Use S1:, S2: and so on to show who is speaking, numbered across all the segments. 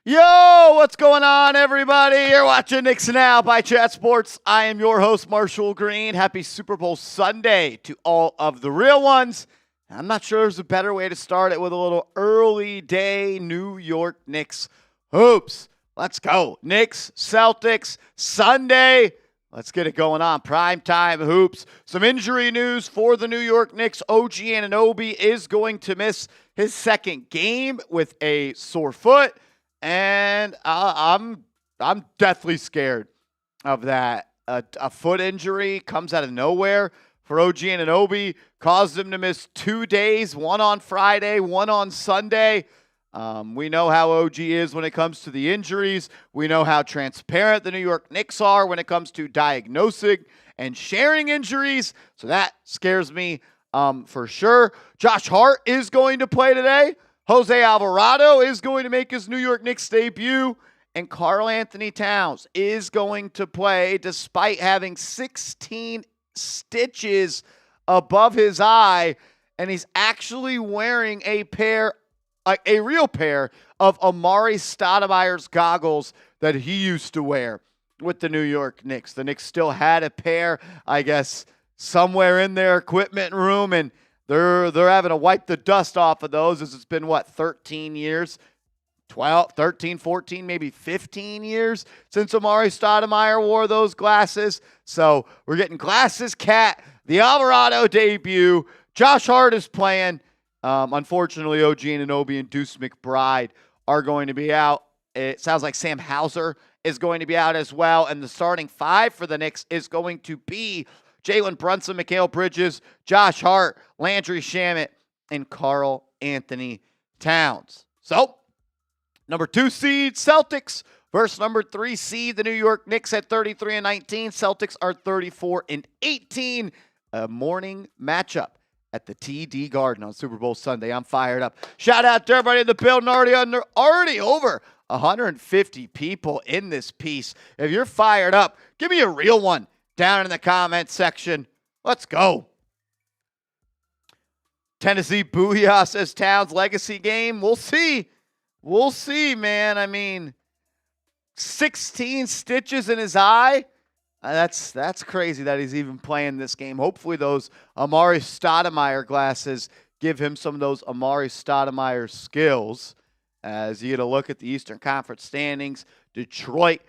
S1: Yo, what's going on, everybody? You're watching Knicks Now by Chat Sports. I am your host, Marshall Green. Happy Super Bowl Sunday to all of the real ones. I'm not sure there's a better way to start it with a little early day New York Knicks hoops. Let's go. Knicks, Celtics, Sunday. Let's get it going on. Primetime hoops. Some injury news for the New York Knicks. OG Anunoby is going to miss his second game with a sore foot. And I'm deathly scared of that. A foot injury comes out of nowhere for OG Anunoby, caused him to miss 2 days, one on Friday, one on Sunday. We know how OG is when it comes to the injuries. We know how transparent the New York Knicks are when it comes to diagnosing and sharing injuries. So that scares me for sure. Josh Hart is going to play today. Jose Alvarado is going to make his New York Knicks debut, and Karl Anthony Towns is going to play despite having 16 stitches above his eye, and he's actually wearing a real pair of Amari Stoudemire's goggles that he used to wear with the New York Knicks. The Knicks still had a pair, I guess, somewhere in their equipment room, and they're having to wipe the dust off of those as it's been, 13 years? 12, 13, 14, maybe 15 years since Amari Stoudemire wore those glasses. So we're getting Glasses Cat, the Alvarado debut. Josh Hart is playing. Unfortunately, OG Anunoby and Deuce McBride are going to be out. It sounds like Sam Hauser is going to be out as well. And the starting five for the Knicks is going to be Jalen Brunson, Mikal Bridges, Josh Hart, Landry Shamet, and Karl Anthony Towns. So, number 2 seed, Celtics versus number 3 seed, the New York Knicks at 33-19. Celtics are 34-18. A morning matchup at the TD Garden on Super Bowl Sunday. I'm fired up. Shout out to everybody in the building. Already over 150 people in this piece. If you're fired up, give me a real one down in the comment section. Let's go. Tennessee Booyah says Towns legacy game. We'll see. We'll see, man. I mean, 16 stitches in his eye. That's crazy that he's even playing this game. Hopefully those Amari Stoudemire glasses give him some of those Amari Stoudemire skills. As you get a look at the Eastern Conference standings, Detroit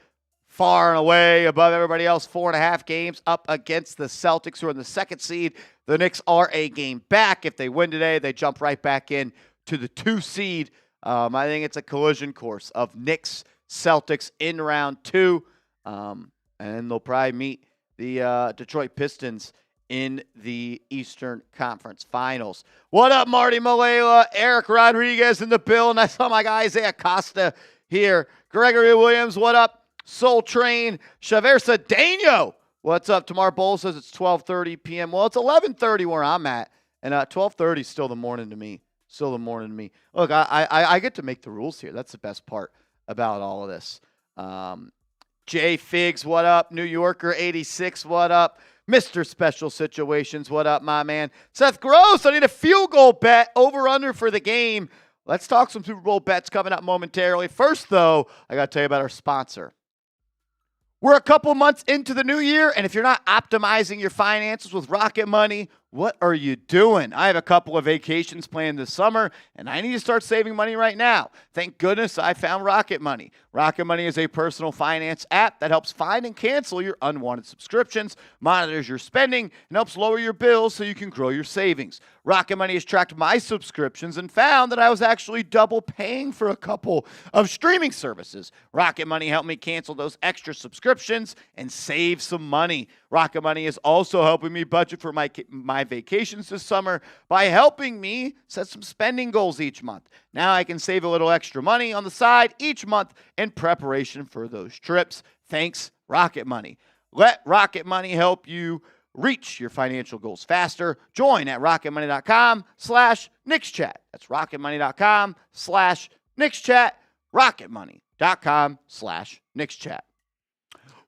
S1: far and away above everybody else, 4.5 games up against the Celtics, who are in the 2nd seed. The Knicks are a game back. If they win today, they jump right back in to the 2 seed. I think it's a collision course of Knicks, Celtics in round 2. And they'll probably meet the Detroit Pistons in the Eastern Conference Finals. What up, Marty Malela? Eric Rodriguez in the building. I saw my guy Isaiah Costa here. Gregory Williams, what up? Soul Train, Xavier Cedeno. What's up? Tamar Bowl says it's 12:30 p.m. Well, it's 11:30 where I'm at, and 12:30 is still the morning to me. Still the morning to me. Look, I get to make the rules here. That's the best part about all of this. Jay Figs, what up? New Yorker 86, what up? Mr. Special Situations, what up, my man? Seth Gross, I need a field goal bet over-under for the game. Let's talk some Super Bowl bets coming up momentarily. First, though, I got to tell you about our sponsor. We're a couple months into the new year, and if you're not optimizing your finances with Rocket Money, what are you doing? I have a couple of vacations planned this summer, and I need to start saving money right now. Thank goodness I found Rocket Money. Rocket Money is a personal finance app that helps find and cancel your unwanted subscriptions, monitors your spending, and helps lower your bills so you can grow your savings. Rocket Money has tracked my subscriptions and found that I was actually double paying for a couple of streaming services. Rocket Money helped me cancel those extra subscriptions and save some money. Rocket Money is also helping me budget for my vacations this summer by helping me set some spending goals each month. Now I can save a little extra money on the side each month in preparation for those trips. Thanks, Rocket Money. Let Rocket Money help you reach your financial goals faster. Join at rocketmoney.com/KnicksChat. That's rocketmoney.com/KnicksChat. rocketmoney.com/KnicksChat.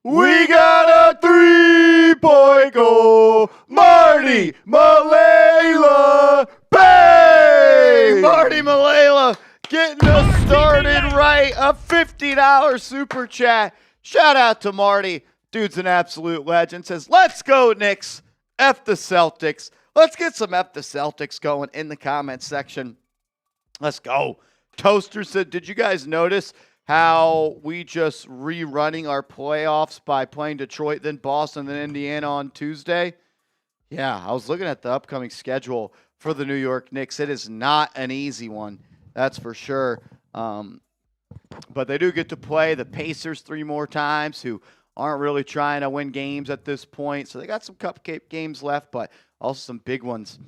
S1: We got a 3-point goal. Marty Malela. Bang! Marty Malela Getting us started right. A $50 super chat. Shout out to Marty. Dude's an absolute legend. Says, let's go, Knicks. F the Celtics. Let's get some F the Celtics going in the comment section. Let's go. Toaster said, did you guys notice how we just rerunning our playoffs by playing Detroit, then Boston, then Indiana on Tuesday? Yeah, I was looking at the upcoming schedule for the New York Knicks. It is not an easy one, that's for sure. But they do get to play the Pacers 3 more times, who aren't really trying to win games at this point. So they got some cupcake games left, but also some big ones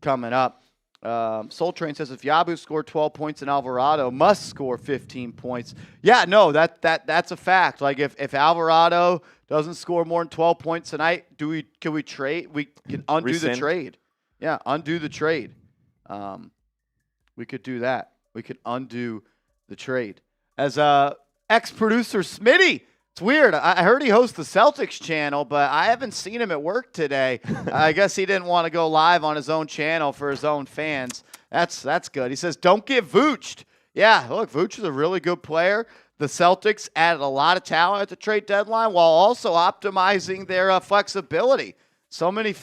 S1: coming up. Soul Train says, if Yabu scored 12 points and Alvarado must score 15 points. Yeah, no, that's a fact. Like if Alvarado doesn't score more than 12 points tonight, can we trade? We can undo the trade. Yeah, undo the trade. We could do that. We could undo the trade. As ex-producer Smitty, it's weird. I heard he hosts the Celtics channel, but I haven't seen him at work today. I guess he didn't want to go live on his own channel for his own fans. That's good. He says, don't get Vooched. Yeah, look, Vooch is a really good player. The Celtics added a lot of talent at the trade deadline while also optimizing their flexibility. So many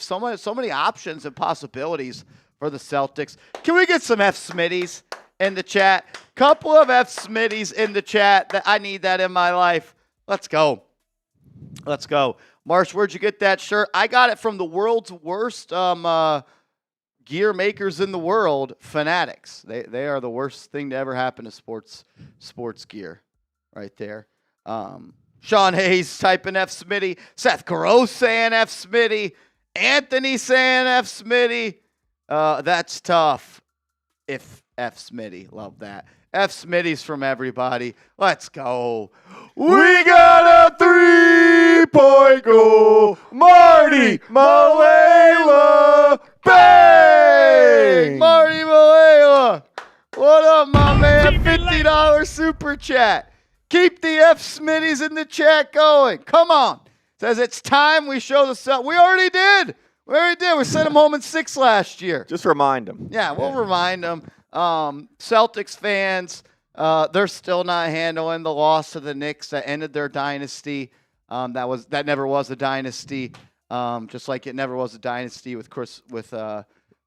S1: options and possibilities for the Celtics. Can we get some F Smitties in the chat? Couple of F Smitties in the chat. I need that in my life. Let's go. Let's go. Marsh, where'd you get that shirt? I got it from the world's worst gear makers in the world, Fanatics. They are the worst thing to ever happen to sports gear right there. Sean Hayes typing F Smitty. Seth Gross saying F Smitty. Anthony saying F Smitty. That's tough. If F Smitty. Love that. F Smitty's from everybody. Let's go. We got a 3-point goal. Marty Malela. Bang! Marty Malela. What up, my man? $50 super chat. Keep the F Smitties in the chat going. Come on. Says it's time we show the Celtics. We already did. We sent them home in 6 last year.
S2: Just remind them.
S1: Yeah, we'll remind them. Celtics fans, they're still not handling the loss to the Knicks that ended their dynasty. That never was a dynasty. Just like it never was a dynasty with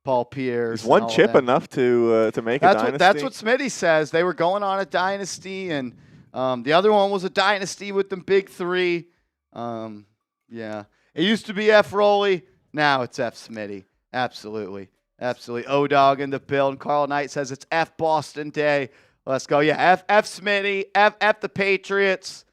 S1: Paul Pierce.
S2: Is one chip enough to make a dynasty?
S1: That's what Smitty says. They were going on a dynasty, and the other one was a dynasty with the big 3. Yeah, it used to be F Rolly. Now it's F Smitty. Absolutely. O-Dog in the build. Carl Knight says it's F Boston Day. Let's go. Yeah, F Smitty. F the Patriots.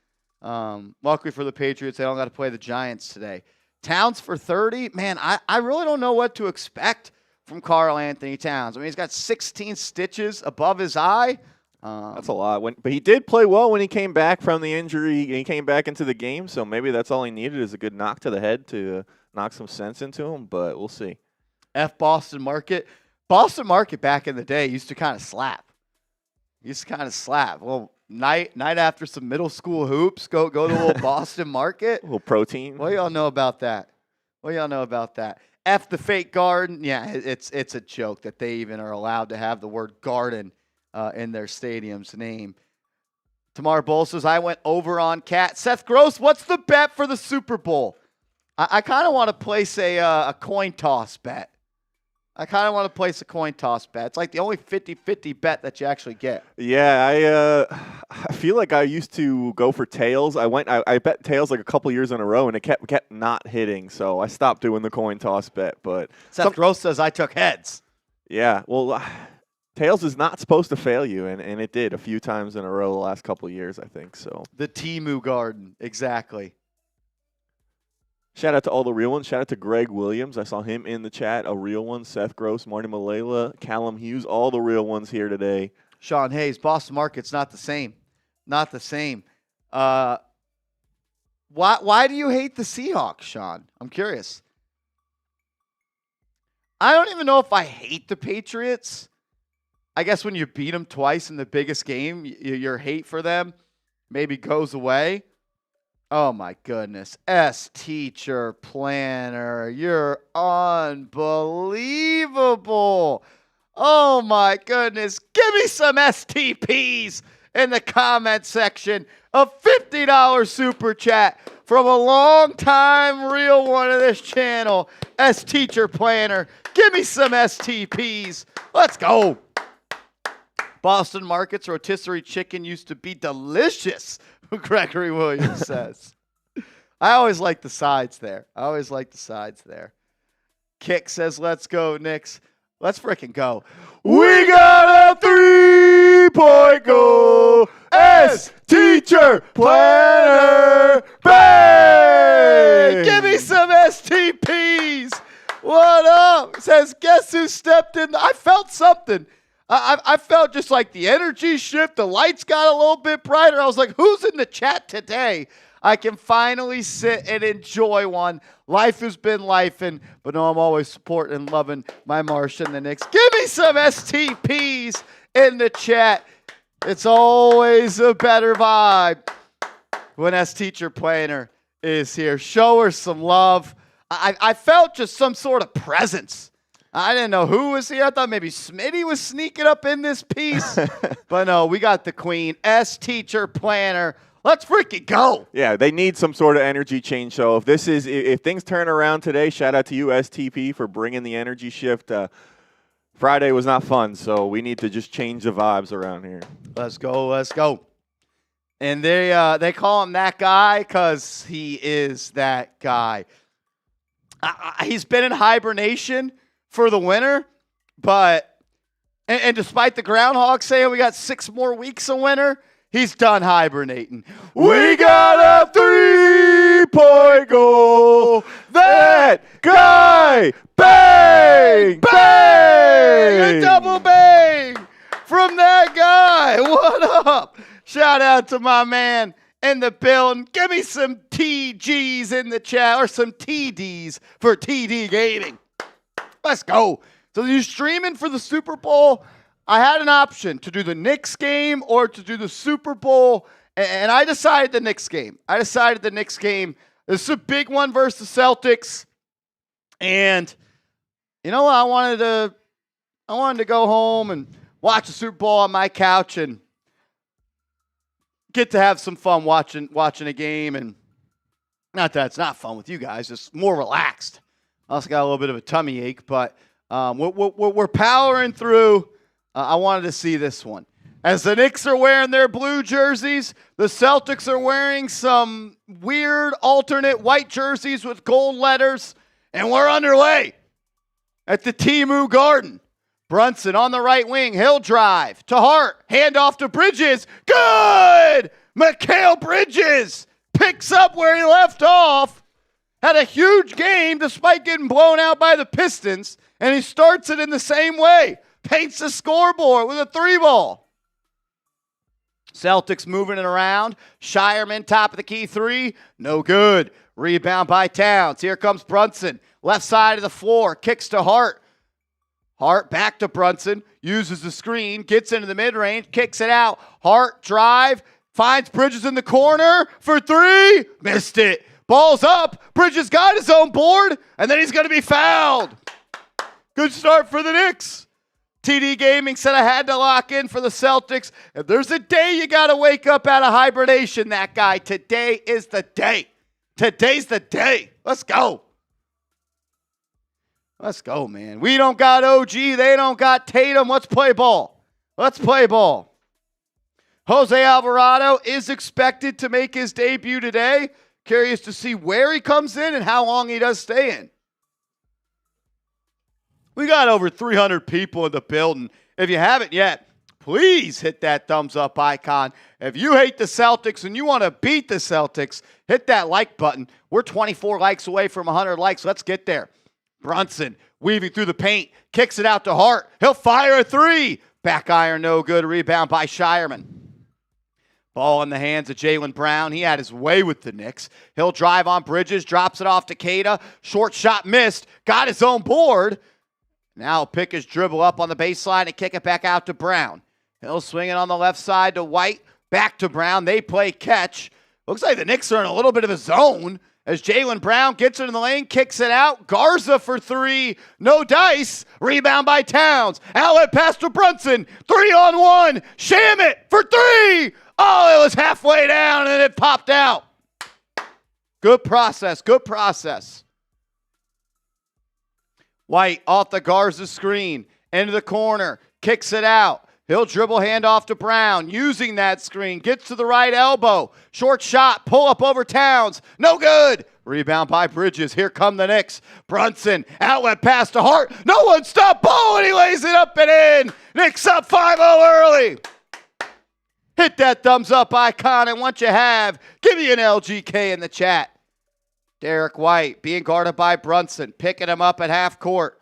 S1: Luckily for the Patriots, they don't got to play the Giants today. Towns for 30. Man, I really don't know what to expect from Karl Anthony Towns. I mean, he's got 16 stitches above his eye.
S2: That's a lot. But he did play well when he came back from the injury. He came back into the game, so maybe that's all he needed is a good knock to the head to knock some sense into him, but we'll see.
S1: F Boston Market. Boston Market back in the day used to kind of slap. Well, night after some middle school hoops, go to a little Boston Market.
S2: A little protein.
S1: What do y'all know about that? F the fake garden. Yeah, it's a joke that they even are allowed to have the word garden in their stadium's name. Tamar Bull says, I went over on Cat. Seth Gross, what's the bet for the Super Bowl? I kind of want to place a coin toss bet. It's like the only 50-50 bet that you actually get.
S2: Yeah, I feel like I used to go for tails. I bet tails like a couple years in a row, and it kept not hitting, so I stopped doing the coin toss bet. But
S1: Seth Gross says I took heads.
S2: Yeah, well, tails is not supposed to fail you, and it did a few times in a row the last couple of years, I think. So
S1: the Temu Garden, exactly.
S2: Shout out to all the real ones. Shout out to Greg Williams. I saw him in the chat. A real one. Seth Gross, Marty Malela, Callum Hughes, all the real ones here today.
S1: Sean Hayes, Boston Market's not the same. Why do you hate the Seahawks, Sean? I'm curious. I don't even know if I hate the Patriots. I guess when you beat them twice in the biggest game, your hate for them maybe goes away. Oh, my goodness. S-Teacher Planner, you're unbelievable. Oh my goodness. Give me some STPs in the comment section. A $50 super chat from a long-time real one of this channel, S Teacher Planner. Give me some STPs. Let's go. Boston Market's rotisserie chicken used to be delicious, Gregory Williams says. I always like the sides there. Kick says, let's go, Knicks. Let's freaking go. We got a 3-point goal. S Teacher Planner. Bang! Give me some STPs. What up? Says, guess who stepped in? I felt something. I felt just like the energy shift. The lights got a little bit brighter. I was like, who's in the chat today? I can finally sit and enjoy one. Life has been lifing, but no, I'm always supporting and loving my Marsh and the Knicks. Give me some STPs in the chat. It's always a better vibe when S Teacher Planner is here. Show her some love. I felt just some sort of presence. I didn't know who was here. I thought maybe Smitty was sneaking up in this piece. But no, we got the queen, S Teacher Planner. Let's freaking go.
S2: Yeah, they need some sort of energy change. So if things turn around today, shout out to you, STP, for bringing the energy shift. Friday was not fun, so we need to just change the vibes around here.
S1: Let's go. And they call him that guy because he is that guy. He's been in hibernation for the winter, but and despite the Groundhog saying we got 6 more weeks of winter, he's done hibernating. We got a 3-point goal. That guy, bang, bang, a double bang from that guy. What up? Shout out to my man in the building. Give me some TGs in the chat, or some TDs for TD Gaming. Let's go. So you're streaming for the Super Bowl. I had an option to do the Knicks game or to do the Super Bowl, and I decided the Knicks game. This is a big one versus the Celtics, and you know what? I wanted to go home and watch the Super Bowl on my couch and get to have some fun watching a game, and not that it's not fun with you guys, just more relaxed. I also got a little bit of a tummy ache, but we're powering through. I wanted to see this one. As the Knicks are wearing their blue jerseys, the Celtics are wearing some weird alternate white jerseys with gold letters, and we're underway at the Temu Garden. Brunson on the right wing. He'll drive to Hart. Handoff to Bridges. Good! Mikal Bridges picks up where he left off. Had a huge game despite getting blown out by the Pistons, and he starts it in the same way. Paints the scoreboard with a 3-ball. Celtics moving it around. Shireman, top of the key 3. No good. Rebound by Towns. Here comes Brunson. Left side of the floor. Kicks to Hart. Hart back to Brunson. Uses the screen. Gets into the mid-range. Kicks it out. Hart drive. Finds Bridges in the corner for 3. Missed it. Ball's up. Bridges got his own board. And then he's going to be fouled. Good start for the Knicks. TD Gaming said I had to lock in for the Celtics. If there's a day you got to wake up out of hibernation, that guy, today is the day. Today's the day. Let's go. Let's go, man. We don't got OG. They don't got Tatum. Let's play ball. Jose Alvarado is expected to make his debut today. Curious to see where he comes in and how long he does stay in. We got over 300 people in the building. If you haven't yet, please hit that thumbs up icon. If you hate the Celtics and you want to beat the Celtics, hit that like button. We're 24 likes away from 100 likes. Let's get there. Brunson weaving through the paint, kicks it out to Hart. He'll fire a 3. Back iron, no good. Rebound by Shireman. Ball in the hands of Jalen Brown. He had his way with the Knicks. He'll drive on Bridges, drops it off to Queta. Short shot missed. Got his own board. Now he'll pick his dribble up on the baseline and kick it back out to Brown. He'll swing it on the left side to White. Back to Brown. They play catch. Looks like the Knicks are in a little bit of a zone. as Jalen Brown gets it in the lane, kicks it out. Garza for three, no dice. Rebound by Towns. Outlet pass to Brunson. 3-on-1. Shamit for three. Oh, it was halfway down and it popped out. Good process, good process. White off the Garza screen, into the corner, kicks it out. He'll dribble handoff to Brown, using that screen, gets to the right elbow. Short shot, pull up over Towns, no good. Rebound by Bridges, here come the Knicks. Brunson, outlet pass to Hart, no one stop ball, and he lays it up and in. Knicks up 5-0 early. Hit that thumbs up icon, and once you have, give me an LGK in the chat. Derek White being guarded by Brunson, picking him up at half court.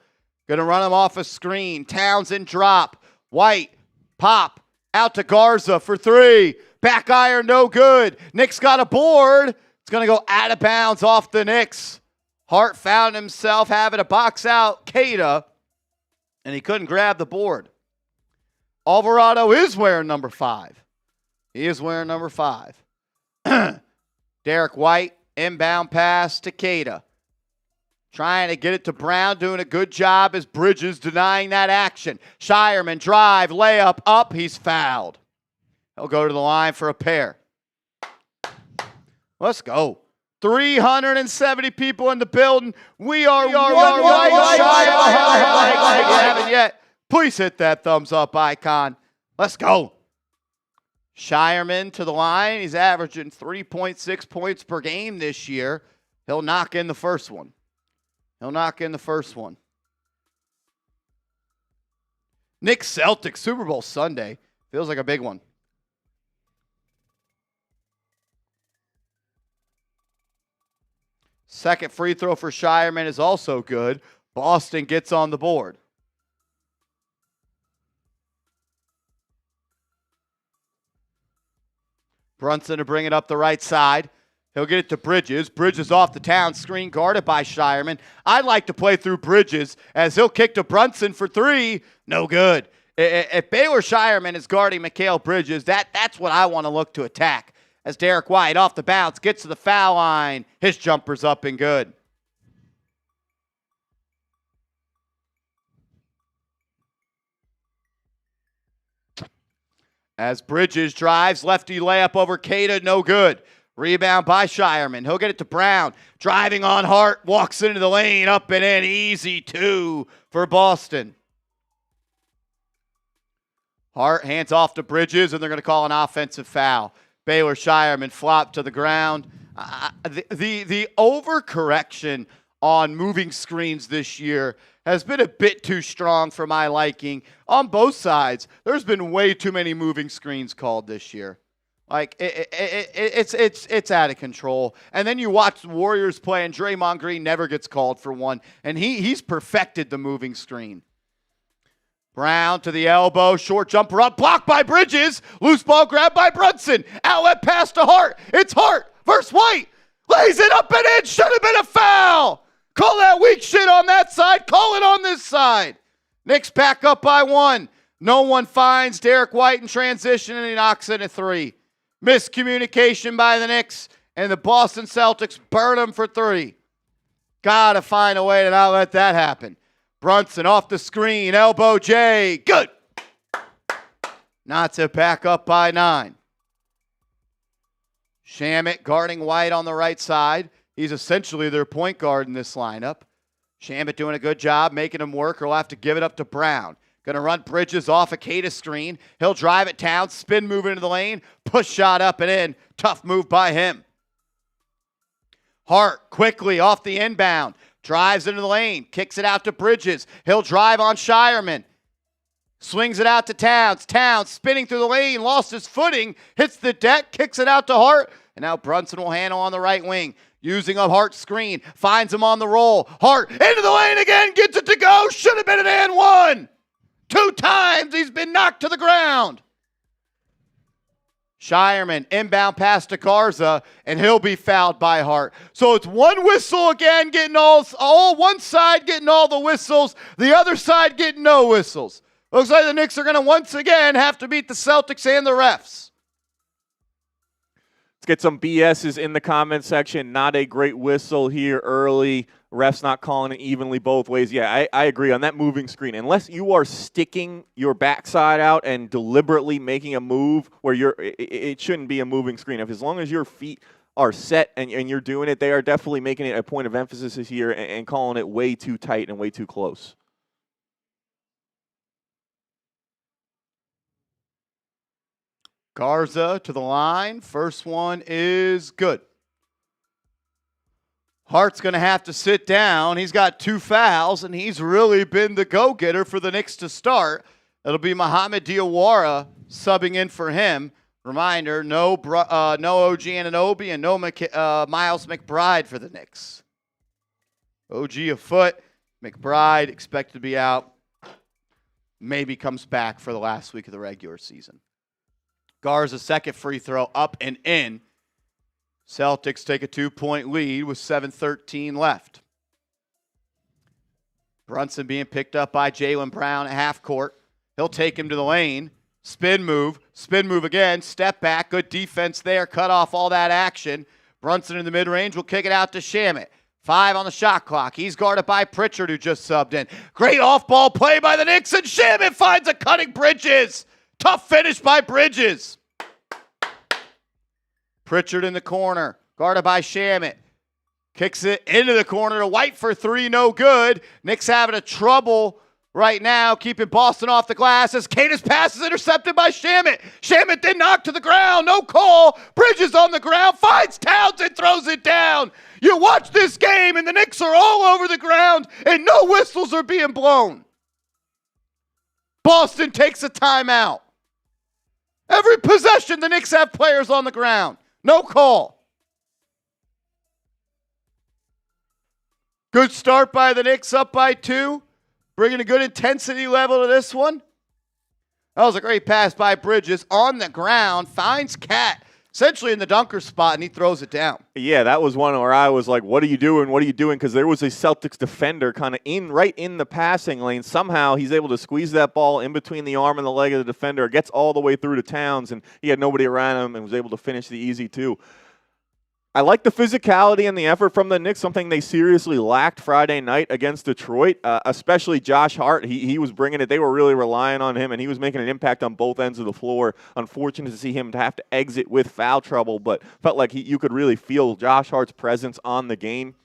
S1: Going to run him off a screen. Townsend drop. White, pop, out to Garza for three. Back iron, no good. Knicks got a board. It's going to go out of bounds off the Knicks. Hart found himself having to box out Cada, and he couldn't grab the board. Alvarado is wearing number 5. He is wearing number 5. Derek White, inbound pass to Cada. Trying to get it to Brown, doing a good job as Bridges denying that action. Shireman drive, layup up, he's fouled. He'll go to the line for a pair. Let's go. 370 people in the building. We are one shy of 100 likes. If you haven't yet, please hit that thumbs up icon. Let's go. Shireman to the line. He's averaging 3.6 points per game this year. He'll knock in the first one. Knicks Celtics, Super Bowl Sunday. Feels like a big one. Second free throw for Shireman is also good. Boston gets on the board. Brunson to bring it up the right side. He'll get it to Bridges. Bridges off the Town screen, guarded by Shireman. I'd like to play through Bridges as he'll kick to Brunson for three. No good. If Baylor Shireman is guarding Mikal Bridges, that's what I want to look to attack. As Derek White off the bounce gets to the foul line. His jumper's up and good. As Bridges drives, lefty layup over Cada, no good. Rebound by Shireman. He'll get it to Brown. Driving on Hart. Walks into the lane. Up and in. Easy 2 for Boston. Hart hands off to Bridges, and they're going to call an offensive foul. Baylor Shireman flopped to the ground. The overcorrection on moving screens this year has been a bit too strong for my liking. On both sides, there's been way too many moving screens called this year. Like, it's out of control. And then you watch the Warriors play, and Draymond Green never gets called for one. And he's perfected the moving screen. Brown to the elbow, short jumper up, blocked by Bridges. Loose ball grabbed by Brunson. Outlet pass to Hart. It's Hart versus White. Lays it up and in. Should have been a foul. Call that weak shit on that side. Call it on this side. Knicks back up by 1. No one finds Derek White in transition, and he knocks in a 3. Miscommunication by the Knicks, and the Boston Celtics burn them for 3. Got to find a way to not let that happen. Brunson off the screen, elbow J, good. Not to back up by 9. Shamit guarding White on the right side. He's essentially their point guard in this lineup. Shamit doing a good job making him work, or he'll have to give it up to Brown. Going to run Bridges off a Cada screen. He'll drive it down, spin move into the lane, push shot up and in. Tough move by him. Hart quickly off the inbound. Drives into the lane, kicks it out to Bridges. He'll drive on Shireman. Swings it out to Towns. Towns spinning through the lane, lost his footing, hits the deck, kicks it out to Hart. And now Brunson will handle on the right wing. Using a Hart screen, finds him on the roll. Hart into the lane again, gets it to go. Should have been an and 1. 2 times he's been knocked to the ground. Shireman, inbound pass to Garza, and he'll be fouled by Hart. So it's one whistle again, getting all one side getting all the whistles, the other side getting no whistles. Looks like the Knicks are going to once again have to beat the Celtics and the refs.
S2: Let's get some BSs in the comment section. Not a great whistle here early. Refs not calling it evenly both ways. Yeah, I agree on that moving screen. Unless you are sticking your backside out and deliberately making a move where it shouldn't be a moving screen. As long as your feet are set and you're doing it, they are definitely making it a point of emphasis this year and calling it way too tight and way too close.
S1: Garza to the line. First one is good. Hart's going to have to sit down. He's got 2 fouls, and he's really been the go-getter for the Knicks to start. It'll be Mohamed Diawara subbing in for him. Reminder, no OG Anunoby and no Miles McBride for the Knicks. OG a foot. McBride expected to be out. Maybe comes back for the last week of the regular season. Garza's second free throw up and in. Celtics take a 2-point lead with 7:13 left. Brunson being picked up by Jalen Brown at half court. He'll take him to the lane. Spin move again. Step back. Good defense there. Cut off all that action. Brunson in the mid-range will kick it out to Shamet. 5 on the shot clock. He's guarded by Pritchard, who just subbed in. Great off-ball play by the Knicks, and Shamet finds a cutting Bridges. Tough finish by Bridges. Pritchard in the corner, guarded by Shamet. Kicks it into the corner to White for 3, no good. Knicks having a trouble right now, keeping Boston off the glass as Canis pass is intercepted by Shamet. Shamet then knocked to the ground, no call. Bridges on the ground, finds Towns and throws it down. You watch this game and the Knicks are all over the ground and no whistles are being blown. Boston takes a timeout. Every possession, the Knicks have players on the ground. No call. Good start by the Knicks, up by 2. Bringing a good intensity level to this one. That was a great pass by Bridges. On the ground, finds Cat, essentially in the dunker spot, and he throws it down.
S2: Yeah, that was one where I was like, what are you doing? What are you doing? Because there was a Celtics defender kind of right in the passing lane. Somehow he's able to squeeze that ball in between the arm and the leg of the defender, gets all the way through to Towns, and he had nobody around him and was able to finish the easy 2. I like the physicality and the effort from the Knicks, something they seriously lacked Friday night against Detroit, especially Josh Hart. He was bringing it. They were really relying on him, and he was making an impact on both ends of the floor. Unfortunate to see him to have to exit with foul trouble, but felt like you could really feel Josh Hart's presence on the game.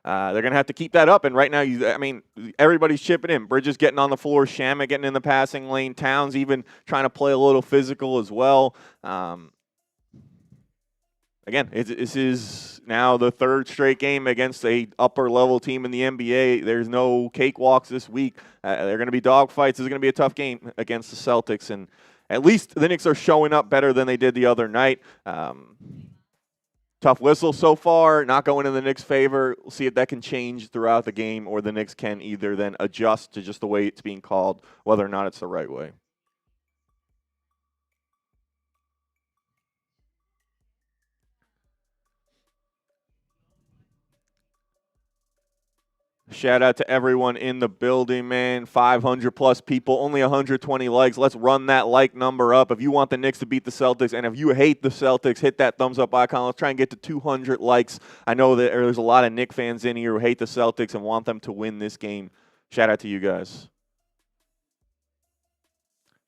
S2: They're going to have to keep that up, and right now, everybody's chipping in. Bridges getting on the floor, Shamet getting in the passing lane, Towns even trying to play a little physical as well. Again, this is now the 3rd straight game against a upper-level team in the NBA. There's no cakewalks this week. They're going to be dogfights. This is going to be a tough game against the Celtics, and at least the Knicks are showing up better than they did the other night. Tough whistle so far, not going in the Knicks' favor. We'll see if that can change throughout the game, or the Knicks can either then adjust to just the way it's being called, whether or not it's the right way. Shout out to everyone in the building, man. 500-plus people, only 120 likes. Let's run that like number up. If you want the Knicks to beat the Celtics, and if you hate the Celtics, hit that thumbs up icon. Let's try and get to 200 likes. I know that there's a lot of Knicks fans in here who hate the Celtics and want them to win this game. Shout out to you guys.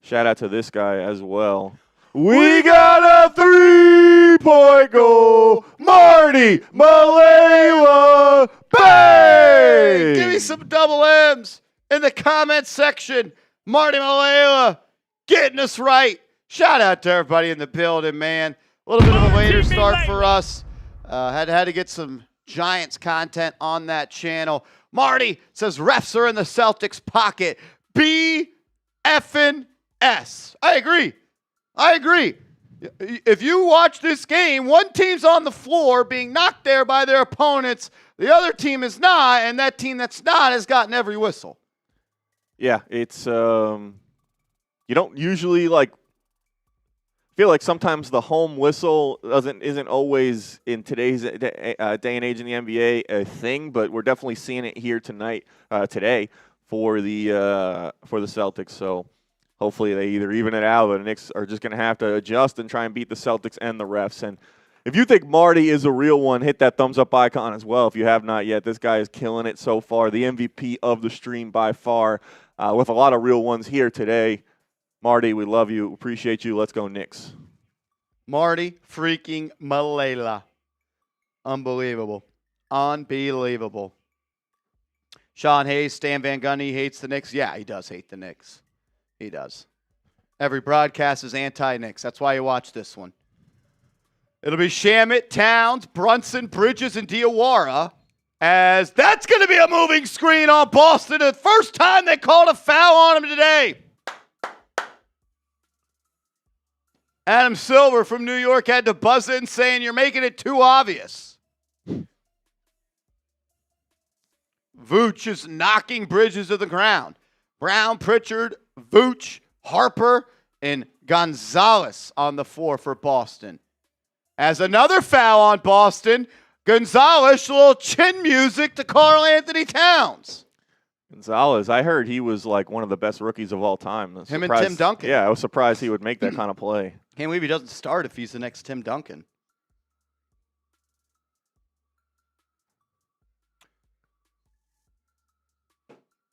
S2: Shout out to this guy as well. We got a 3-point goal. Marty Malela. Bang!
S1: Give me some double M's in the comment section. Marty Malela getting us right. Shout out to everybody in the building, man. A little bit of a later start for us. Had to get some Giants content on that channel. Marty says refs are in the Celtics pocket. B effing S. I agree. If you watch this game, one team's on the floor being knocked there by their opponents. The other team is not, and that team that's not has gotten every whistle.
S2: Yeah, it's you don't usually feel like sometimes the home whistle isn't always in today's day and age in the NBA a thing, but we're definitely seeing it here today for the Celtics. So hopefully they either even it out, but the Knicks are just going to have to adjust and try and beat the Celtics and the refs. And if you think Marty is a real one, hit that thumbs up icon as well if you have not yet. This guy is killing it so far. The MVP of the stream by far, with a lot of real ones here today. Marty, we love you. Appreciate you. Let's go Knicks.
S1: Marty freaking Malela. Unbelievable. Unbelievable. Sean Hayes, Stan Van Gundy hates the Knicks. Yeah, he does hate the Knicks. He does. Every broadcast is anti-Knicks. That's why you watch this one. It'll be Shamet, Towns, Brunson, Bridges, and Diawara, as that's going to be a moving screen on Boston. The first time they called a foul on him today. Adam Silver from New York had to buzz in saying, "You're making it too obvious." Vooch is knocking Bridges to the ground. Brown, Pritchard, Vooch, Harper, and Gonzalez on the floor for Boston. As another foul on Boston, Gonzalez, a little chin music to Karl Anthony Towns.
S2: Gonzalez, I heard he was like one of the best rookies of all time.
S1: Him and Tim Duncan.
S2: Yeah, I was surprised he would make that kind of play.
S1: Can't believe he doesn't start if he's the next Tim Duncan.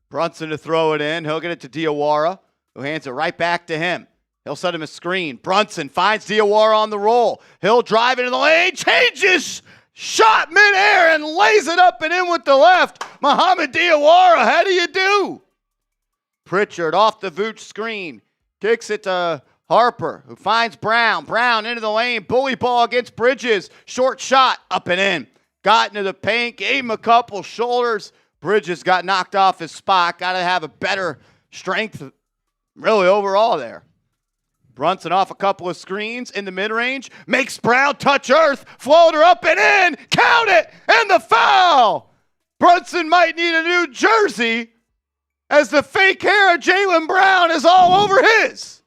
S1: Brunson to throw it in. He'll get it to Diawara, who hands it right back to him. He'll set him a screen. Brunson finds Diawara on the roll. He'll drive into the lane, changes shot midair, and lays it up and in with the left. Mohamed Diawara, how do you do? Pritchard off the Vooch screen. Kicks it to Harper, who finds Brown. Brown into the lane. Bully ball against Bridges. Short shot, up and in. Got into the paint, gave him a couple shoulders. Bridges got knocked off his spot. Got to have a better strength, really, overall there. Brunson off a couple of screens in the mid-range. Makes Brown touch earth. Floater up and in. Count it. And the foul. Brunson might need a new jersey as the fake hair of Jalen Brown is all over his.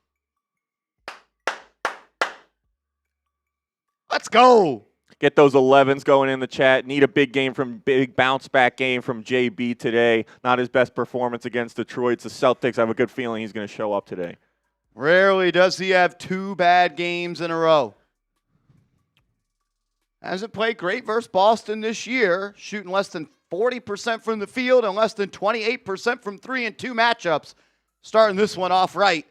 S1: Let's go.
S2: Get those 11s going in the chat. Need a big bounce back game from JB today. Not his best performance against Detroit. It's the Celtics. I have a good feeling he's going to show up today.
S1: Rarely does he have two bad games in a row. Hasn't played great versus Boston this year, shooting less than 40% from the field and less than 28% from 3 and 2 matchups. Starting this one off right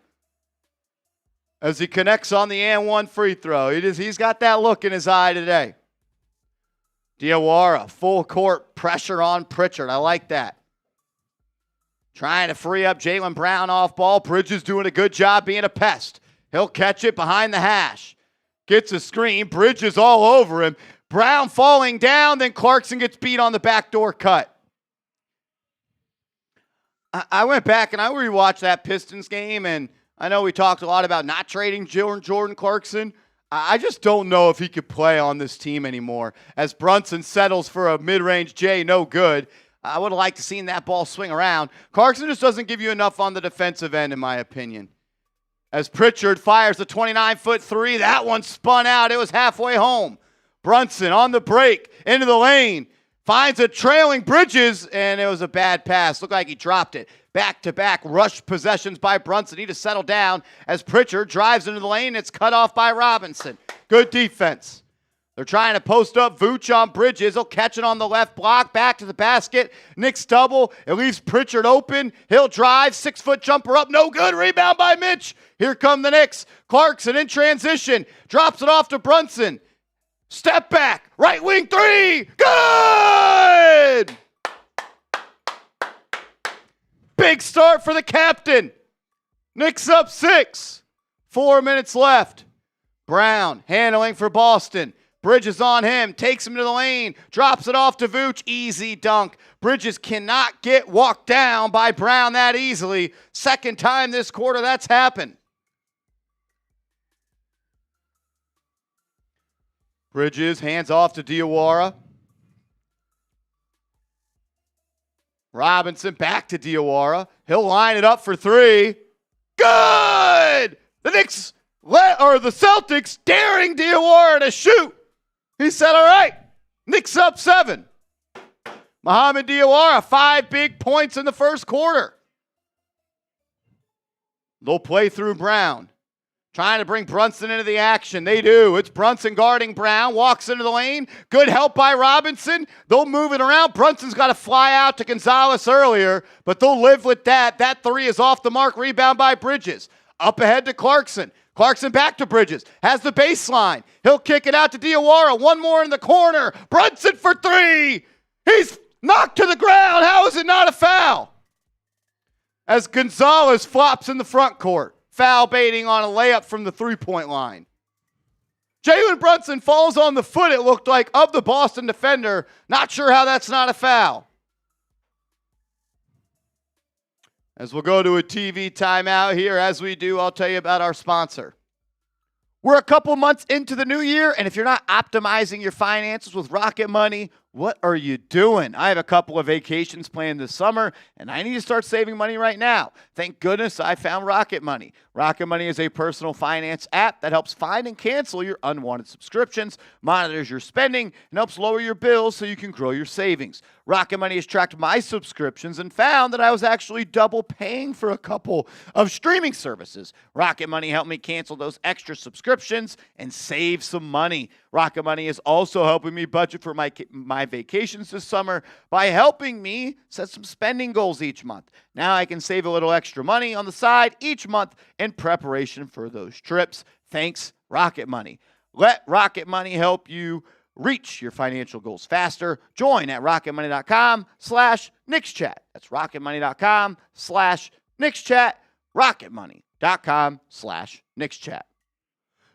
S1: as he connects on the and one free throw. He's got that look in his eye today. Diawara, full court pressure on Pritchard. I like that. Trying to free up Jalen Brown off ball. Bridges doing a good job being a pest. He'll catch it behind the hash. Gets a screen. Bridges all over him. Brown falling down. Then Clarkson gets beat on the backdoor cut. I went back and I rewatched that Pistons game, and I know we talked a lot about not trading Jordan Clarkson. I just don't know if he could play on this team anymore. As Brunson settles for a mid-range J, no good. I would have liked to seen that ball swing around. Clarkson just doesn't give you enough on the defensive end, in my opinion. As Pritchard fires a 29-foot three, that one spun out. It was halfway home. Brunson on the break, into the lane, finds a trailing Bridges, and it was a bad pass. Looked like he dropped it. Back-to-back rush possessions by Brunson. Need to settle down as Pritchard drives into the lane. It's cut off by Robinson. Good defense. They're trying to post up Vooch on Bridges. He'll catch it on the left block. Back to the basket. Knicks double. It leaves Pritchard open. He'll drive. 6-foot jumper up. No good. Rebound by Mitch. Here come the Knicks. Clarkson in transition. Drops it off to Brunson. Step back. Right wing three. Good! Big start for the captain. Knicks up 6. 4 minutes left. Brown handling for Boston. Bridges on him. Takes him to the lane. Drops it off to Vooch. Easy dunk. Bridges cannot get walked down by Brown that easily. Second time this quarter that's happened. Bridges hands off to Diawara. Robinson back to Diawara. He'll line it up for 3. Good! The Celtics daring Diawara to shoot. He said, all right, Knicks up 7. Mohamed Diawara, 5 big points in the first quarter. They'll play through Brown. Trying to bring Brunson into the action. They do. It's Brunson guarding Brown. Walks into the lane. Good help by Robinson. They'll move it around. Brunson's got to fly out to Gonzalez earlier, but they'll live with that. That three is off the mark. Rebound by Bridges. Up ahead to Clarkson. Clarkson back to Bridges. Has the baseline. He'll kick it out to Diawara. One more in the corner. Brunson for three. He's knocked to the ground. How is it not a foul? As Gonzalez flops in the front court. Foul baiting on a layup from the three-point line. Jalen Brunson falls on the foot, it looked like, of the Boston defender. Not sure how that's not a foul. As we'll go to a TV timeout here, as we do, I'll tell you about our sponsor. We're a couple months into the new year, and if you're not optimizing your finances with Rocket Money, what are you doing? I have a couple of vacations planned this summer, and I need to start saving money right now. Thank goodness I found Rocket Money. Rocket Money is a personal finance app that helps find and cancel your unwanted subscriptions, monitors your spending, and helps lower your bills so you can grow your savings. Rocket Money has tracked my subscriptions and found that I was actually double paying for a couple of streaming services. Rocket Money helped me cancel those extra subscriptions and save some money. Rocket Money is also helping me budget for my vacations this summer by helping me set some spending goals each month. Now I can save a little extra money on the side each month in preparation for those trips. Thanks, Rocket Money. Let Rocket Money help you reach your financial goals faster. Join at rocketmoney.com/KnicksChat. That's rocketmoney.com/KnicksChat. rocketmoney.com/KnicksChat.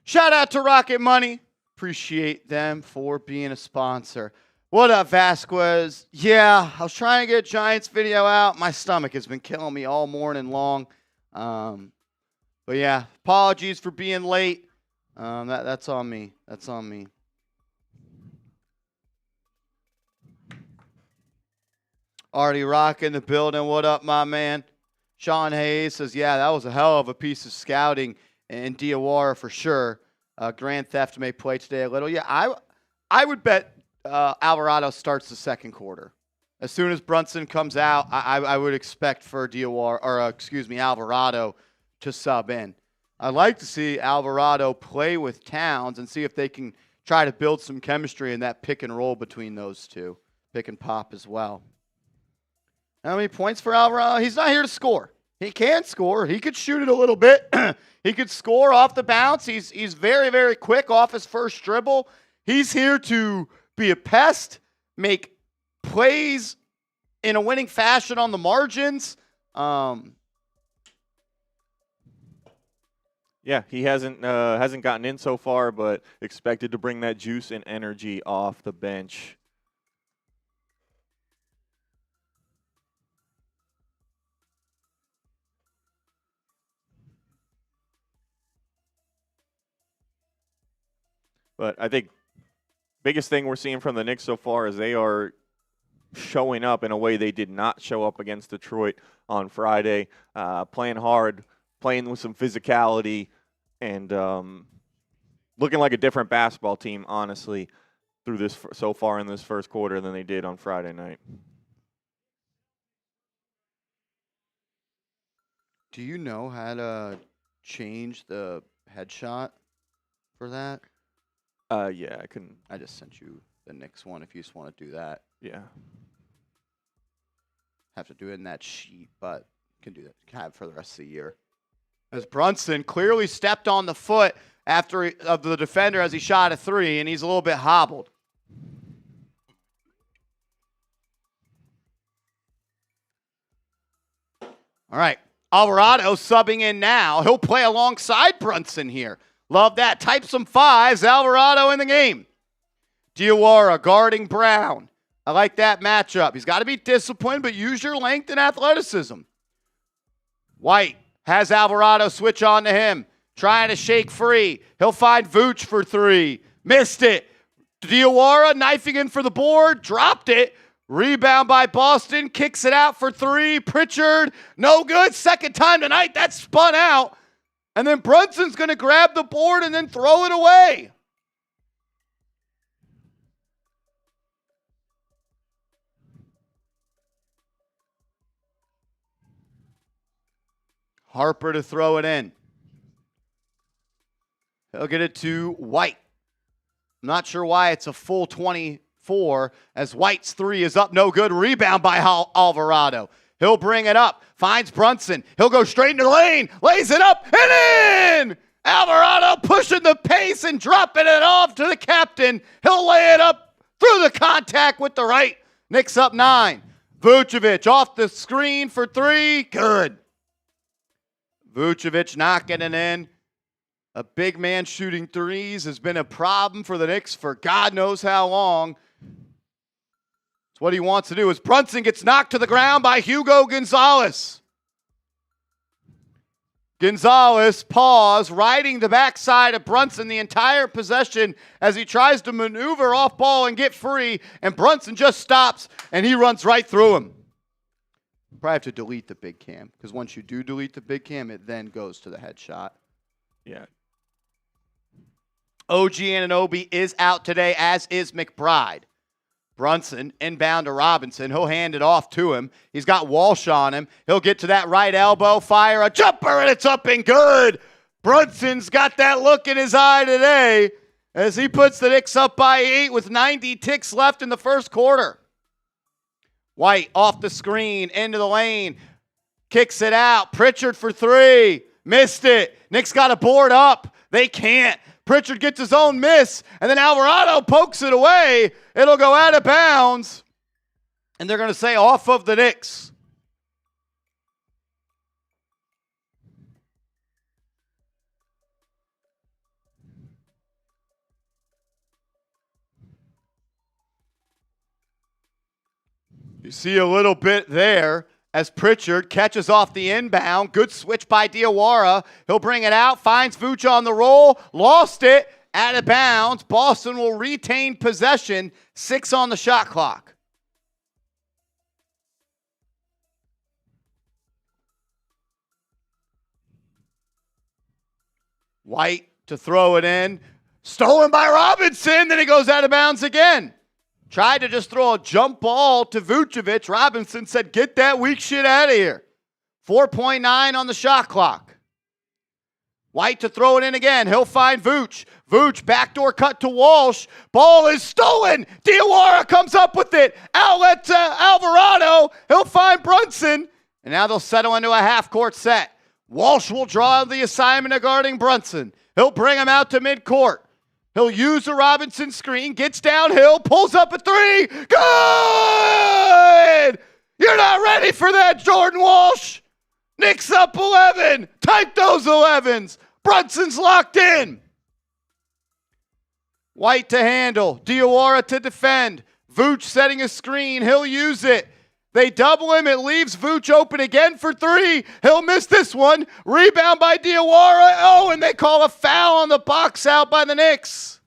S1: Shout out to Rocket Money. Appreciate them for being a sponsor. What up, Vasquez? Yeah, I was trying to get Giants video out. My stomach has been killing me all morning long. But yeah, apologies for being late. That's on me. That's on me. Artie Rock in the building. What up, my man? Sean Hayes says, yeah, that was a hell of a piece of scouting in Diawara for sure. Grand Theft may play today a little. Yeah, I would bet Alvarado starts the second quarter. As soon as Brunson comes out, I would expect for Alvarado to sub in. I'd like to see Alvarado play with Towns and see if they can try to build some chemistry in that pick and roll between those two. Pick and pop as well. How many points for Alvarado? He's not here to score. He can score. He could shoot it a little bit. He could score off the bounce. He's very, very quick off his first dribble. He's here to be a pest, make plays in a winning fashion on the margins.
S2: Yeah, he hasn't gotten in so far, but expected to bring that juice and energy off the bench. But I think biggest thing we're seeing from the Knicks so far is they are showing up in a way they did not show up against Detroit on Friday, playing hard, playing with some physicality, and looking like a different basketball team, honestly, through this so far in this first quarter than they did on Friday night.
S1: Do you know how to change the headshot for that?
S2: Yeah, I can.
S1: I just sent you the Knicks one if you just want to do that.
S2: Yeah.
S1: Have to do it in that sheet, but can do that. Can have it for the rest of the year. As Brunson clearly stepped on the foot of the defender as he shot a three, and he's a little bit hobbled. All right. Alvarado subbing in now. He'll play alongside Brunson here. Love that. Type some fives. Alvarado in the game. Diawara guarding Brown. I like that matchup. He's got to be disciplined, but use your length and athleticism. White has Alvarado switch on to him. Trying to shake free. He'll find Vooch for three. Missed it. Diawara knifing in for the board. Dropped it. Rebound by Boston. Kicks it out for three. Pritchard. No good. Second time tonight. That spun out. And then Brunson's going to grab the board and then throw it away. Harper to throw it in. He'll get it to White. Not sure why it's a full 24 as White's three is up. No good. Rebound by Alvarado. He'll bring it up. Finds Brunson. He'll go straight into the lane. Lays it up and in! Alvarado pushing the pace and dropping it off to the captain. He'll lay it up through the contact with the right. Knicks up 9. Vucevic off the screen for 3. Good. Vucevic knocking it in. A big man shooting threes has been a problem for the Knicks for God knows how long. It's what he wants to do as Brunson gets knocked to the ground by Hugo Gonzalez. Gonzalez, pause, riding the backside of Brunson the entire possession as he tries to maneuver off ball and get free, and Brunson just stops, and he runs right through him. Probably have to delete the big cam, because once you do delete the big cam, it then goes to the headshot.
S2: Yeah.
S1: OG Anunoby is out today, as is McBride. Brunson inbound to Robinson. He'll hand it off to him. He's got Walsh on him. He'll get to that right elbow, fire a jumper, and it's up and good. Brunson's got that look in his eye today as he puts the Knicks up by 8 with 90 ticks left in the first quarter. White off the screen, into the lane, kicks it out. Pritchard for 3. Missed it. Knicks got a board up. They can't. Pritchard gets his own miss, and then Alvarado pokes it away. It'll go out of bounds, and they're going to say off of the Knicks. You see a little bit there as Pritchard catches off the inbound. Good switch by Diawara. He'll bring it out, finds Vooch on the roll, lost it, out of bounds. Boston will retain possession, 6 on the shot clock. White to throw it in. Stolen by Robinson, then it goes out of bounds again. Tried to just throw a jump ball to Vucevic. Robinson said, get that weak shit out of here. 4.9 on the shot clock. White to throw it in again. He'll find Vooch. Vooch, backdoor cut to Walsh. Ball is stolen. Diawara comes up with it. Outlet to Alvarado. He'll find Brunson. And now they'll settle into a half-court set. Walsh will draw the assignment of guarding Brunson. He'll bring him out to midcourt. He'll use the Robinson screen, gets downhill, pulls up a 3. Good! You're not ready for that, Jordan Walsh. Knicks up 11. Type those 11s. Brunson's locked in. White to handle. Diawara to defend. Vooch setting a screen. He'll use it. They double him. It leaves Vooch open again for 3. He'll miss this one. Rebound by Diawara. Oh, and they call a foul on the box out by the Knicks.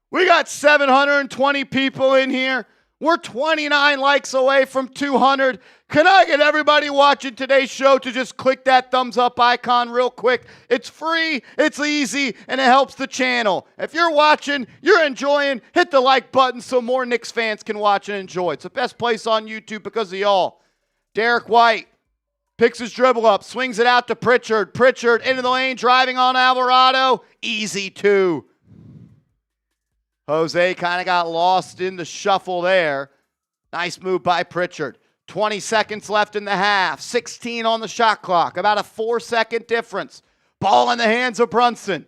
S1: We got 720 people in here. We're 29 likes away from 200. Can I get everybody watching today's show to just click that thumbs up icon real quick? It's free, it's easy, and it helps the channel. If you're watching, you're enjoying, hit the like button so more Knicks fans can watch and enjoy. It's the best place on YouTube because of y'all. Derek White picks his dribble up, swings it out to Pritchard. Pritchard into the lane, driving on Alvarado. Easy 2. Jose kind of got lost in the shuffle there. Nice move by Pritchard. 20 seconds left in the half. 16 on the shot clock. About a 4-second difference. Ball in the hands of Brunson.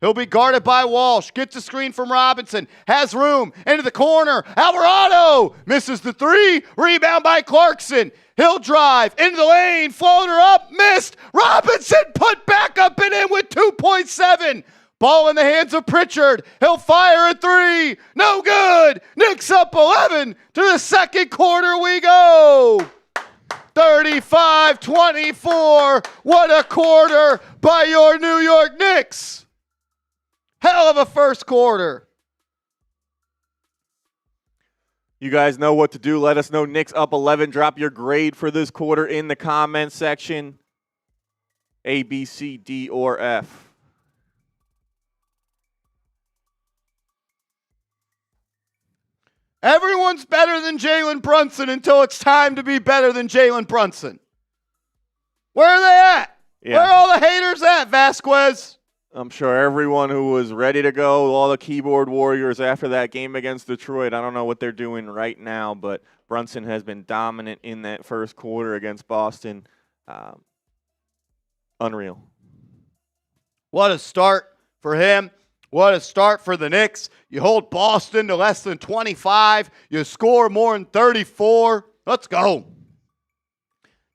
S1: He'll be guarded by Walsh. Gets a screen from Robinson. Has room. Into the corner. Alvarado misses the 3. Rebound by Clarkson. He'll drive into the lane. Floater up. Missed. Robinson put back up and in with 2.7. Ball in the hands of Pritchard. He'll fire a 3. No good. Knicks up 11. To the second quarter we go. 35-24. What a quarter by your New York Knicks. Hell of a first quarter.
S2: You guys know what to do. Let us know. Knicks up 11. Drop your grade for this quarter in the comments section. A, B, C, D, or F.
S1: Everyone's better than Jalen Brunson until it's time to be better than Jalen Brunson. Where are they at?
S2: Yeah.
S1: Where are all the haters at, Vasquez?
S2: I'm sure everyone who was ready to go, all the keyboard warriors after that game against Detroit, I don't know what they're doing right now, but Brunson has been dominant in that first quarter against Boston. Unreal.
S1: What a start for him. What a start for the Knicks. You hold Boston to less than 25. You score more than 34. Let's go.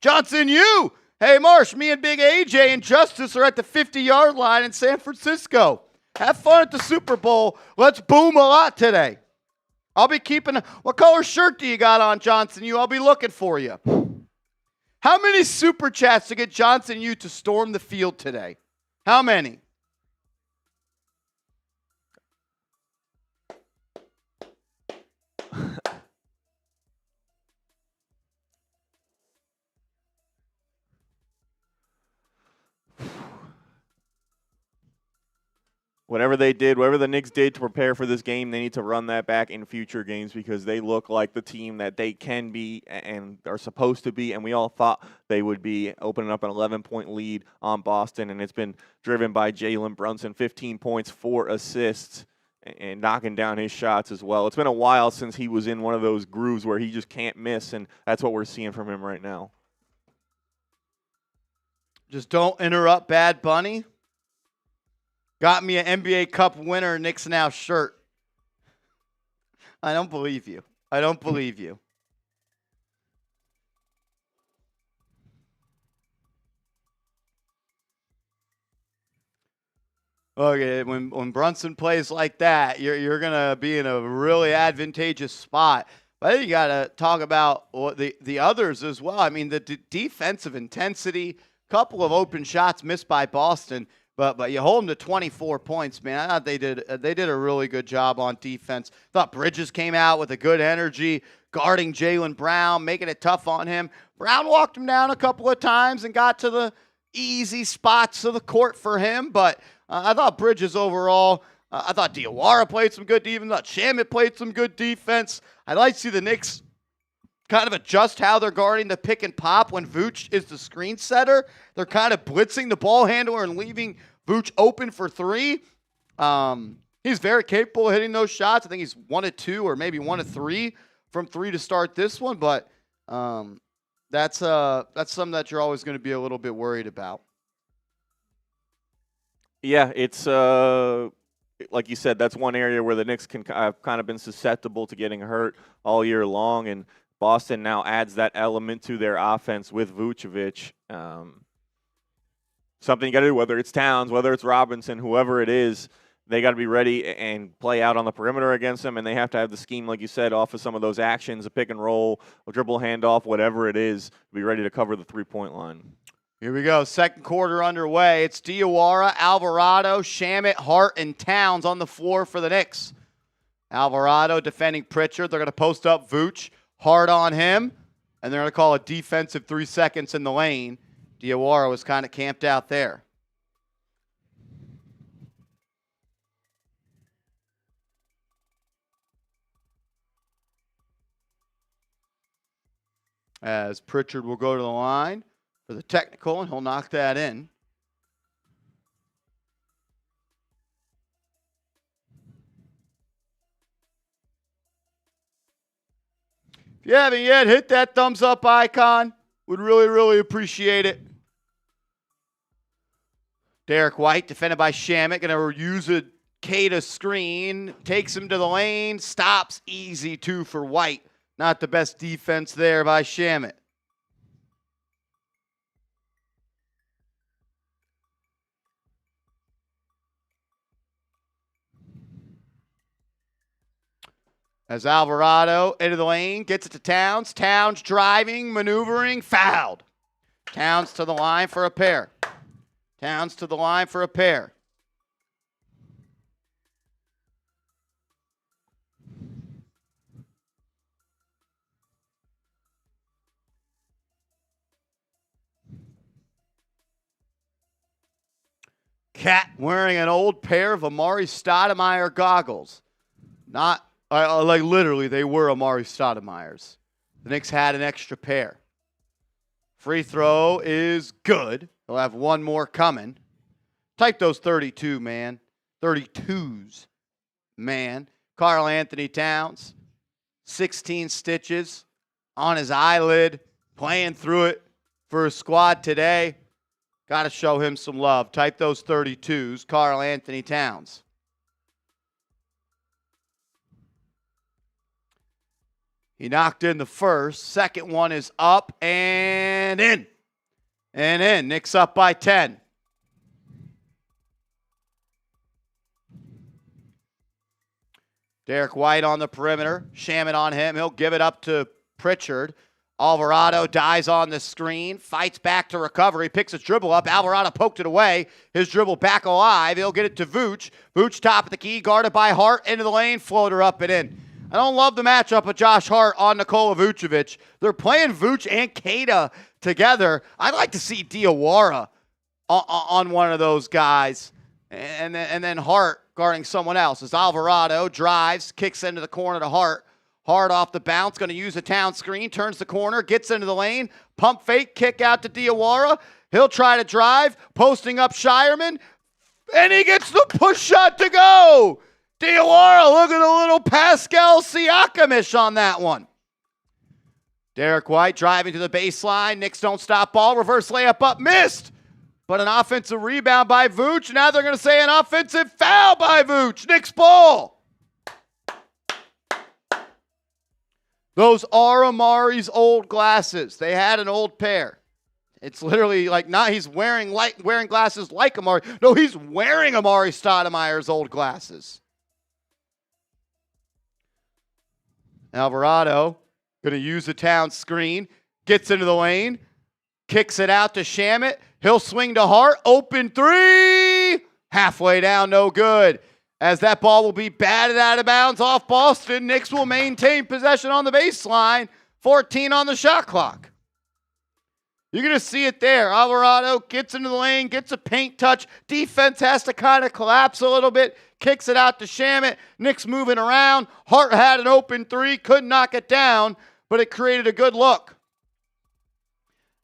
S1: Johnson, you. Hey, Marsh, me and Big AJ and Justice are at the 50-yard line in San Francisco. Have fun at the Super Bowl. Let's boom a lot today. I'll be keeping what color shirt do you got on, Johnson? I'll be looking for you. How many super chats to get Johnson you to storm the field today? How many?
S2: Whatever they did, whatever the Knicks did to prepare for this game, they need to run that back in future games because they look like the team that they can be and are supposed to be, and we all thought they would be, opening up an 11-point lead on Boston, and it's been driven by Jalen Brunson, 15 points, 4 assists, and knocking down his shots as well. It's been a while since he was in one of those grooves where he just can't miss, and that's what we're seeing from him right now.
S1: Just don't interrupt Bad Bunny. Got me an NBA Cup winner Knicks Now shirt. I don't believe you. I don't believe you. Okay, when Brunson plays like that, you're gonna be in a really advantageous spot. But I think you got to talk about the others as well. I mean, the defensive intensity, couple of open shots missed by Boston. But you hold them to 24 points, man. I thought they did a really good job on defense. Thought Bridges came out with a good energy, guarding Jalen Brown, making it tough on him. Brown walked him down a couple of times and got to the easy spots of the court for him. But I thought Bridges overall, I thought Diawara played some good defense. I thought Shamet played some good defense. I'd like to see the Knicks kind of adjust how they're guarding the pick and pop when Vooch is the screen setter. They're kind of blitzing the ball handler and leaving Vooch open for three. He's very capable of hitting those shots. I think he's 1 of 2 or maybe 1 of 3 from 3 to start this one. But that's something that you're always going to be a little bit worried about.
S2: Yeah, it's like you said, that's one area where the Knicks have kind of been susceptible to getting hurt all year long, and Boston now adds that element to their offense with Vucevic. Something you got to do, whether it's Towns, whether it's Robinson, whoever it is, they got to be ready and play out on the perimeter against them, and they have to have the scheme, like you said, off of some of those actions, a pick and roll, a dribble handoff, whatever it is, be ready to cover the three-point line.
S1: Here we go. Second quarter underway. It's Diawara, Alvarado, Shamet, Hart, and Towns on the floor for the Knicks. Alvarado defending Pritchard. They're going to post up Vooch. Hard on him, and they're going to call a defensive 3 seconds in the lane. Diawara was kind of camped out there. As Pritchard will go to the line for the technical, and he'll knock that in. If you haven't yet, hit that thumbs up icon. Would really, really appreciate it. Derek White, defended by Shamet, going to use a Kata screen. Takes him to the lane. Stops. Easy 2 for White. Not the best defense there by Shamet. As Alvarado into the lane, gets it to Towns. Towns driving, maneuvering, fouled. Towns to the line for a pair. Towns to the line for a pair. Cat wearing an old pair of Amari Stoudemire goggles. Not Like literally, they were Amari Stoudemire's. The Knicks had an extra pair. Free throw is good. They'll have one more coming. Type those 32, man. 32s, man. Karl Anthony Towns, 16 stitches on his eyelid, playing through it for his squad today. Got to show him some love. Type those 32s, Karl Anthony Towns. He knocked in the first. Second one is up and in. And in. Knicks up by 10. Derek White on the perimeter. Shamet on him. He'll give it up to Pritchard. Alvarado dies on the screen. Fights back to recovery. Picks his dribble up. Alvarado poked it away. His dribble back alive. He'll get it to Vooch. Vooch top of the key. Guarded by Hart. Into the lane. Floater up and in. I don't love the matchup of Josh Hart on Nikola Vucevic. They're playing Vooch and Keita together. I'd like to see Diawara on one of those guys. And then Hart guarding someone else. As Alvarado drives, kicks into the corner to Hart. Hart off the bounce, going to use a town screen, turns the corner, gets into the lane, pump fake, kick out to Diawara. He'll try to drive, posting up Shireman, and he gets the push shot to go. Diawara, look at a little Pascal Siakam-ish on that one. Derek White driving to the baseline. Knicks don't stop ball. Reverse layup up, missed. But an offensive rebound by Vooch. Now they're going to say an offensive foul by Vooch. Knicks ball. Those are Amari's old glasses. They had an old pair. It's literally like not he's wearing glasses like Amari. No, he's wearing Amari Stoudemire's old glasses. Alvarado going to use the town screen. Gets into the lane. Kicks it out to Shamet. He'll swing to Hart. Open three. Halfway down, no good. As that ball will be batted out of bounds off Boston. Knicks will maintain possession on the baseline. 14 on the shot clock. You're going to see it there. Alvarado gets into the lane, gets a paint touch. Defense has to kind of collapse a little bit. Kicks it out to Shamet. Knicks moving around. Hart had an open three. Couldn't knock it down, but it created a good look.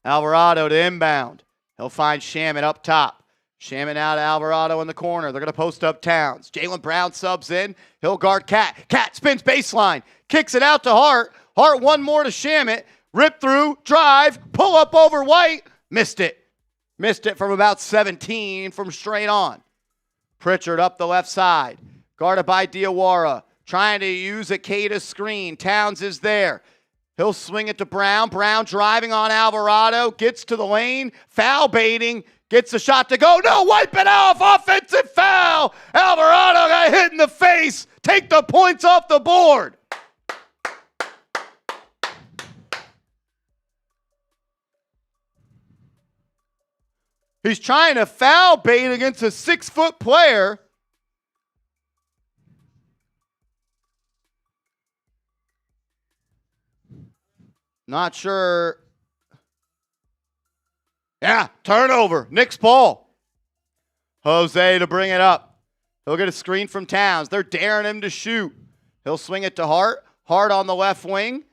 S1: Alvarado to inbound. He'll find Shamet up top. Shamet out to Alvarado in the corner. They're going to post up Towns. Jalen Brown subs in. He'll guard Cat. Cat spins baseline. Kicks it out to Hart. Hart one more to Shamet. Rip through, drive, pull up over White. Missed it. Missed it from about 17 from straight on. Pritchard up the left side. Guarded by Diawara. Trying to use a Keita screen. Towns is there. He'll swing it to Brown. Brown driving on Alvarado. Gets to the lane. Foul baiting. Gets the shot to go. No, wipe it off. Offensive foul. Alvarado got hit in the face. Take the points off the board. He's trying to foul bait against a 6-foot player. Not sure. Yeah, turnover. Knicks ball. Jose to bring it up. He'll get a screen from Towns. They're daring him to shoot. He'll swing it to Hart. Hart on the left wing.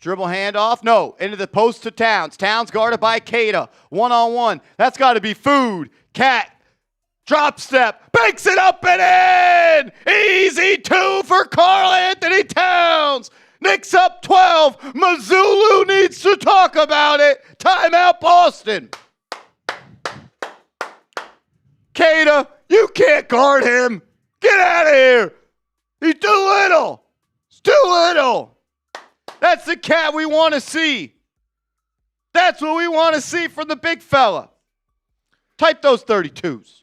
S1: Dribble handoff. No, into the post to Towns. Towns guarded by Keita. One-on-one. That's got to be food. Cat. Drop step. Banks it up and in. Easy two for Karl Anthony Towns. Knicks up 12. Mazzulla needs to talk about it. Timeout Boston. Keita, you can't guard him. Get out of here. He's too little. He's too little. That's the cat we want to see. That's what we want to see from the big fella. Type those 32s.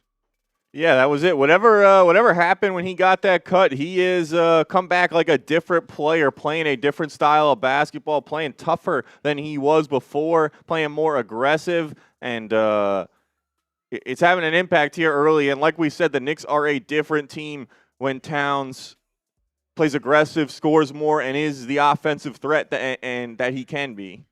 S2: Yeah, that was it. Whatever happened when he got that cut, he is come back like a different player, playing a different style of basketball, playing tougher than he was before, playing more aggressive, and it's having an impact here early. And like we said, the Knicks are a different team when Towns plays aggressive, scores more, and is the offensive threat that he can be.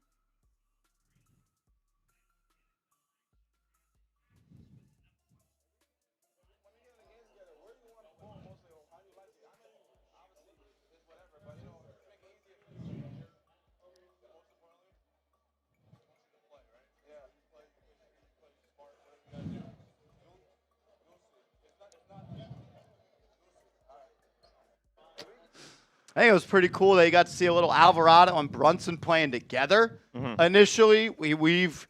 S1: I think it was pretty cool that you got to see a little Alvarado and Brunson playing together. Initially, we've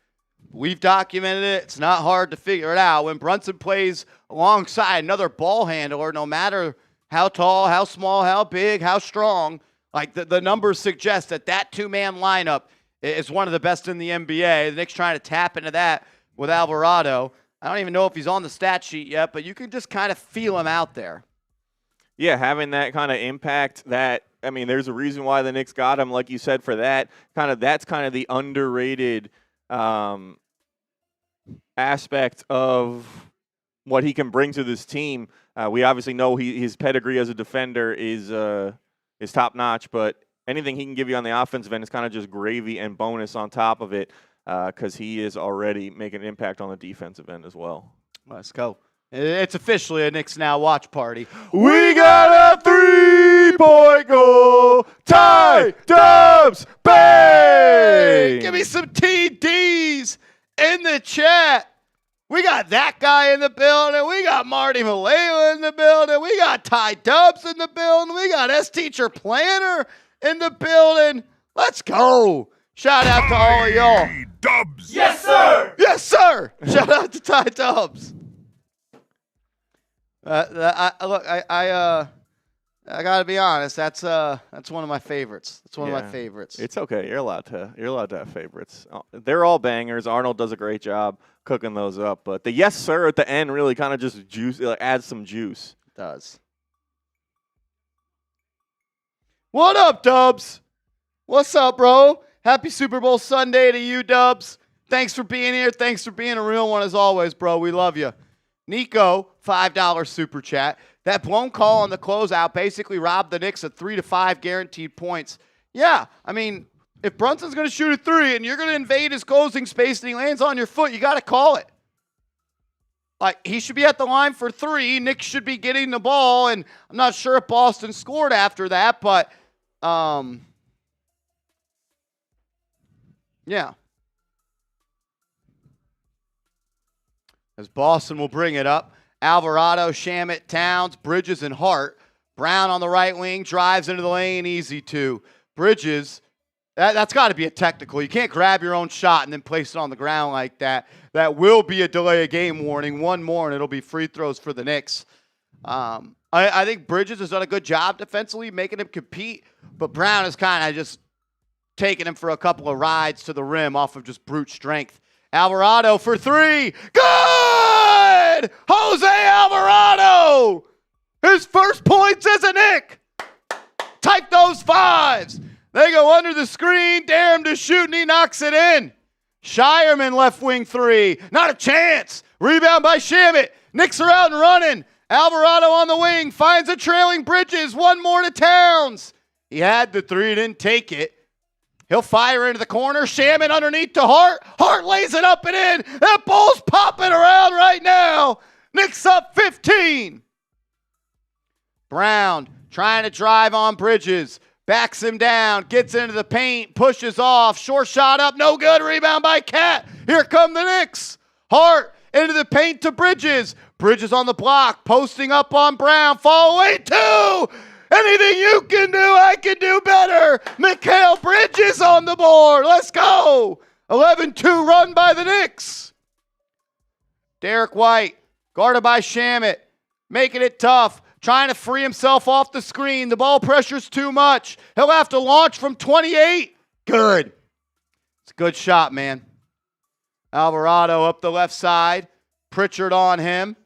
S1: documented it. It's not hard to figure it out. When Brunson plays alongside another ball handler, no matter how tall, how small, how big, how strong, like the numbers suggest that two-man lineup is one of the best in the NBA. The Knicks trying to tap into that with Alvarado. I don't even know if he's on the stat sheet yet, but you can just kind of feel him out there.
S2: Yeah, having that kind of impact, there's a reason why the Knicks got him, like you said, for that. That's kind of the underrated aspect of what he can bring to this team. We obviously know his pedigree as a defender is top-notch, but anything he can give you on the offensive end is kind of just gravy and bonus on top of it because he is already making an impact on the defensive end as well.
S1: Let's go. It's officially a Knicks Now watch party.
S2: We got a 3-point goal. Ty Dubs, bang!
S1: Give me some TDs in the chat. We got that guy in the building. We got Marty Malala in the building. We got Ty Dubs in the building. We got S-Teacher Planner in the building. Let's go. Shout out to all of y'all.
S3: Dubs.
S1: Yes, sir. Yes, sir. Shout out to Ty Dubs. I gotta be honest. That's one of my favorites. That's one of my favorites.
S2: It's okay. You're allowed to have favorites. They're all bangers. Arnold does a great job cooking those up, but the yes sir at the end really kind of just adds some juice.
S1: It does. What up, Dubs? What's up, bro? Happy Super Bowl Sunday to you, Dubs. Thanks for being here. Thanks for being a real one as always, bro. We love you. Nico, $5 super chat. That blown call on the closeout basically robbed the Knicks of 3 to 5 guaranteed points. Yeah, I mean, if Brunson's going to shoot a three and you're going to invade his closing space and he lands on your foot, you got to call it. Like, he should be at the line for three. Knicks should be getting the ball, and I'm not sure if Boston scored after that, but, yeah. As Boston will bring it up. Alvarado, Shamet, Towns, Bridges, and Hart. Brown on the right wing, drives into the lane, easy two. Bridges, that's got to be a technical. You can't grab your own shot and then place it on the ground like that. That will be a delay of game warning. One more, and it'll be free throws for the Knicks. I think Bridges has done a good job defensively, making him compete, but Brown is kind of just taking him for a couple of rides to the rim off of just brute strength. Alvarado for three. Good! Jose Alvarado! His first points as a Knick. Type those fives. They go under the screen, dare him to shoot, and he knocks it in. Shireman left wing three. Not a chance. Rebound by Shamet. Knicks are out and running. Alvarado on the wing finds a trailing Bridges. One more to Towns. He had the three, didn't take it. He'll fire into the corner. Shamet underneath to Hart. Hart lays it up and in. That ball's popping around right now. Knicks up 15. Brown trying to drive on Bridges. Backs him down. Gets into the paint. Pushes off. Short shot up. No good. Rebound by Cat. Here come the Knicks. Hart into the paint to Bridges. Bridges on the block. Posting up on Brown. Fall away two. Anything you can do, I can do better. Mikal Bridges on the board. Let's go. 11-2 run by the Knicks. Derek White, guarded by Shamet, making it tough, trying to free himself off the screen. The ball pressure's too much. He'll have to launch from 28. Good. It's a good shot, man. Alvarado up the left side. Pritchard on him.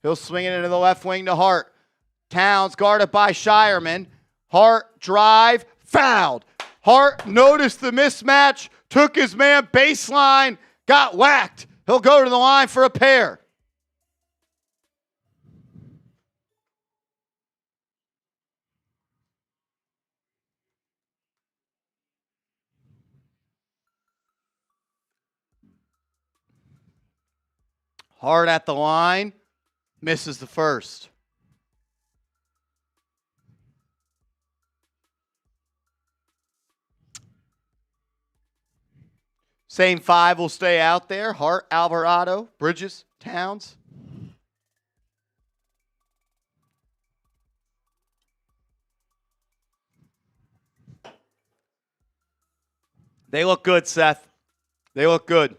S1: He'll swing it into the left wing to Hart. Towns guarded by Shireman. Hart drive, fouled. Hart noticed the mismatch, took his man baseline, got whacked. He'll go to the line for a pair. Hart at the line, misses the first. Same five will stay out there. Hart, Alvarado, Bridges, Towns. They look good, Seth. They look good.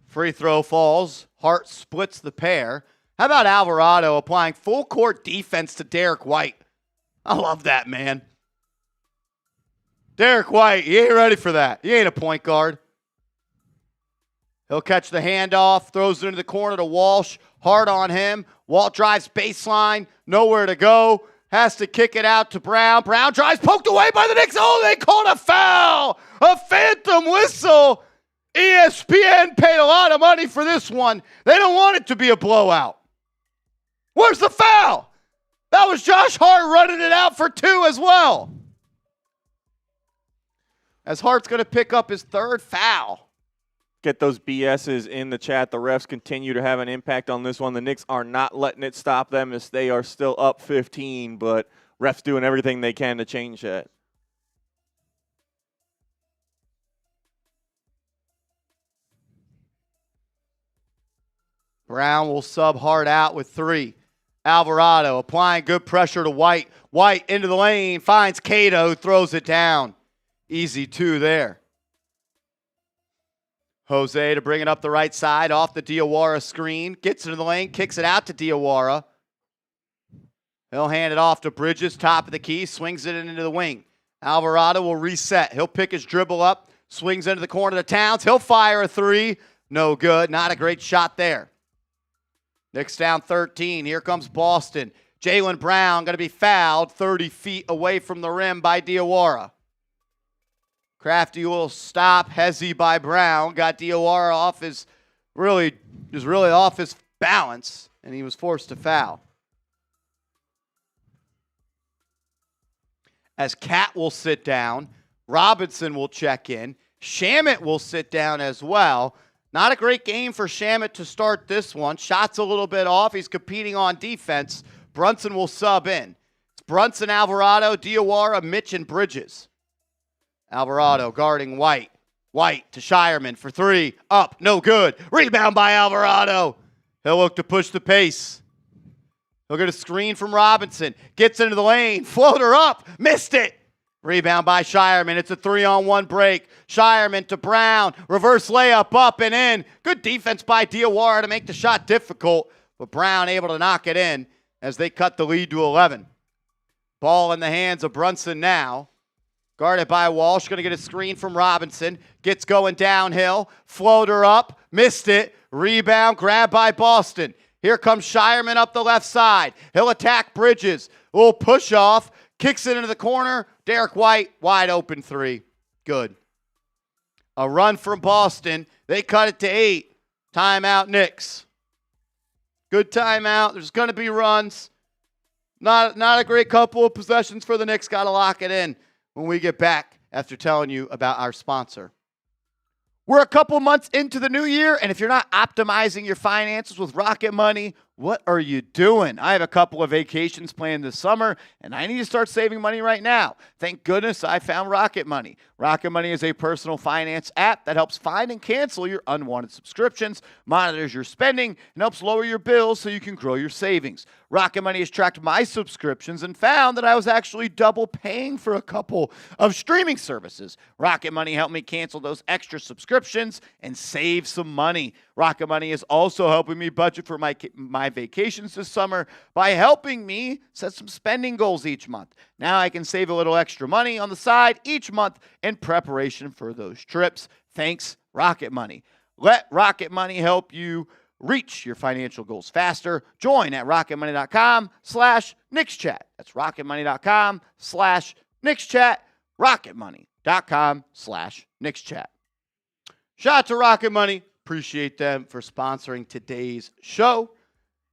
S1: Free throw falls. Hart splits the pair. How about Alvarado applying full court defense to Derek White? I love that, man. Derek White, he ain't ready for that. He ain't a point guard. He'll catch the handoff, throws it into the corner to Walsh. Hard on him. Walt drives baseline, nowhere to go. Has to kick it out to Brown. Brown drives, poked away by the Knicks. Oh, they called a foul. A phantom whistle. ESPN paid a lot of money for this one. They don't want it to be a blowout. Where's the foul? That was Josh Hart running it out for 2 as well. As Hart's going to pick up his 3rd foul.
S2: Get those BSs in the chat. The refs continue to have an impact on this one. The Knicks are not letting it stop them as they are still up 15, but refs doing everything they can to change that.
S1: Brown will sub Hart out with 3. Alvarado applying good pressure to White. White into the lane, finds Cato, throws it down. Easy 2 there. Jose to bring it up the right side off the Diawara screen. Gets into the lane, kicks it out to Diawara. He'll hand it off to Bridges, top of the key, swings it into the wing. Alvarado will reset. He'll pick his dribble up, swings into the corner to Towns. He'll fire a 3. No good. Not a great shot there. Knicks down 13. Here comes Boston. Jalen Brown going to be fouled 30 feet away from the rim by Diawara. Crafty will stop. Hezzy by Brown. Got Diawara off his, really off his balance, and he was forced to foul. As Cat will sit down, Robinson will check in. Shamet will sit down as well. Not a great game for Shamet to start this one. Shots a little bit off. He's competing on defense. Brunson will sub in. It's Brunson, Alvarado, Diawara, Mitch, and Bridges. Alvarado guarding White. White to Shireman for 3. Up, no good. Rebound by Alvarado. He'll look to push the pace. He'll get a screen from Robinson. Gets into the lane. Floater up. Missed it. Rebound by Shireman. It's a 3-on-1 break. Shireman to Brown. Reverse layup up and in. Good defense by Diawara to make the shot difficult, but Brown able to knock it in as they cut the lead to 11. Ball in the hands of Brunson now. Guarded by Walsh. Going to get a screen from Robinson. Gets going downhill. Floater up. Missed it. Rebound. Grabbed by Boston. Here comes Shireman up the left side. He'll attack Bridges. A little push off. Kicks it into the corner. Derek White. Wide open 3. Good. A run from Boston. They cut it to 8. Timeout Knicks. Good timeout. There's going to be runs. Not a great couple of possessions for the Knicks. Got to lock it in when we get back after telling you about our sponsor. We're a couple months into the new year, and if you're not optimizing your finances with Rocket Money, what are you doing? I have a couple of vacations planned this summer, and I need to start saving money right now. Thank goodness I found Rocket Money. Rocket Money is a personal finance app that helps find and cancel your unwanted subscriptions, monitors your spending, and helps lower your bills so you can grow your savings. Rocket Money has tracked my subscriptions and found that I was actually double paying for a couple of streaming services. Rocket Money helped me cancel those extra subscriptions and save some money. Rocket Money is also helping me budget for my vacations this summer by helping me set some spending goals each month. Now I can save a little extra money on the side each month in preparation for those trips. Thanks, Rocket Money. Let Rocket Money help you reach your financial goals faster. Join at rocketmoney.com/NicksChat. That's rocketmoney.com/NicksChat. rocketmoney.com/NicksChat. Shout out to Rocket Money. Appreciate them for sponsoring today's show.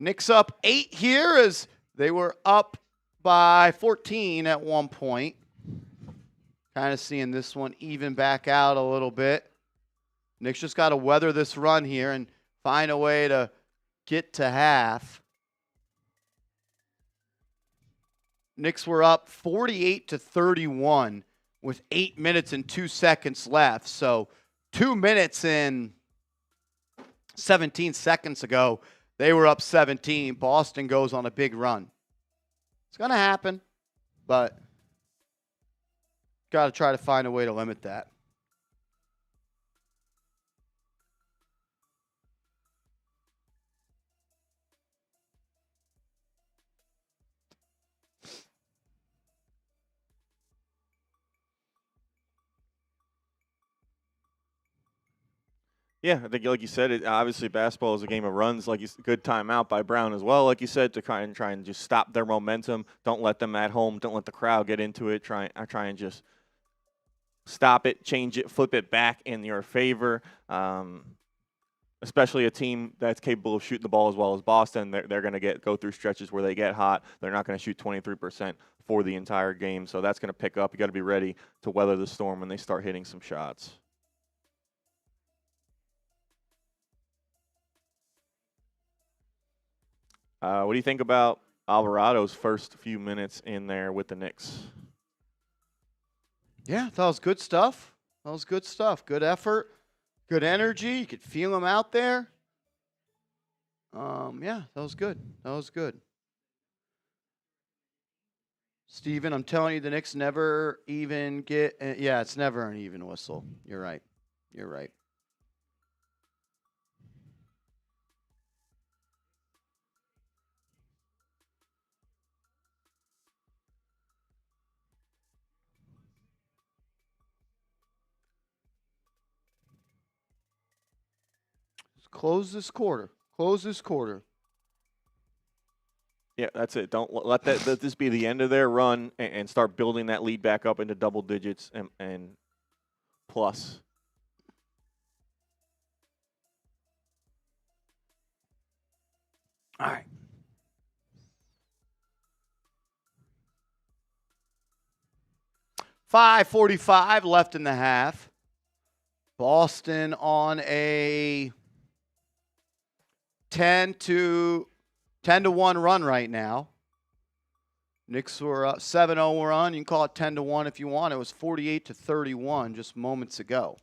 S1: Knicks up 8 here as they were up by 14 at one point. Kind of seeing this one even back out a little bit. Knicks just got to weather this run here and find a way to get to half. Knicks were up 48-31 with 8 minutes and 2 seconds left. So 2 minutes and 17 seconds ago, they were up 17. Boston goes on a big run. It's going to happen, but got to try to find a way to limit that.
S2: Yeah, I think like you said, obviously basketball is a game of runs. Like good timeout by Brown as well. Like you said, to try and just stop their momentum. Don't let them at home. Don't let the crowd get into it. Try and just stop it, change it, flip it back in your favor. Especially a team that's capable of shooting the ball as well as Boston. They're going to go through stretches where they get hot. They're not going to shoot 23% for the entire game. So that's going to pick up. You got to be ready to weather the storm when they start hitting some shots. What do you think about Alvarado's first few minutes in there with the Knicks?
S1: Yeah, that was good stuff. That was good stuff. Good effort, good energy. You could feel him out there. Yeah, that was good. That was good. Steven, I'm telling you, the Knicks never even get. Yeah, it's never an even whistle. You're right. You're right. Close this quarter. Close this quarter.
S2: Yeah, that's it. Don't let this be the end of their run and start building that lead back up into double digits and plus.
S1: All right. $5:45 left in the half. Boston on a 10 to 1 run right now. Knicks were up 7-0 run. You can call it 10 to 1 if you want. It was 48-31 just moments ago.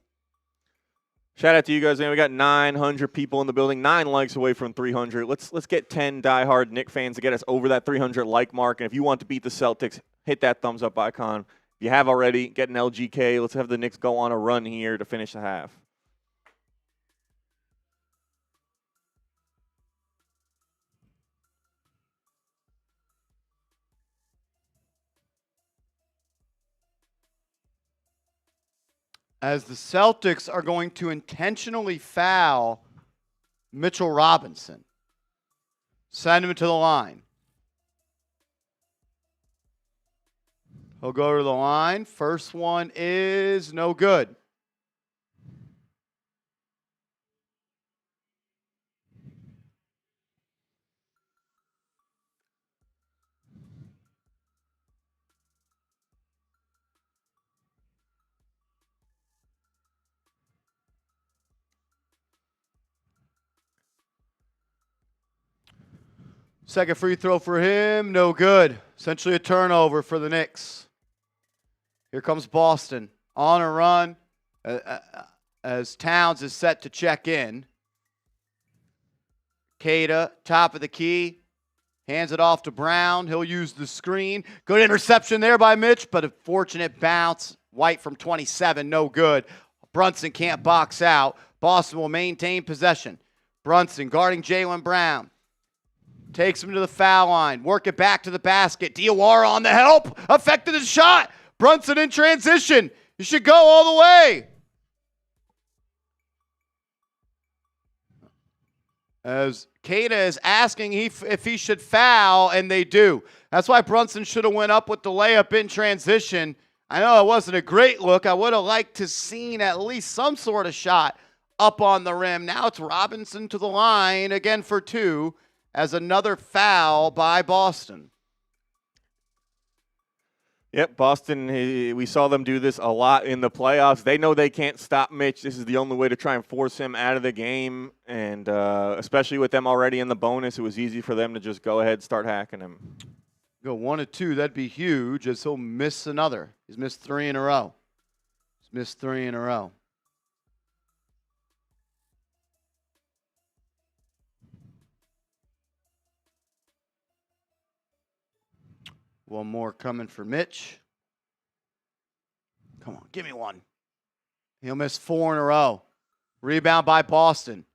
S2: Shout out to you guys, man. We got 900 people in the building, 9 likes away from 300. Let's get 10 diehard Knicks fans to get us over that 300 like mark. And if you want to beat the Celtics, hit that thumbs up icon. If you have already, get an LGK. Let's have the Knicks go on a run here to finish the half.
S1: As the Celtics are going to intentionally foul Mitchell Robinson. Send him to the line. He'll go to the line. First one is no good. Second free throw for him, no good. Essentially a turnover for the Knicks. Here comes Boston on a run as Towns is set to check in. Cada, top of the key, hands it off to Brown. He'll use the screen. Good interception there by Mitch, but a fortunate bounce. White from 27, no good. Brunson can't box out. Boston will maintain possession. Brunson guarding Jalen Brown. Takes him to the foul line. Work it back to the basket. Diawara on the help. Affected his shot. Brunson in transition. You should go all the way. As Cada is asking if he should foul, and they do. That's why Brunson should have went up with the layup in transition. I know it wasn't a great look. I would have liked to seen at least some sort of shot up on the rim. Now it's Robinson to the line again for 2. As another foul by Boston.
S2: Yep, Boston, we saw them do this a lot in the playoffs. They know they can't stop Mitch. This is the only way to try and force him out of the game. And especially with them already in the bonus, it was easy for them to just go ahead and start hacking him.
S1: Go 1 of 2, that'd be huge, as he'll miss another. He's missed 3 in a row. He's missed 3 in a row. One more coming for Mitch. Come on, give me one. He'll miss 4 in a row. Rebound by Boston.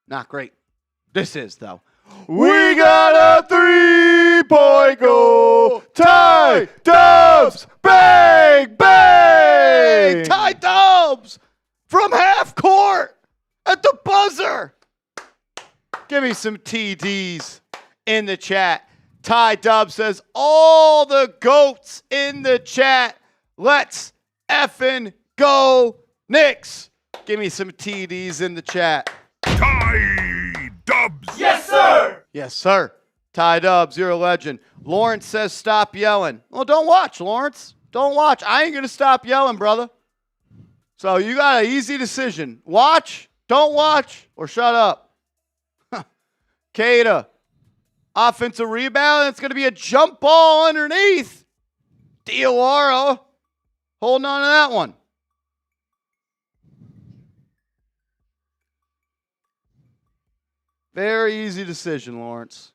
S1: Not great. This is, though.
S2: We got a 3-point goal. Tie Dubs. Bang, bang.
S1: Ty Dubs from half court. at the buzzer. Give me some TDs in the chat. Ty Dub says, all the goats in the chat. Let's effing go Knicks. Give me some TDs in the chat.
S3: Ty Dubs.
S1: Yes, sir. Yes, sir. Ty Dubs, you're a legend. Lawrence says, stop yelling. Well, don't watch, Lawrence. Don't watch. I ain't going to stop yelling, brother. So you got an easy decision. Watch, don't watch, or shut up. Kata, offensive rebound. It's going to be a jump ball underneath. Diawara holding on to that one. Very easy decision, Lawrence.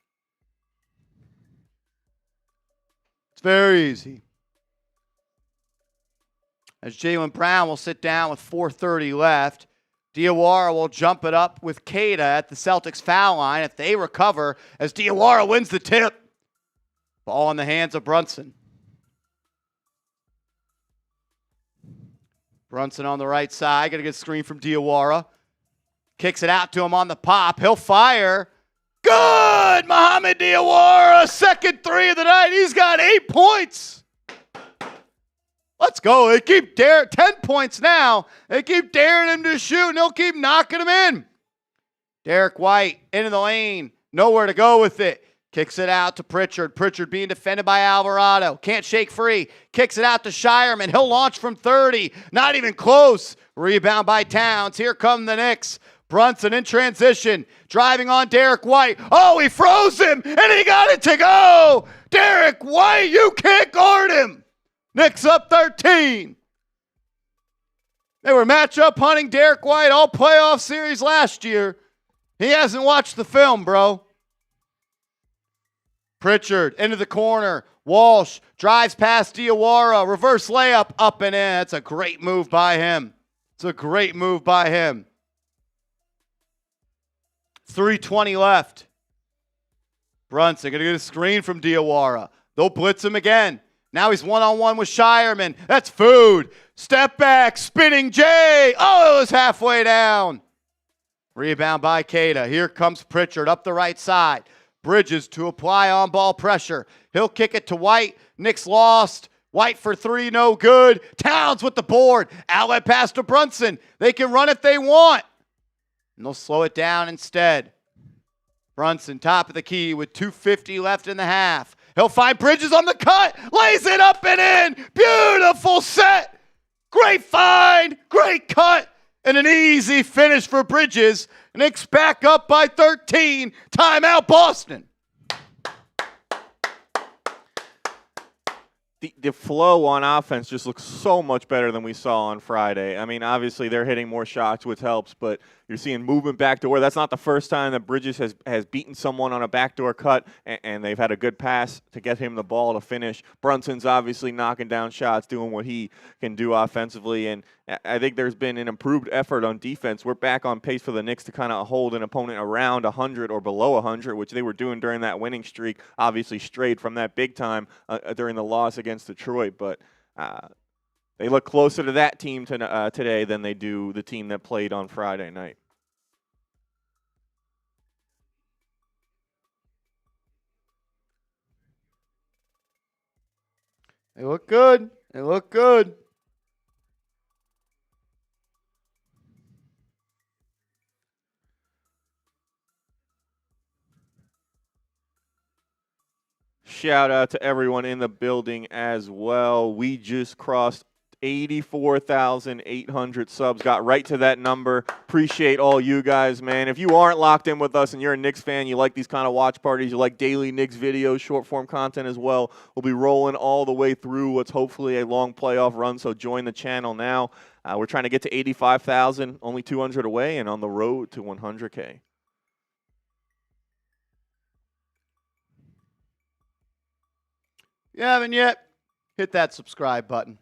S1: It's very easy. As Jalen Brown will sit down with 4:30 left. Diawara will jump it up with Kata at the Celtics foul line if they recover as Diawara wins the tip. Ball in the hands of Brunson. Brunson on the right side. Going to get a screen from Diawara. Kicks it out to him on the pop. He'll fire. Good! Mohamed Diawara, second three of the night. He's got 8 points. Let's go. They keep 10 points now. They keep daring him to shoot, and they'll keep knocking him in. Derek White into the lane. Nowhere to go with it. Kicks it out to Pritchard. Pritchard being defended by Alvarado. Can't shake free. Kicks it out to Shireman. He'll launch from 30. Not even close. Rebound by Towns. Here come the Knicks. Brunson in transition. Driving on Derek White. Oh, he froze him, and he got it to go. Derek White, you can't guard him. Knicks up 13. They were matchup hunting Derek White all playoff series last year. He hasn't watched the film, bro. Pritchard into the corner. Walsh drives past Diawara. Reverse layup up and in. That's a great move by him. It's a great move by him. 3:20 left. Brunson going to get a screen from Diawara. They'll blitz him again. Now he's one-on-one with Shireman. That's food. Step back, spinning J. Oh, it was halfway down. Rebound by Kata. Here comes Pritchard up the right side. Bridges to apply on-ball pressure. He'll kick it to White. Knicks lost. White for three, no good. Towns with the board. Outlet pass to Brunson. They can run if they want. And they'll slow it down instead. Brunson, top of the key with 2:50 left in the half. He'll find Bridges on the cut. Lays it up and in. Beautiful set. Great find. Great cut. And an easy finish for Bridges. Knicks back up by 13. Timeout, Boston.
S2: The flow on offense just looks so much better than we saw on Friday. I mean, obviously they're hitting more shots, which helps, but you're seeing movement backdoor. That's not the first time that Bridges has beaten someone on a backdoor cut, and they've had a good pass to get him the ball to finish. Brunson's obviously knocking down shots, doing what he can do offensively, and I think there's been an improved effort on defense. We're back on pace for the Knicks to kind of hold an opponent around 100 or below 100, which they were doing during that winning streak. Obviously strayed from that big time during the loss against Detroit, but they look closer to that team today than they do the team that played on Friday night.
S1: They look good. They look good.
S2: Shout out to everyone in the building as well. We just crossed 84,800 subs. Got right to that number. Appreciate all you guys, man. If you aren't locked in with us and you're a Knicks fan, you like these kind of watch parties, you like daily Knicks videos, short form content as well, we'll be rolling all the way through what's hopefully a long playoff run, so join the channel now. We're trying to get to 85,000, only 200 away, and on the road to 100K.
S1: If you haven't yet, hit that subscribe button.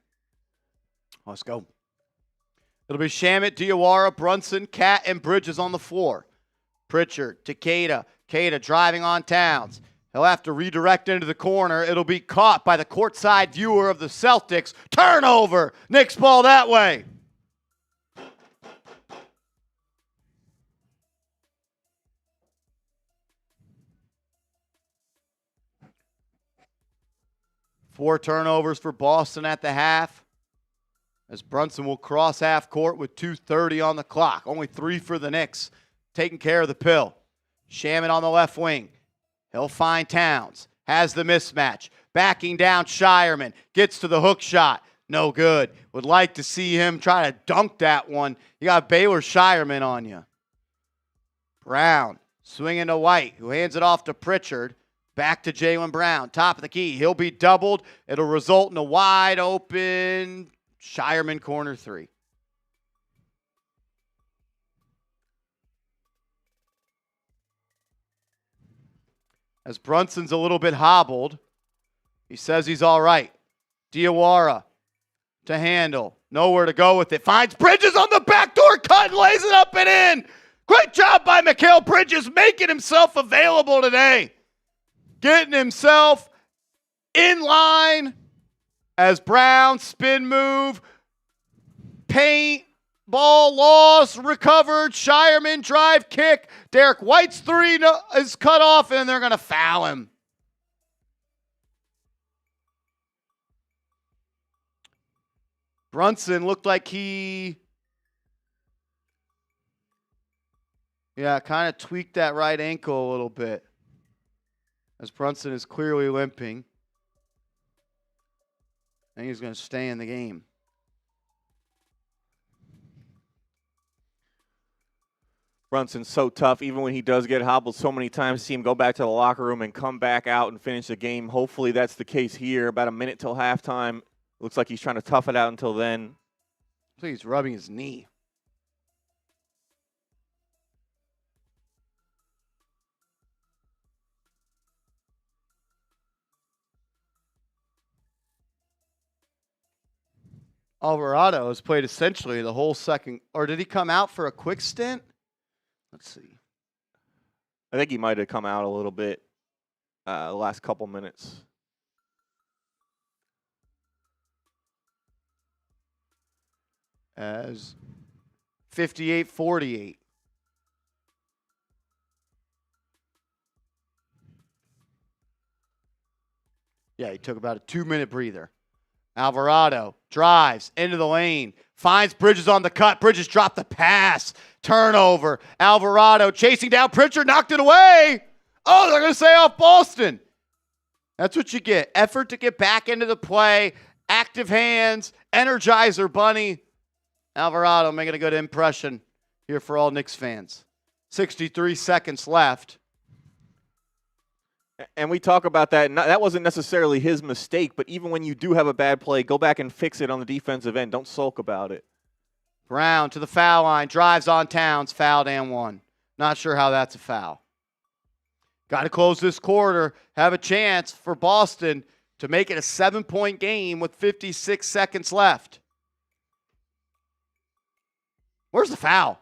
S1: Let's go. It'll be Shamet, Diawara, Brunson, Cat, and Bridges on the floor. Pritchard to Kata. Kata driving on Towns. He'll have to redirect into the corner. It'll be caught by the courtside viewer of the Celtics. Turnover. Knicks ball that way. 4 turnovers for Boston at the half, as Brunson will cross half court with 2:30 on the clock. Only 3 for the Knicks, taking care of the pill. Shaman on the left wing. He'll find Towns. Has the mismatch. Backing down Shireman. Gets to the hook shot. No good. Would like to see him try to dunk that one. You got Baylor Shireman on you. Brown swinging to White, who hands it off to Pritchard. Back to Jalen Brown. Top of the key. He'll be doubled. It'll result in a wide open Shireman corner 3. As Brunson's a little bit hobbled, he says he's all right. Diawara to handle. Nowhere to go with it. Finds Bridges on the backdoor cut and lays it up and in. Great job by Mikal Bridges making himself available today. Getting himself in line as Brown spin move. Paint. Ball lost, recovered, Shireman drive kick. Derek White's 3 is cut off, and they're going to foul him. Brunson looked like he, kind of tweaked that right ankle a little bit, as Brunson is clearly limping. And he's going to stay in the game.
S2: Brunson's so tough, even when he does get hobbled so many times. See him go back to the locker room and come back out and finish the game. Hopefully that's the case here. About a minute till halftime. Looks like he's trying to tough it out until then.
S1: I think he's rubbing his knee. Alvarado has played essentially the whole second, or did he come out for a quick stint? Let's see.
S2: I think he might have come out a little bit the last couple minutes.
S1: As 58-48. Yeah, he took about a 2-minute breather. Alvarado drives into the lane, finds Bridges on the cut. Bridges dropped the pass. Turnover. Alvarado chasing down Pritchard, knocked it away. Oh, they're going to say off Boston. That's what you get. Effort to get back into the play. Active hands. Energizer bunny. Alvarado making a good impression here for all Knicks fans. 63 seconds left.
S2: And we talk about that. That wasn't necessarily his mistake, but even when you do have a bad play, go back and fix it on the defensive end. Don't sulk about it.
S1: Brown to the foul line, drives on Towns, fouled and 1. Not sure how that's a foul. Got to close this quarter, have a chance for Boston to make it a 7-point game with 56 seconds left. Where's the foul?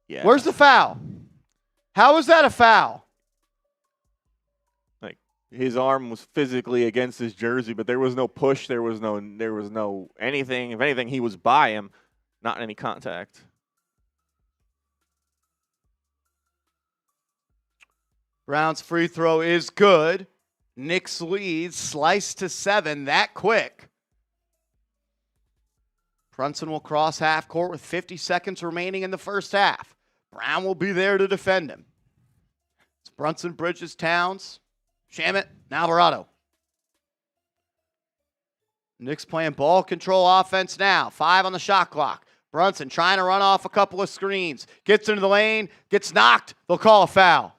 S2: Yeah.
S1: Where's the foul? How is that a foul?
S2: His arm was physically against his jersey, but there was no push. There was no anything. If anything, he was by him, not any contact.
S1: Brown's free throw is good. Knicks lead, sliced to 7 that quick. Brunson will cross half court with 50 seconds remaining in the first half. Brown will be there to defend him. It's Brunson, Bridges, Towns. Shamet, and Alvarado. Knicks playing ball control offense now. 5 on the shot clock. Brunson trying to run off a couple of screens. Gets into the lane, gets knocked. They'll call a foul.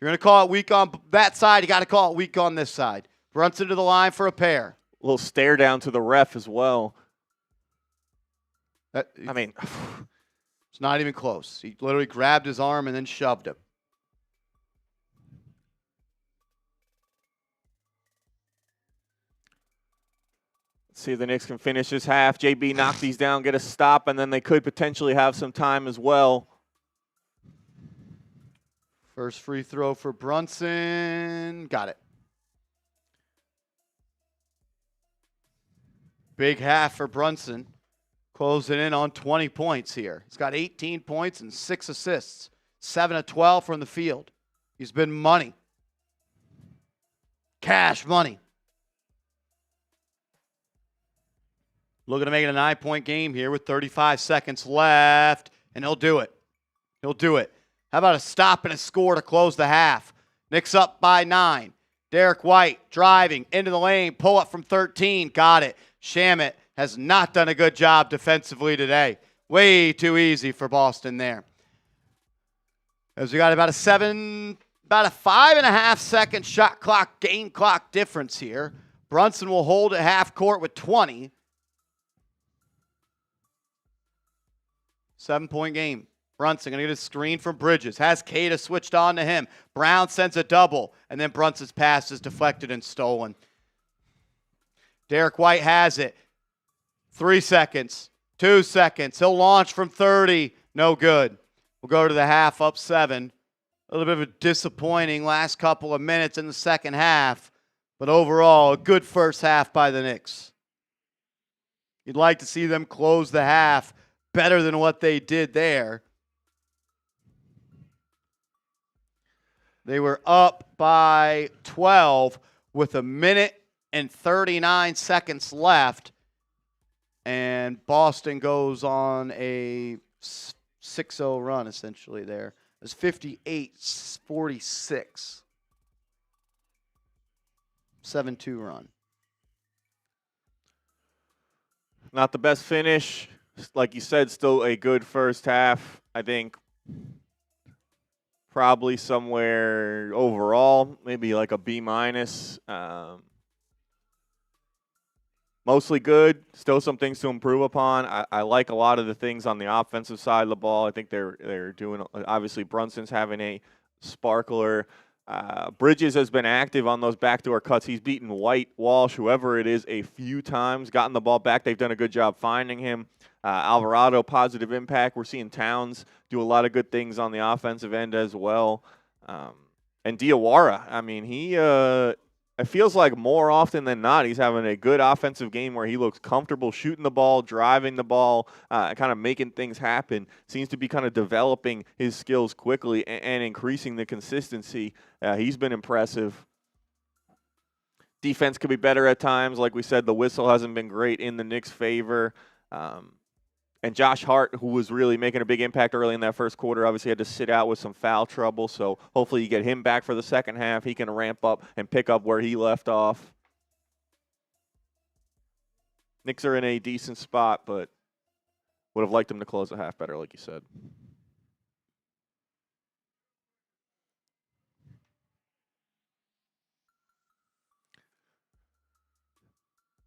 S1: You're going to call it weak on that side. You got to call it weak on this side. Brunson to the line for a pair.
S2: A little stare down to the ref as well.
S1: It's not even close. He literally grabbed his arm and then shoved him.
S2: See if the Knicks can finish this half. JB knock these down, get a stop, and then they could potentially have some time as well.
S1: First free throw for Brunson. Got it. Big half for Brunson. Closing in on 20 points here. He's got 18 points and 6 assists. 7 of 12 from the field. He's been money. Cash money. Looking to make it a 9-point game here with 35 seconds left, and he'll do it. He'll do it. How about a stop and a score to close the half? Knicks up by 9. Derek White driving into the lane, pull up from 13, got it. Shamet has not done a good job defensively today. Way too easy for Boston there. As we got about a 5.5 second shot clock, game clock difference here. Brunson will hold at half court with 20. 7-point game. Brunson going to get a screen from Bridges. Has Kada switched on to him. Brown sends a double, and then Brunson's pass is deflected and stolen. Derek White has it. 3 seconds. 2 seconds. He'll launch from 30. No good. We'll go to the half up 7. A little bit of a disappointing last couple of minutes in the second half, but overall, a good first half by the Knicks. You'd like to see them close the half better than what they did there. They were up by 12 with 1:39 left, and Boston goes on a 6-0 run essentially there. It was 58-46. 7-2 run.
S2: Not the best finish. Like you said, still a good first half. I think probably somewhere overall, maybe like a B-. Mostly good. Still some things to improve upon. I like a lot of the things on the offensive side of the ball. I think they're doing. Obviously, Brunson's having a sparkler. Bridges has been active on those backdoor cuts. He's beaten White, Walsh, whoever it is, a few times. Gotten the ball back. They've done a good job finding him. Alvarado, positive impact. We're seeing Towns do a lot of good things on the offensive end as well. And Diawara, I mean, it feels like more often than not he's having a good offensive game where he looks comfortable shooting the ball, driving the ball, kind of making things happen. Seems to be kind of developing his skills quickly and increasing the consistency. He's been impressive. Defense could be better at times. Like we said, the whistle hasn't been great in the Knicks' favor. And Josh Hart, who was really making a big impact early in that first quarter, obviously had to sit out with some foul trouble. So hopefully you get him back for the second half. He can ramp up and pick up where he left off. Knicks are in a decent spot, but would have liked them to close the half better, like you said.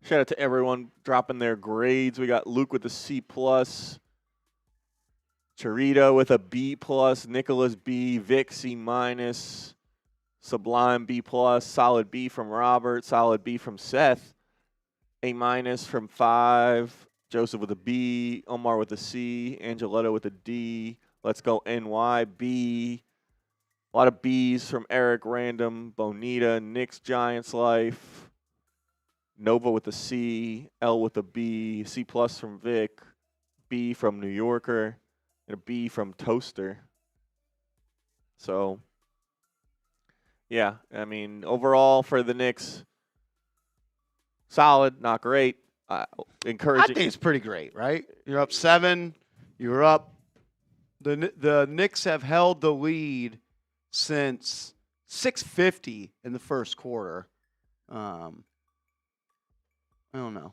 S2: Shout out to everyone dropping their grades. We got Luke with a C+, Charito with a B+, Nicholas B, Vic C-, Sublime B+, solid B from Robert, solid B from Seth, A- from 5, Joseph with a B, Omar with a C, Angeletta with a D. Let's go NY B. A lot of B's from Eric Random, Bonita, Knicks Giants Life. Nova with a C, L with a B, C+ from Vic, B from New Yorker, and a B from Toaster. So, yeah, I mean, overall for the Knicks, solid, not great. Encouraging.
S1: I think it's pretty great, right? You're up 7. You're up. The Knicks have held the lead since 6:50 in the first quarter. I don't know.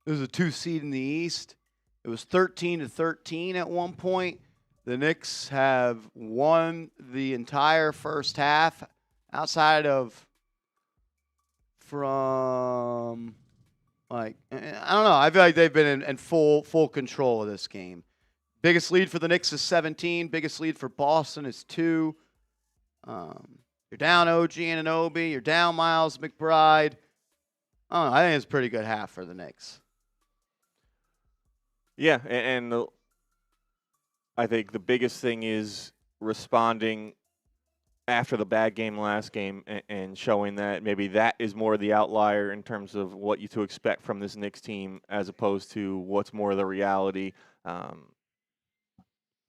S1: It was a 2 seed in the East. It was 13-13 at one point. The Knicks have won the entire first half outside of from, like, I don't know. I feel like they've been in full control of this game. Biggest lead for the Knicks is 17. Biggest lead for Boston is 2. You're down OG Anunoby. You're down Miles McBride. I think it's a pretty good half for the Knicks.
S2: Yeah, and I think the biggest thing is responding after the bad game last game and showing that maybe that is more the outlier in terms of what you to expect from this Knicks team as opposed to what's more the reality.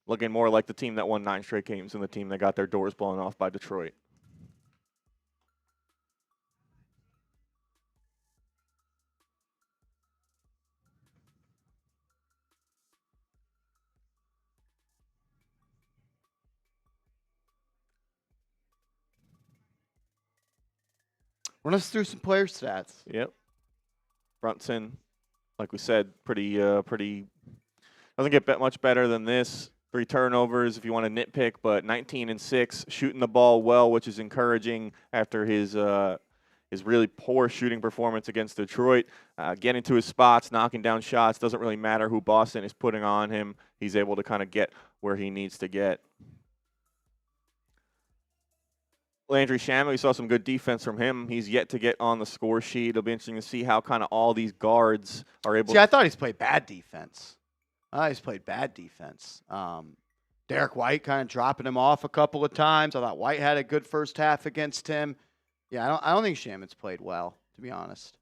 S2: Looking more like the team that won 9 straight games than the team that got their doors blown off by Detroit.
S1: Run us through some player stats.
S2: Yep. Brunson, like we said, pretty doesn't get much better than this. 3 turnovers if you want to nitpick, but 19 and 6, shooting the ball well, which is encouraging after his really poor shooting performance against Detroit. Getting to his spots, knocking down shots, doesn't really matter who Boston is putting on him. He's able to kind of get where he needs to get. Landry Shamet, we saw some good defense from him. He's yet to get on the score sheet. It'll be interesting to see how kind of all these guards are able
S1: to. See, I thought he's played bad defense. Derek White kind of dropping him off a couple of times. I thought White had a good first half against him. Yeah, I don't think Shamet's played well, to be honest.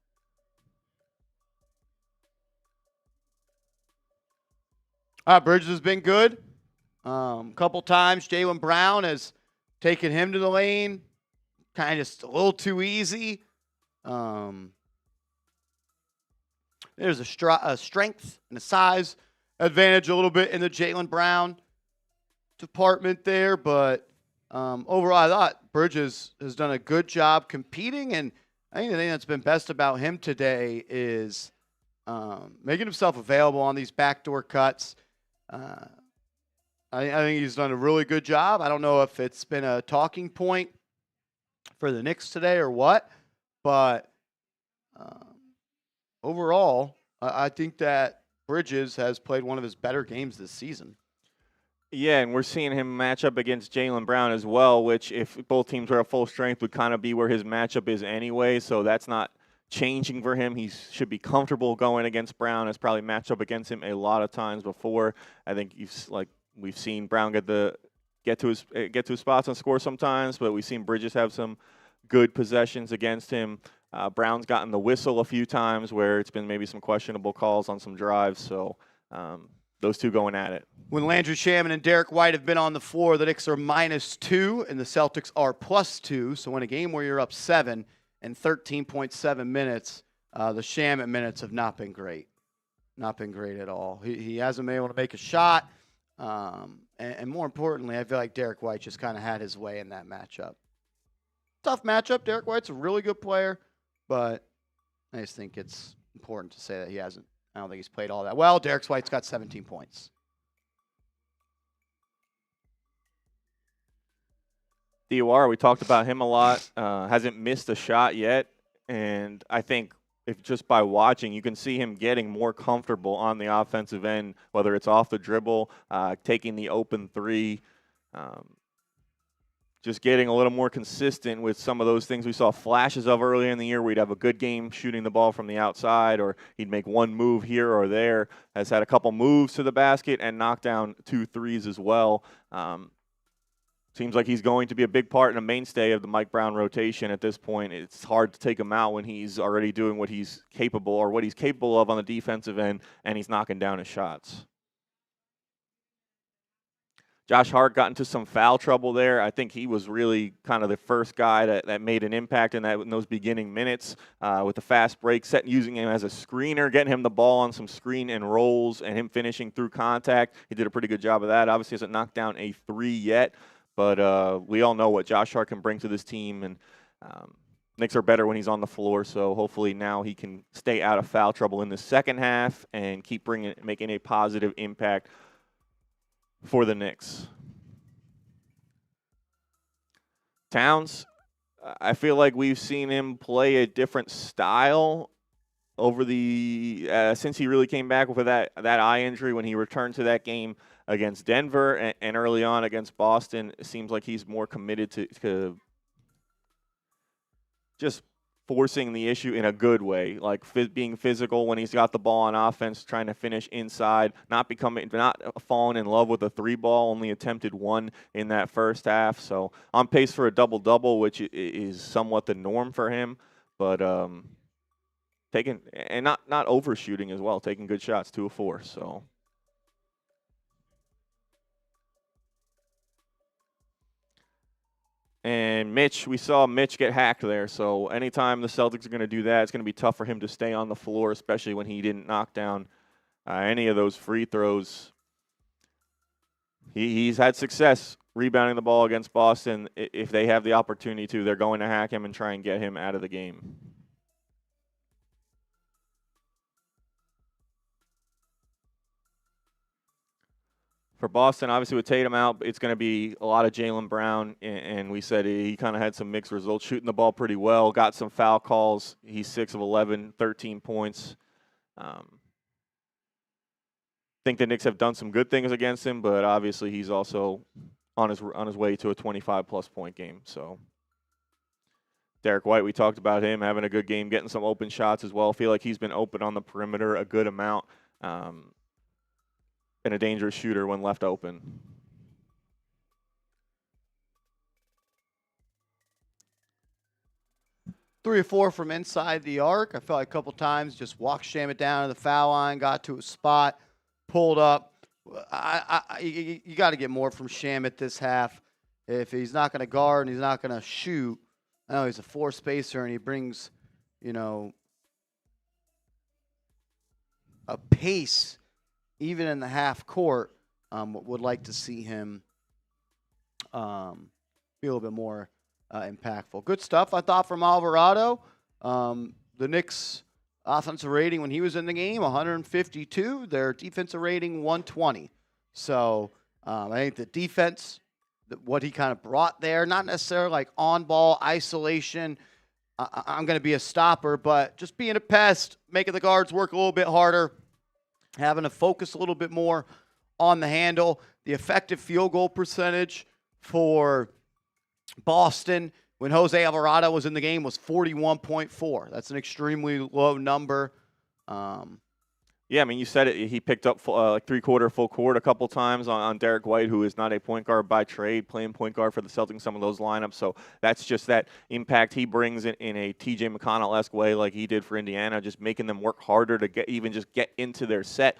S1: Bridges has been good. A couple times, Jalen Brown has taken him to the lane, kind of just a little too easy. There's a strength and a size advantage a little bit in the Jalen Brown department there, but overall, I thought Bridges has done a good job competing, and I think the thing that's been best about him today is making himself available on these backdoor cuts. I think he's done a really good job. I don't know if it's been a talking point for the Knicks today or what, but overall, I think that Bridges has played one of his better games this season.
S2: Yeah, and we're seeing him match up against Jalen Brown as well, which if both teams were at full strength would kind of be where his matchup is anyway, so that's not changing for him. He should be comfortable going against Brown. Has probably matched up against him a lot of times before. I think we've seen Brown get to his spots and score sometimes, but we've seen Bridges have some good possessions against him. Brown's gotten the whistle a few times where it's been maybe some questionable calls on some drives, so those two going at it.
S1: When Landry Shamet and Derek White have been on the floor, the Knicks are -2 and the Celtics are +2. So in a game where you're up 7 and 13.7 minutes, the Shamet minutes have not been great. Not been great at all. He hasn't been able to make a shot. And more importantly, I feel like Derek White just kind of had his way in that matchup. Tough matchup. Derek White's a really good player, but I just think it's important to say that he hasn't. I don't think he's played all that well. Derek White's got 17 points.
S2: DOR, we talked about him a lot. Hasn't missed a shot yet, and I think if just by watching, you can see him getting more comfortable on the offensive end, whether it's off the dribble, taking the open three, just getting a little more consistent with some of those things we saw flashes of earlier in the year where he'd have a good game shooting the ball from the outside, or he'd make one move here or there. Has had a couple moves to the basket and knocked down 2 threes as well. Seems like he's going to be a big part and a mainstay of the Mike Brown rotation at this point. It's hard to take him out when he's already doing what he's capable or what he's capable of on the defensive end, and he's knocking down his shots. Josh Hart got into some foul trouble there. I think he was really kind of the first guy that made an impact in those beginning minutes with the fast break, using him as a screener, getting him the ball on some screen and rolls, and him finishing through contact. He did a pretty good job of that. Obviously hasn't knocked down a 3 yet. But we all know what Josh Hart can bring to this team, and Knicks are better when he's on the floor. So hopefully now he can stay out of foul trouble in the second half and keep making a positive impact for the Knicks. Towns, I feel like we've seen him play a different style over since he really came back with that eye injury when he returned to that game against Denver and early on against Boston. It seems like he's more committed to just forcing the issue in a good way, like being physical when he's got the ball on offense, trying to finish inside, not falling in love with the 3 ball, only attempted 1 in that first half. So on pace for a double-double, which is somewhat the norm for him, but taking and not overshooting as well, taking good shots, 2 of 4. So. And Mitch, we saw Mitch get hacked there. So anytime the Celtics are going to do that, it's going to be tough for him to stay on the floor, especially when he didn't knock down any of those free throws. He's had success rebounding the ball against Boston. If they have the opportunity to, they're going to hack him and try and get him out of the game. For Boston, obviously with Tatum out, it's going to be a lot of Jalen Brown, and we said he kind of had some mixed results, shooting the ball pretty well, got some foul calls. He's 6 of 11, 13 points. Think the Knicks have done some good things against him, but obviously he's also on his way to a 25-plus point game. So Derek White, we talked about him having a good game, getting some open shots as well. I feel like he's been open on the perimeter a good amount. And a dangerous shooter when left open.
S1: Three or four from inside the arc. I felt like a couple times just walked Shamet down to the foul line, got to a spot, pulled up. You got to get more from Shamet this half. If he's not going to guard and he's not going to shoot, I know he's a four spacer and he brings, a pace even in the half court. Would like to see him be a little bit more impactful. Good stuff, I thought, from Alvarado. The Knicks' offensive rating when he was in the game, 152. Their defensive rating, 120. So I think the defense, what he kind of brought there, not necessarily like on-ball isolation, I'm going to be a stopper, but just being a pest, making the guards work a little bit harder, having to focus a little bit more on the handle. The effective field goal percentage for Boston when Jose Alvarado was in the game was 41.4. That's an extremely low number.
S2: Yeah, I mean, you said it. He picked up like three-quarter full court a couple times on Derek White, who is not a point guard by trade, playing point guard for the Celtics, some of those lineups. So that's just that impact he brings in a T.J. McConnell-esque way like he did for Indiana, just making them work harder to get into their set.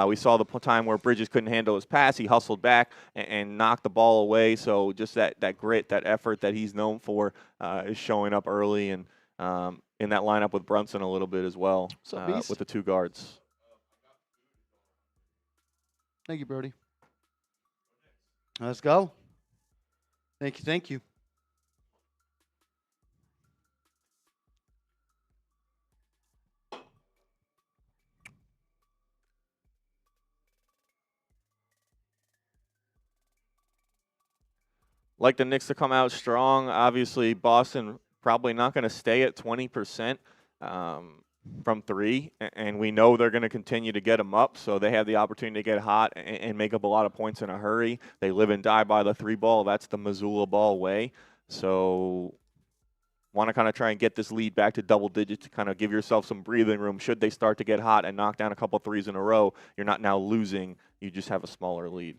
S2: We saw the time where Bridges couldn't handle his pass. He hustled back and knocked the ball away. So just that grit, that effort that he's known for is showing up early and in that lineup with Brunson a little bit as well with the two guards.
S1: Thank you, Brody. Let's go. Thank you.
S2: Like the Knicks to come out strong. Obviously, Boston probably not going to stay at 20%. From three, and we know they're going to continue to get them up, so they have the opportunity to get hot and make up a lot of points in a hurry. They live and die by the three ball. That's the Missoula ball way. So want to kind of try and get this lead back to double digits to kind of give yourself some breathing room. Should they start to get hot and knock down a couple threes in a row, you're not now losing. You just have a smaller lead.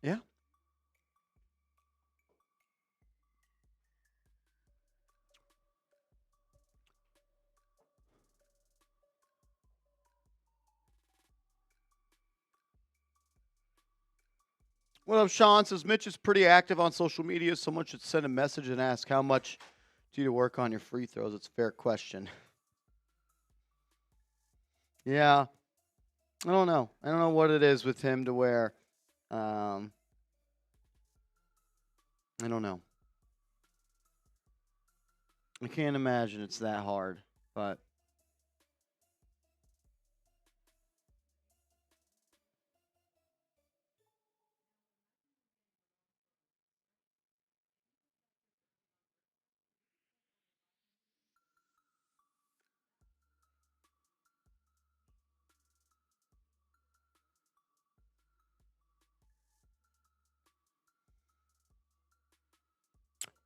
S1: Yeah. What up, Sean? Says Mitch is pretty active on social media. Someone should send a message and ask how much do you work on your free throws. It's a fair question. Yeah. I don't know. I don't know what it is with him to where I don't know. I can't imagine it's that hard, but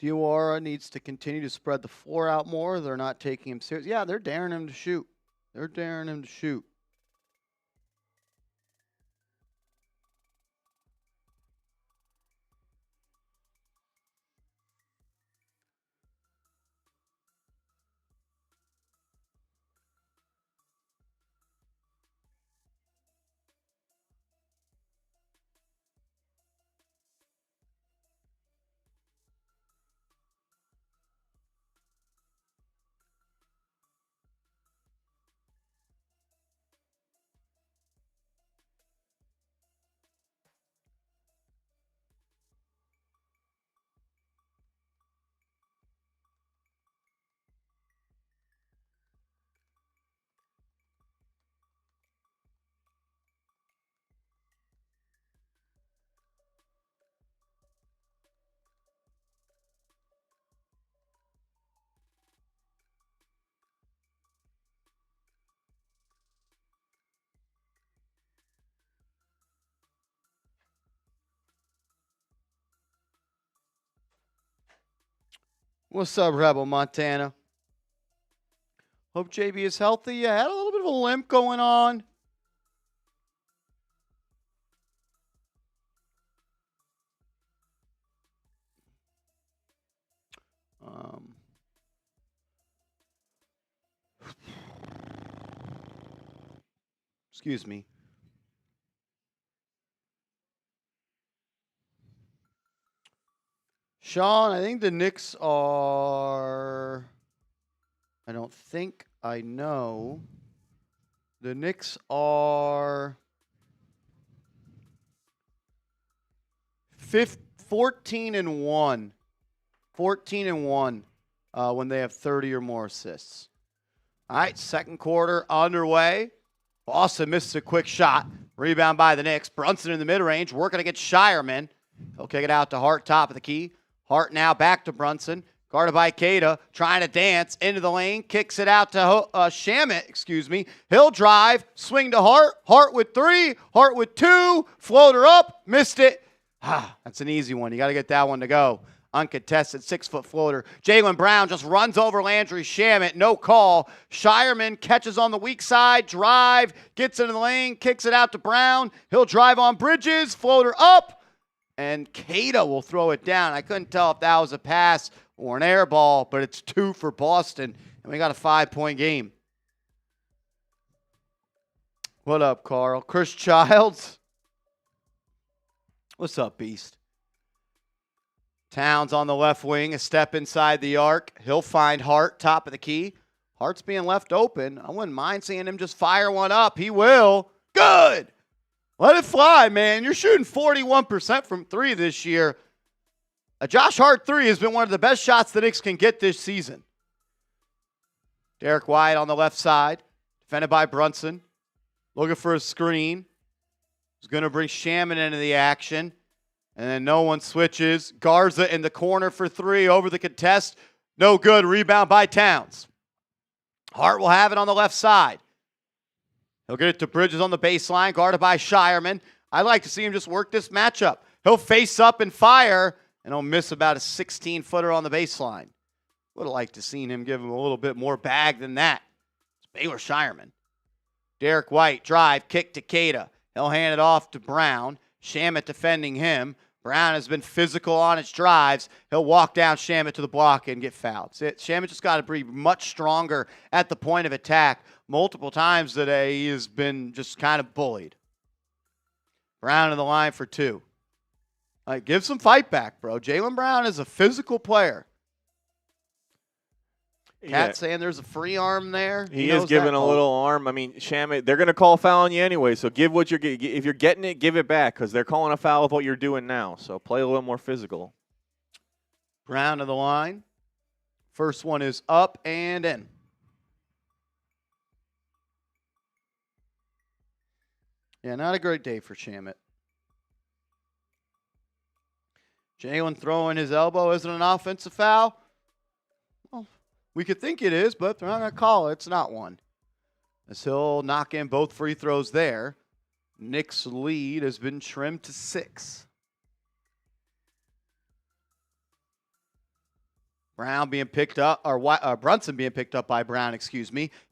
S1: Diawara needs to continue to spread the floor out more. They're not taking him serious. Yeah, they're daring him to shoot. They're daring him to shoot. What's up, Rebel Montana? Hope JB is healthy. Yeah, had a little bit of a limp going on. Excuse me. Sean, I think the Knicks are... I don't think I know. The Knicks are 14-1. 14-1 when they have 30 or more assists. All right, second quarter underway. Boston misses a quick shot. Rebound by the Knicks. Brunson in the mid-range, working against Shireman. He'll kick it out to Hart, top of the key. Hart now back to Brunson. Guarded by Queta, trying to dance into the lane. Kicks it out to Shamit, He'll drive, swing to Hart. Hart with 3, Hart with 2. Floater up, missed it. That's an easy one. You got to get that one to go. Uncontested 6-foot floater. Jalen Brown just runs over Landry Shamit. No call. Shireman catches on the weak side. Drive. Gets into the lane. Kicks it out to Brown. He'll drive on Bridges. Floater up. And Queta will throw it down. I couldn't tell if that was a pass or an air ball, but it's 2 for Boston. And we got a 5-point game. What up, Carl? Chris Childs. What's up, Beast? Towns on the left wing, a step inside the arc. He'll find Hart, top of the key. Hart's being left open. I wouldn't mind seeing him just fire one up. He will. Good. Let it fly, man. You're shooting 41% from 3 this year. A Josh Hart 3 has been one of the best shots the Knicks can get this season. Derek White on the left side, defended by Brunson. Looking for a screen. He's going to bring Shamit into the action. And then no one switches. Garza in the corner for 3 over the contest. No good. Rebound by Towns. Hart will have it on the left side. He'll get it to Bridges on the baseline, guarded by Shireman. I'd like to see him just work this matchup. He'll face up and fire, and he'll miss about a 16-footer on the baseline. Would have liked to seen him give him a little bit more bag than that. It's Baylor Shireman. Derek White, drive, kick to Queta. He'll hand it off to Brown. Shamit defending him. Brown has been physical on his drives. He'll walk down Shamit to the block and get fouled. Shamit just got to be much stronger at the point of attack. Multiple times today, he has been just kind of bullied. Brown in the line for 2. Give some fight back, bro. Jalen Brown is a physical player. Cat saying there's a free arm there.
S2: He is giving a little arm. I mean, Shamit, they're going to call a foul on you anyway, so give what you're getting. If you're getting it, give it back because they're calling a foul with what you're doing now. So play a little more physical.
S1: Brown to the line. First one is up and in. Yeah, not a great day for Shamit. Jalen throwing his elbow. Is it an offensive foul? Well, we could think it is, but they're not going to call it. It's not one. As he'll knock in both free throws there. Knicks' lead has been trimmed to 6. Brown being picked up, or Brunson being picked up by Brown,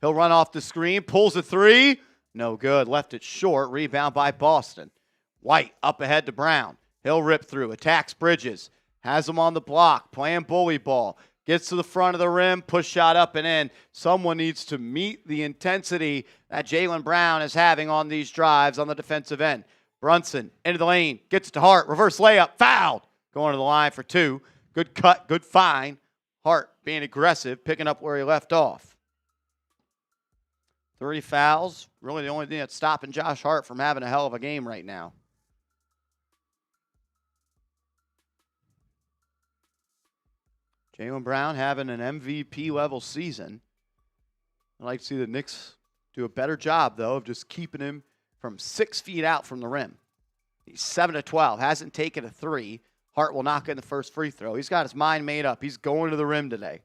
S1: He'll run off the screen, pulls a 3. No good. Left it short. Rebound by Boston. White up ahead to Brown. He'll rip through. Attacks Bridges. Has him on the block. Playing bully ball. Gets to the front of the rim. Push shot up and in. Someone needs to meet the intensity that Jalen Brown is having on these drives on the defensive end. Brunson into the lane. Gets it to Hart. Reverse layup. Fouled. Going to the line for 2. Good cut. Good find. Hart being aggressive. Picking up where he left off. 30 fouls. Really the only thing that's stopping Josh Hart from having a hell of a game right now. Jalen Brown having an MVP level season. I'd like to see the Knicks do a better job, though, of just keeping him from 6 feet out from the rim. He's 7-12. Hasn't taken a 3. Hart will knock in the first free throw. He's got his mind made up. He's going to the rim today.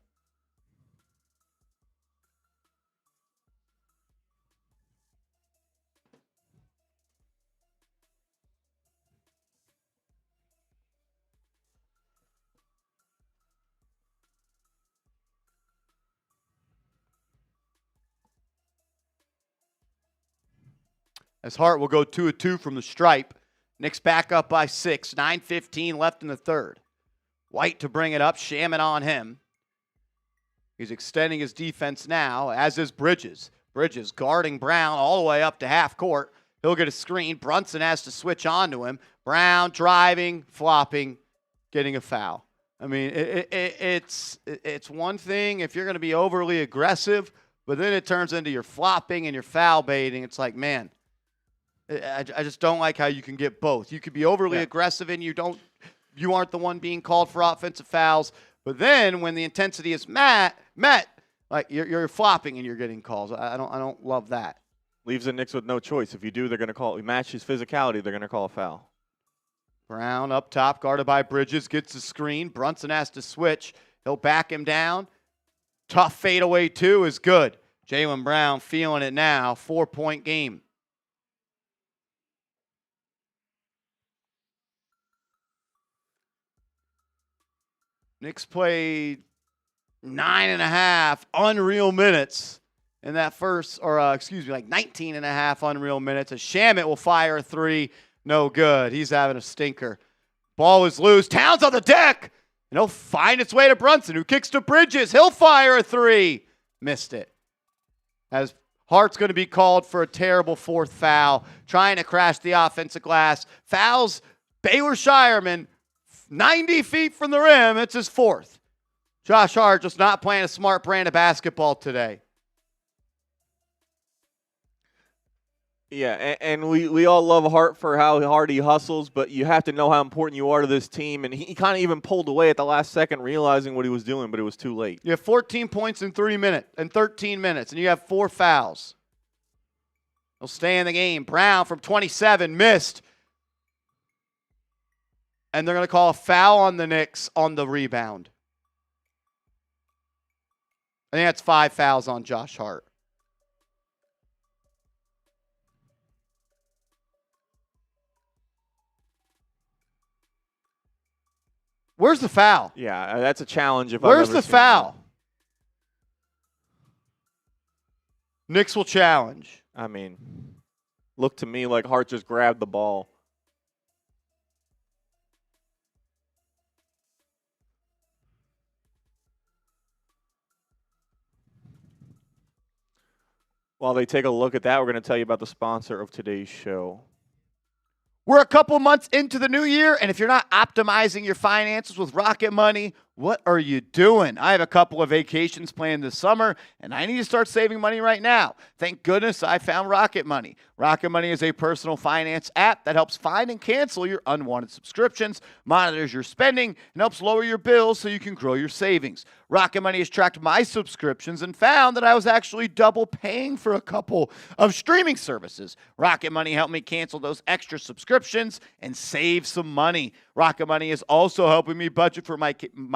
S1: as Hart will go 2 of 2 from the stripe. Knicks back up by 6, 9:15 left in the third. White to bring it up, Shaman on him. He's extending his defense now, as is Bridges. Bridges guarding Brown all the way up to half court. He'll get a screen. Brunson has to switch on to him. Brown driving, flopping, getting a foul. I mean, it's one thing if you're going to be overly aggressive, but then it turns into your flopping and your foul baiting. It's like, man, I just don't like how you can get both. You could be overly aggressive and you aren't the one being called for offensive fouls. But then when the intensity is met, like you're flopping and you're getting calls. I don't love that.
S2: Leaves the Knicks with no choice. If you do, they're going to call. Match his physicality, they're going to call a foul.
S1: Brown up top, guarded by Bridges, gets the screen. Brunson has to switch. He'll back him down. Tough fadeaway two is good. Jalen Brown feeling it now. 4-point game. Knicks played 9.5 unreal minutes in that first, like 19.5 unreal minutes. A Shamet will fire a three. No good. He's having a stinker. Ball is loose. Towns on the deck. And he'll find its way to Brunson, who kicks to Bridges. He'll fire a three. Missed it. As Hart's going to be called for a terrible fourth foul, trying to crash the offensive glass. Fouls Baylor Shireman 90 feet from the rim. It's his fourth. Josh Hart just not playing a smart brand of basketball today.
S2: Yeah, and we all love Hart for how hard he hustles, but you have to know how important you are to this team. And he kind of even pulled away at the last second, realizing what he was doing, but it was too late.
S1: You have 14 points in 13 minutes, and you have 4 fouls. He'll stay in the game. Brown from 27 missed. And they're going to call a foul on the Knicks on the rebound. I think that's 5 fouls on Josh Hart. Where's the foul?
S2: Yeah, that's a challenge.
S1: Where's the foul? Knicks will challenge.
S2: I mean, looked to me like Hart just grabbed the ball. While they take a look at that, we're going to tell you about the sponsor of today's show.
S1: We're a couple months into the new year, and if you're not optimizing your finances with Rocket Money, what are you doing? I have a couple of vacations planned this summer, and I need to start saving money right now. Thank goodness I found Rocket Money. Rocket Money is a personal finance app that helps find and cancel your unwanted subscriptions, monitors your spending, and helps lower your bills so you can grow your savings. Rocket Money has tracked my subscriptions and found that I was actually double paying for a couple of streaming services. Rocket Money helped me cancel those extra subscriptions and save some money. Rocket Money is also helping me budget for my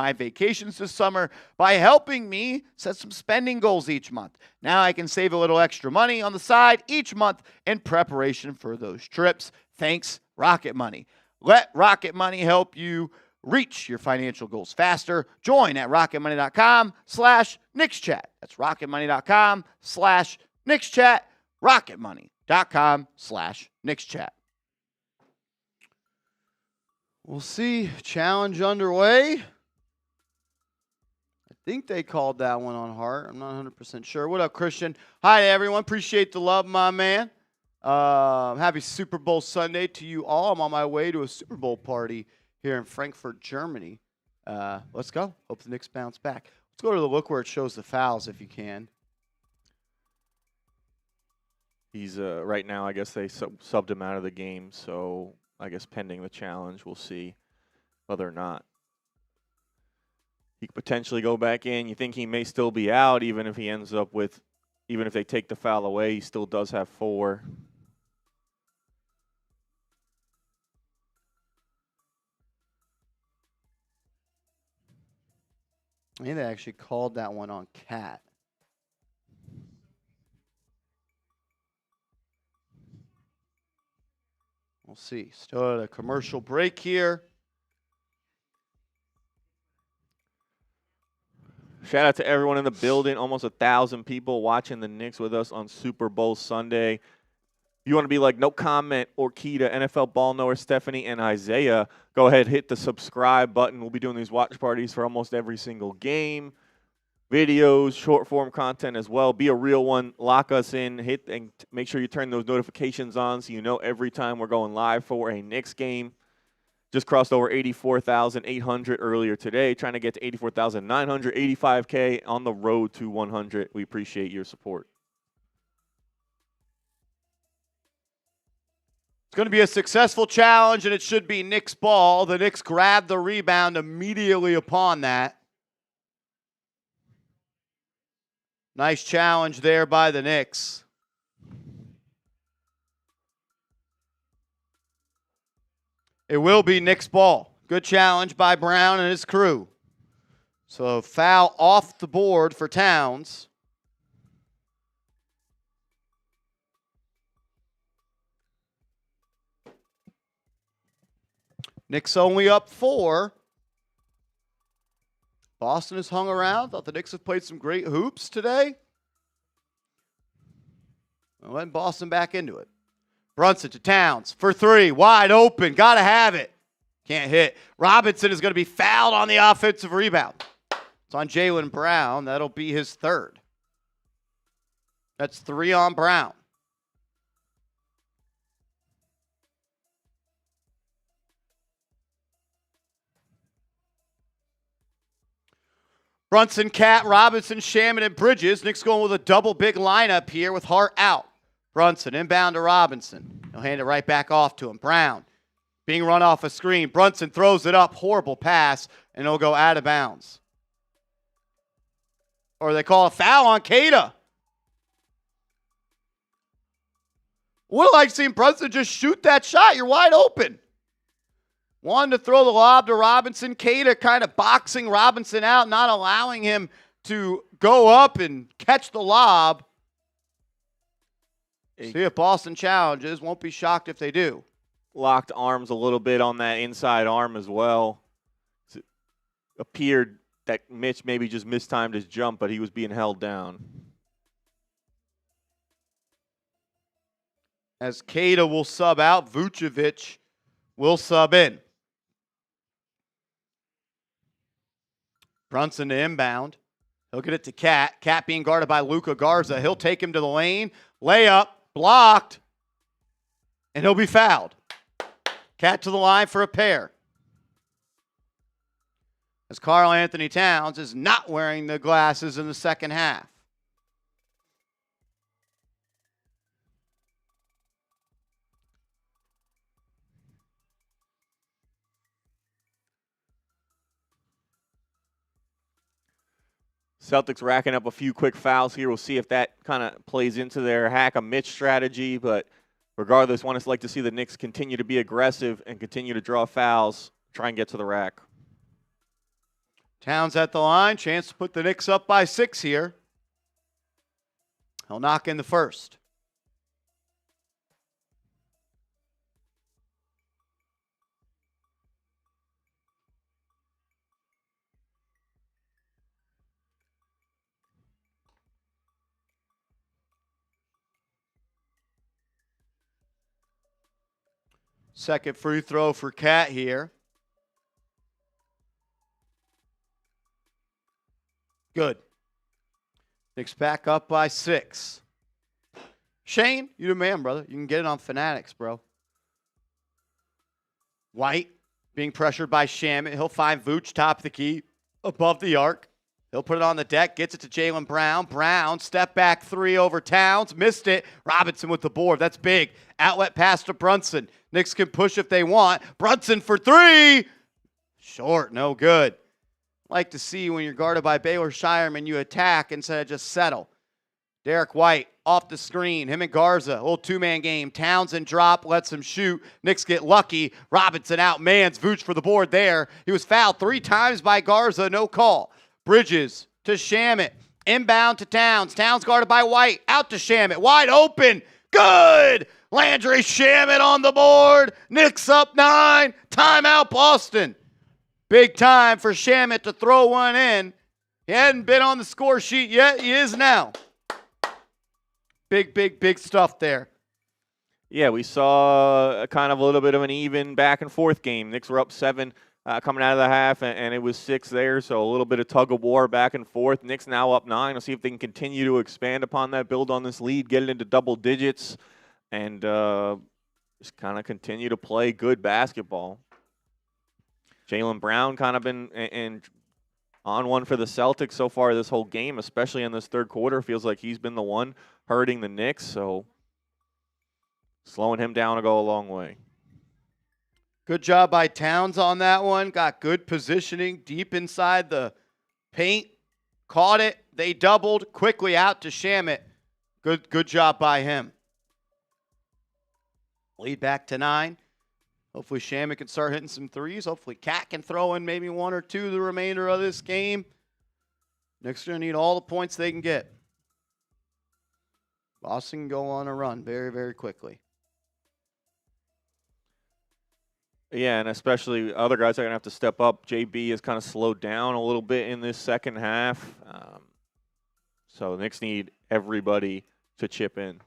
S1: vacations this summer by helping me set some spending goals each month. Now I can save a little extra money on the side each month in preparation for those trips. Thanks, Rocket Money. Let Rocket Money help you reach your financial goals faster. Join at rocketmoney.com/KnicksChat. That's rocketmoney.com/KnicksChat. rocketmoney.com/KnicksChat. We'll see. Challenge underway. I think they called that one on Hart. I'm not 100% sure. What up, Christian? Hi to everyone. Appreciate the love, my man. Happy Super Bowl Sunday to you all. I'm on my way to a Super Bowl party here in Frankfurt, Germany. Let's go. Hope the Knicks bounce back. Let's go to the look where it shows the fouls if you can.
S2: He's right now, I guess they subbed him out of the game, so I guess pending the challenge, we'll see whether or not he could potentially go back in. You think he may still be out, even if he ends up with, even if they take the foul away, he still does have 4.
S1: I think they actually called that one on Cat. We'll see. Still at a commercial break here.
S2: Shout out to everyone in the building. Almost 1,000 people watching the Knicks with us on Super Bowl Sunday. you want to be like no comment or key to NFL Ball Knower Stephanie and Isaiah, go ahead, hit the subscribe button. We'll be doing these watch parties for almost every single game. Videos, short form content as well. Be a real one. Lock us in. Hit and make sure you turn those notifications on so you know every time we're going live for a Knicks game. Just crossed over 84,800 earlier today. Trying to get to 84,900, 85K on the road to 100. We appreciate your support.
S1: It's going to be a successful challenge, and it should be Knicks ball. The Knicks grab the rebound immediately upon that. Nice challenge there by the Knicks. It will be Knicks ball. Good challenge by Brown and his crew. So foul off the board for Towns. Knicks only up 4. Boston has hung around. Thought the Knicks have played some great hoops today. Well, letting Boston back into it. Brunson to Towns for 3. Wide open. Got to have it. Can't hit. Robinson is going to be fouled on the offensive rebound. It's on Jalen Brown. That'll be his 3rd. That's 3 on Brown. Brunson, Cat, Robinson, Shaman, and Bridges. Knicks going with a double big lineup here with Hart out. Brunson inbound to Robinson. He'll hand it right back off to him. Brown being run off a screen. Brunson throws it up. Horrible pass, and it'll go out of bounds. Or they call a foul on Cada. Would have liked seeing Brunson just shoot that shot. You're wide open. Wanted to throw the lob to Robinson. Cada kind of boxing Robinson out, not allowing him to go up and catch the lob. See if Boston challenges. Won't be shocked if they do.
S2: Locked arms a little bit on that inside arm as well. It appeared that Mitch maybe just mistimed his jump, but he was being held down.
S1: As Cada will sub out, Vucevic will sub in. Brunson to inbound. He'll get it to Cat. Cat being guarded by Luka Garza. He'll take him to the lane. Layup. Blocked. And he'll be fouled. Cat to the line for a pair. As Karl Anthony Towns is not wearing the glasses in the second half.
S2: Celtics racking up a few quick fouls here. We'll see if that kind of plays into their hack-a-Mitch strategy. But regardless, want to like to see the Knicks continue to be aggressive and continue to draw fouls, try and get to the rack.
S1: Towns at the line. Chance to put the Knicks up by 6 here. He'll knock in the first. Second free throw for Cat here. Good. Knicks back up by 6. Shane, you the man, brother. You can get it on Fanatics, bro. White being pressured by Shaman. He'll find Vooch top of the key, above the arc. He'll put it on the deck, gets it to Jalen Brown. Brown, step back 3 over Towns. Missed it. Robinson with the board. That's big. Outlet pass to Brunson. Knicks can push if they want. Brunson for 3. Short, no good. Like to see when you're guarded by Baylor Shireman, you attack instead of just settle. Derek White off the screen. Him and Garza, a little 2-man game. Townsend drop, lets him shoot. Knicks get lucky. Robinson outmans Vooch for the board there. He was fouled 3 times by Garza, no call. Bridges to Shamet. Inbound to Towns. Towns guarded by White. Out to Shamet. Wide open. Good. Landry Shamet on the board. Knicks up 9. Timeout Boston. Big time for Shamet to throw one in. He hadn't been on the score sheet yet. He is now. Big stuff there.
S2: Yeah, we saw kind of a little bit of an even back and forth game. Knicks were up 7 coming out of the half, and it was 6 there, so a little bit of tug of war back and forth. Knicks now up 9. We'll see if they can continue to expand upon that, build on this lead, get it into double digits, and just kind of continue to play good basketball. Jalen Brown kind of been on one for the Celtics so far this whole game, especially in this third quarter. Feels like he's been the one hurting the Knicks, so slowing him down will go a long way.
S1: Good job by Towns on that one. Got good positioning deep inside the paint. Caught it. They doubled quickly out to Shamet. Good job by him. Lead back to 9. Hopefully Shamet can start hitting some threes. Hopefully Cat can throw in maybe 1 or 2 the remainder of this game. Knicks are going to need all the points they can get. Boston can go on a run very, very quickly.
S2: Yeah, and especially other guys are going to have to step up. JB has kind of slowed down a little bit in this second half. So the Knicks need everybody to chip in.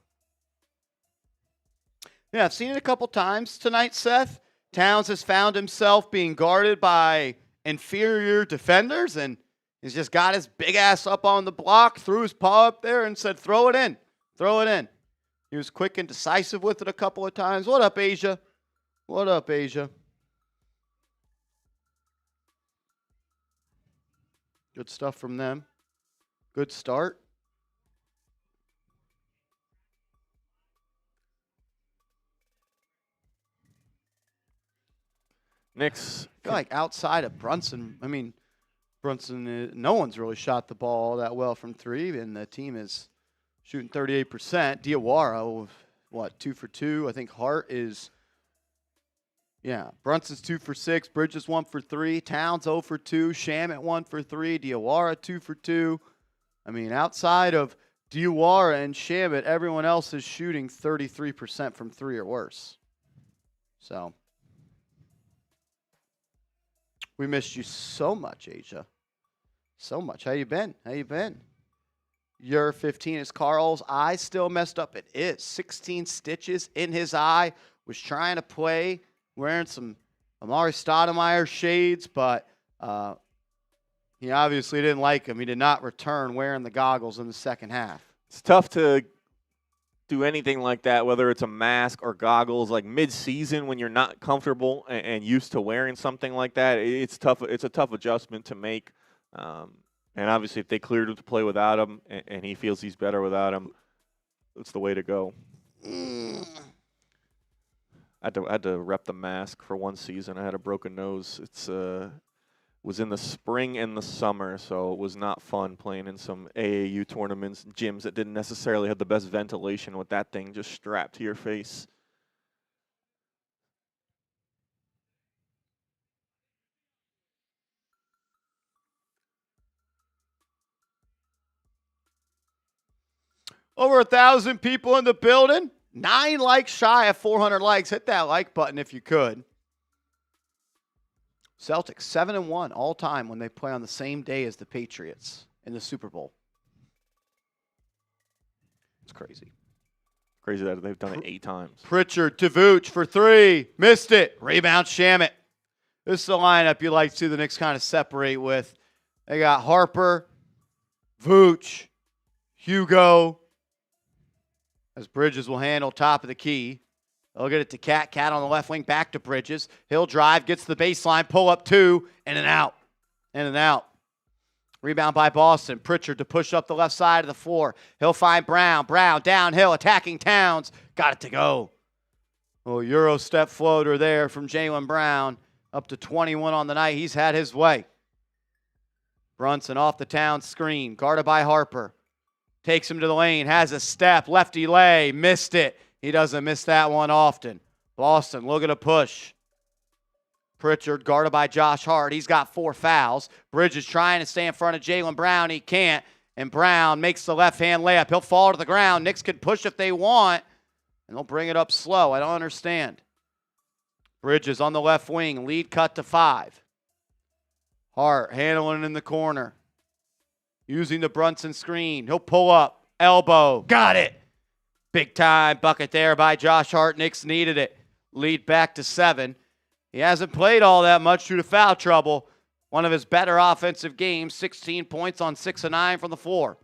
S1: Yeah, I've seen it a couple times tonight, Seth. Towns has found himself being guarded by inferior defenders, and he's just got his big ass up on the block, threw his paw up there, and said, throw it in. Throw it in. He was quick and decisive with it a couple of times. What up, Asia? What up, Asia? Good stuff from them. Good start.
S2: Knicks.
S1: I feel like outside of Brunson, no one's really shot the ball that well from 3, and the team is shooting 38%. Diawara, 2 for 2. I think Hart is, Brunson's 2 for 6. Bridges 1 for 3. Towns 0 for 2. Shamet 1 for 3. Diawara 2 for 2. Outside of Diawara and Shamet, everyone else is shooting 33% from 3 or worse. So we missed you so much, Asia. So much. How you been? Your 15 is Carl's eye still messed up. It is. 16 stitches in his eye. Was trying to play, wearing some Amari Stoudemire shades, but he obviously didn't like him. He did not return wearing the goggles in the second half.
S2: It's tough to do anything like that, whether it's a mask or goggles, like mid-season when you're not comfortable and used to wearing something like that. It's tough. It's a tough adjustment to make. And obviously, if they cleared him to play without him and he feels he's better without him, it's the way to go. I had to rep the mask for one season. I had a broken nose. It's was in the spring and the summer, so it was not fun playing in some AAU tournaments, gyms that didn't necessarily have the best ventilation with that thing just strapped to your face.
S1: Over 1,000 people in the building. 9 likes shy of 400 likes. Hit that like button if you could. Celtics 7-1 all time when they play on the same day as the Patriots in the Super Bowl. It's crazy.
S2: Crazy that they've done it 8 times.
S1: Pritchard to Vooch for 3. Missed it. Rebound Shamet. This is the lineup you like to see the Knicks kind of separate with. They got Harper, Vooch, Hugo, as Bridges will handle top of the key. They'll get it to Cat. Cat on the left wing, back to Bridges. He'll drive, gets the baseline, pull up 2, in and out. In and out. Rebound by Boston. Pritchard to push up the left side of the floor. He'll find Brown. Brown downhill, attacking Towns. Got it to go. Oh, Euro step floater there from Jalen Brown. Up to 21 on the night. He's had his way. Brunson off the Towns screen. Guarded by Harper. Takes him to the lane. Has a step. Lefty lay. Missed it. He doesn't miss that one often. Boston looking to push. Pritchard guarded by Josh Hart. He's got 4 fouls. Bridges trying to stay in front of Jalen Brown. He can't. And Brown makes the left-hand layup. He'll fall to the ground. Knicks can push if they want. And they'll bring it up slow. I don't understand. Bridges on the left wing. Lead cut to 5. Hart handling in the corner. Using the Brunson screen. He'll pull up. Elbow. Got it. Big time bucket there by Josh Hart. Knicks needed it. Lead back to 7. He hasn't played all that much due to foul trouble. One of his better offensive games, 16 points on 6 of 9 from the floor.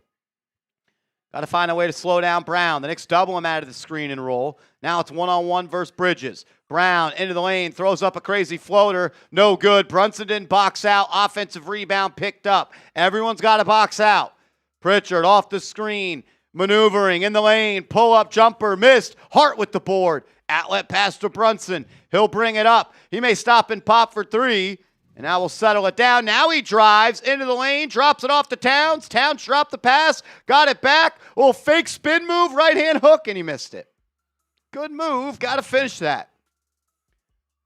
S1: Got to find a way to slow down Brown. The Knicks double him out of the screen and roll. Now it's one-on-one versus Bridges. Brown into the lane, throws up a crazy floater. No good. Brunson didn't box out. Offensive rebound picked up. Everyone's got to box out. Pritchard off the screen, maneuvering in the lane. Pull-up jumper, missed. Hart with the board. Outlet pass to Brunson. He'll bring it up. He may stop and pop for 3. And now we'll settle it down. Now he drives into the lane, drops it off to Towns. Towns dropped the pass, got it back. Little fake spin move, right-hand hook, and he missed it. Good move. Got to finish that.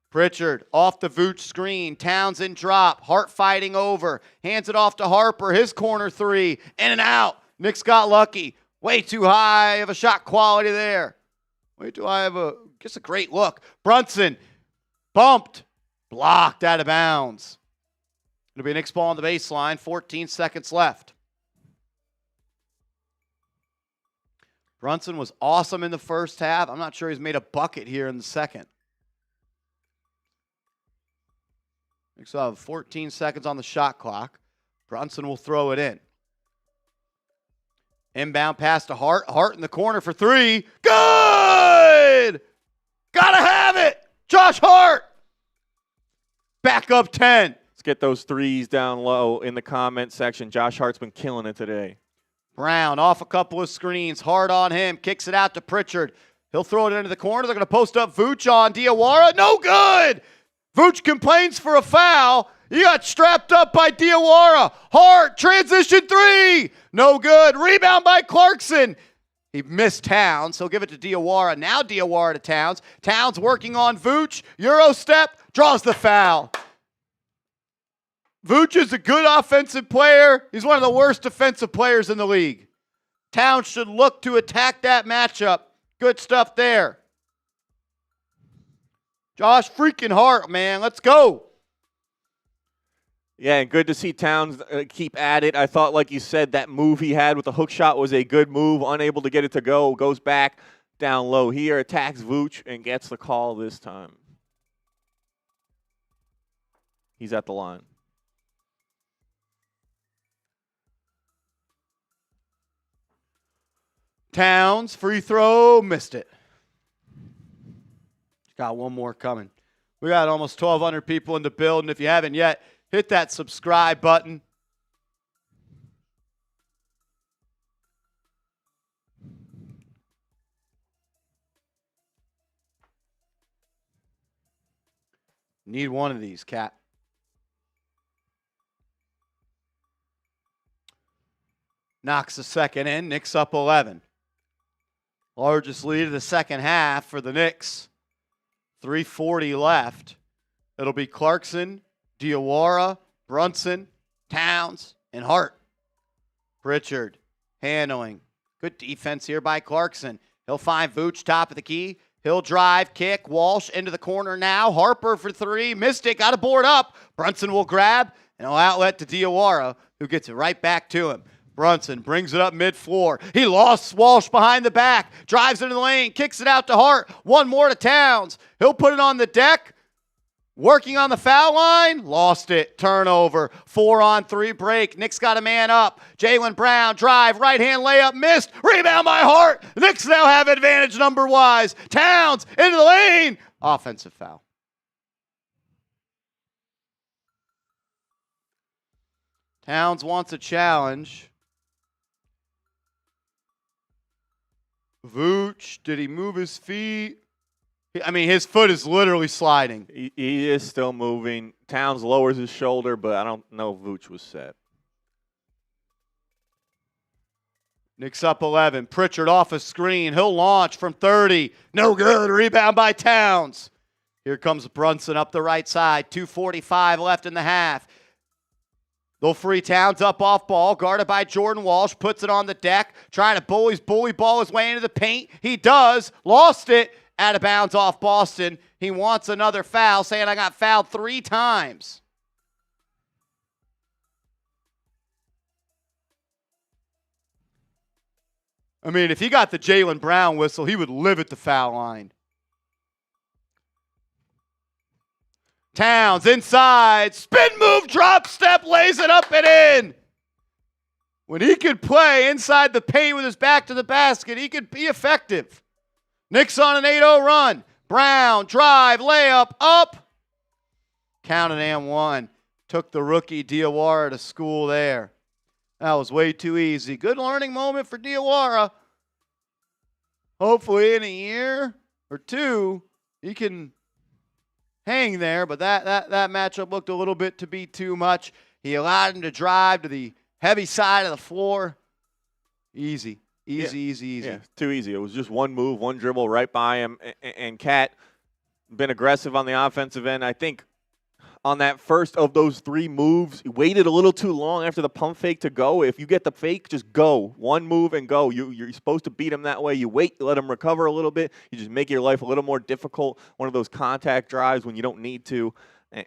S1: Pritchard off the Vooch screen. Towns in drop. Hart fighting over. Hands it off to Harper. His corner 3. In and out. Knicks got lucky. Way too high of a shot quality there. Way too high of a great look. Brunson bumped. Blocked out of bounds. It'll be a Knicks ball on the baseline. 14 seconds left. Brunson was awesome in the first half. I'm not sure he's made a bucket here in the second. Knicks will have 14 seconds on the shot clock. Brunson will throw it in. Inbound pass to Hart. Hart in the corner for 3. Good! Gotta have it! Josh Hart! Back up 10.
S2: Let's get those threes down low in the comment section. Josh Hart's been killing it today.
S1: Brown off a couple of screens. Hard on him. Kicks it out to Pritchard. He'll throw it into the corner. They're going to post up Vooch on Diawara. No good. Vooch complains for a foul. He got strapped up by Diawara. Hart, transition 3. No good. Rebound by Clarkson. He missed Towns. He'll give it to Diawara. Now Diawara to Towns. Towns working on Vooch. Euro step. Draws the foul. Vooch is a good offensive player. He's one of the worst defensive players in the league. Towns should look to attack that matchup. Good stuff there. Josh freaking Hart, man. Let's go.
S2: Yeah, and good to see Towns keep at it. I thought, like you said, that move he had with the hook shot was a good move. Unable to get it to go. Goes back down low here. Attacks Vooch and gets the call this time. He's at the line.
S1: Towns, free throw, missed it. Got one more coming. We got almost 1,200 people in the building. If you haven't yet, hit that subscribe button. Need one of these, Cat. Knocks the second in. Knicks up 11. Largest lead of the second half for the Knicks. 3:40 left. It'll be Clarkson, Diawara, Brunson, Towns, and Hart. Pritchard handling. Good defense here by Clarkson. He'll find Vooch top of the key. He'll drive, kick, Walsh into the corner now. Harper for 3. Missed it, got a board up. Brunson will grab, and he'll outlet to Diawara, who gets it right back to him. Brunson brings it up mid-floor. He lost Walsh behind the back. Drives into the lane, kicks it out to Hart. One more to Towns. He'll put it on the deck. Working on the foul line. Lost it. Turnover. 4-on-3 break. Knicks got a man up. Jalen Brown, drive, right-hand layup, missed. Rebound by Hart. Knicks now have advantage number-wise. Towns into the lane. Offensive foul. Towns wants a challenge. Vooch, did he move his feet? I mean, his foot is literally sliding.
S2: He is still moving. Towns lowers his shoulder, but I don't know if Vooch was set.
S1: Knicks up 11. Pritchard off a screen. He'll launch from 30. No good. Rebound by Towns. Here comes Brunson up the right side. 2:45 left in the half. They'll free Towns up off ball, guarded by Jordan Walsh, puts it on the deck, trying to bully ball his way into the paint. He does, lost it, out of bounds off Boston. He wants another foul, saying I got fouled 3 times. I mean, if he got the Jalen Brown whistle, he would live at the foul line. Towns inside, spin move, drop step, lays it up and in. When he could play inside the paint with his back to the basket, he could be effective. Knicks on an 8-0 run. Brown, drive, layup, up. Counted and one. Took the rookie Diawara to school there. That was way too easy. Good learning moment for Diawara. Hopefully in a year or two, he can hang there, but that matchup looked a little bit to be too much. He allowed him to drive to the heavy side of the floor. Easy.
S2: Yeah, too easy. It was just one move, one dribble right by him. And Cat been aggressive on the offensive end. I think on that first of those three moves, he waited a little too long after the pump fake to go. If you get the fake, just go. One move and go. You're supposed to beat him that way. You wait, you let him recover a little bit. You just make your life a little more difficult. One of those contact drives when you don't need to.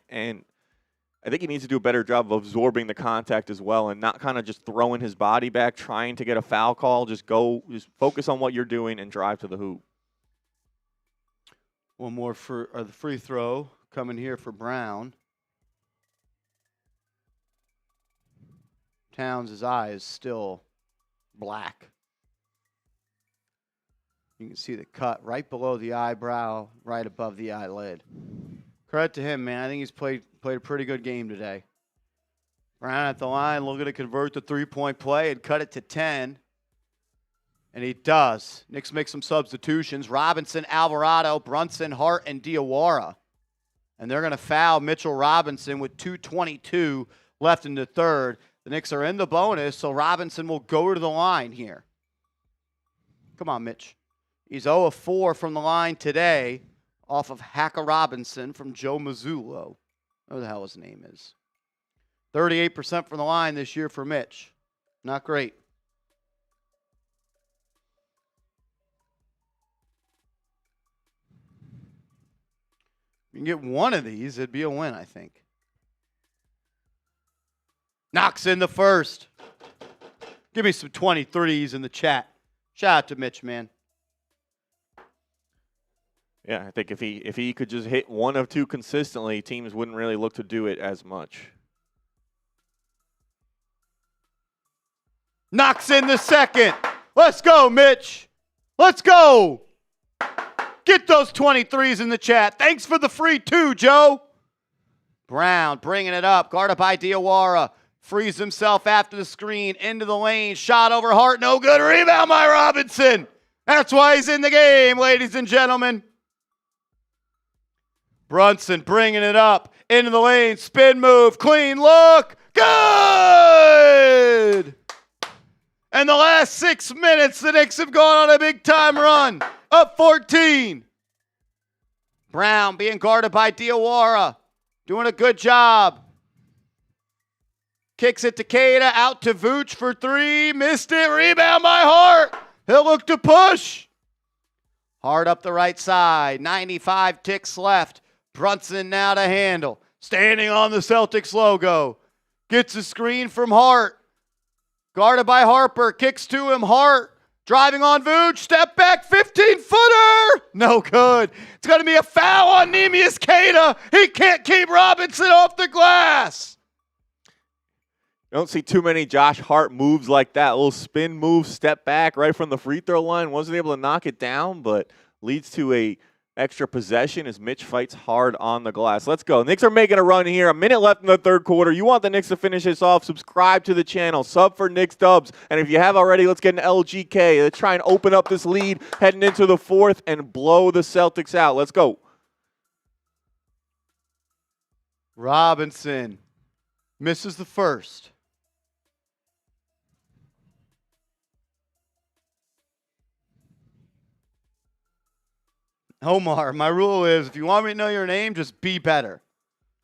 S2: And I think he needs to do a better job of absorbing the contact as well and not kind of just throwing his body back, trying to get a foul call. Just focus on what you're doing and drive to the hoop.
S1: One more for the free throw coming here for Brown. Towns' eye is still black. You can see the cut right below the eyebrow, right above the eyelid. Credit to him, man. I think he's played a pretty good game today. Brown at the line, looking to convert the three-point play and cut it to 10. And he does. Knicks make some substitutions. Robinson, Alvarado, Brunson, Hart, and Diawara. And they're going to foul Mitchell Robinson with 2:22 left in the third. The Knicks are in the bonus, so Robinson will go to the line here. Come on, Mitch. He's 0 of 4 from the line today off of Hacker Robinson from Joe Mazzulo. Whatever the hell his name is. 38% from the line this year for Mitch. Not great. You can get one of these, it'd be a win, I think. Knocks in the first. Give me some 23s in the chat. Shout out to Mitch, man.
S2: Yeah, I think if he could just hit one of two consistently, teams wouldn't really look to do it as much.
S1: Knocks in the second. Let's go, Mitch. Let's go. Get those 23s in the chat. Thanks for the free two, Joe. Brown bringing it up. Guarded by Diawara. Frees himself after the screen. Into the lane. Shot over Hart. No good. Rebound by Robinson. That's why he's in the game, ladies and gentlemen. Brunson bringing it up. Into the lane. Spin move. Clean look. Good. And the last 6 minutes, the Knicks have gone on a big-time run. Up 14. Brown being guarded by Diawara. Doing a good job. Kicks it to Keita. Out to Vooch for three. Missed it. Rebound by Hart. He'll look to push. Hart up the right side. 95 ticks left. Brunson now to handle. Standing on the Celtics logo. Gets a screen from Hart. Guarded by Harper. Kicks to him. Hart. Driving on Vooch. Step back. 15-footer. No good. It's going to be a foul on Neemias Queta. He can't keep Robinson off the glass.
S2: You don't see too many Josh Hart moves like that. A little spin move, step back right from the free throw line. Wasn't able to knock it down, but leads to a extra possession as Mitch fights hard on the glass. Let's go. Knicks are making a run here. A minute left in the third quarter. You want the Knicks to finish this off, subscribe to the channel. Sub for Knicks Dubs. And if you have already, let's get an LGK. Let's try and open up this lead heading into the fourth and blow the Celtics out. Let's go.
S1: Robinson misses the first. Omar, my rule is if you want me to know your name, just be better.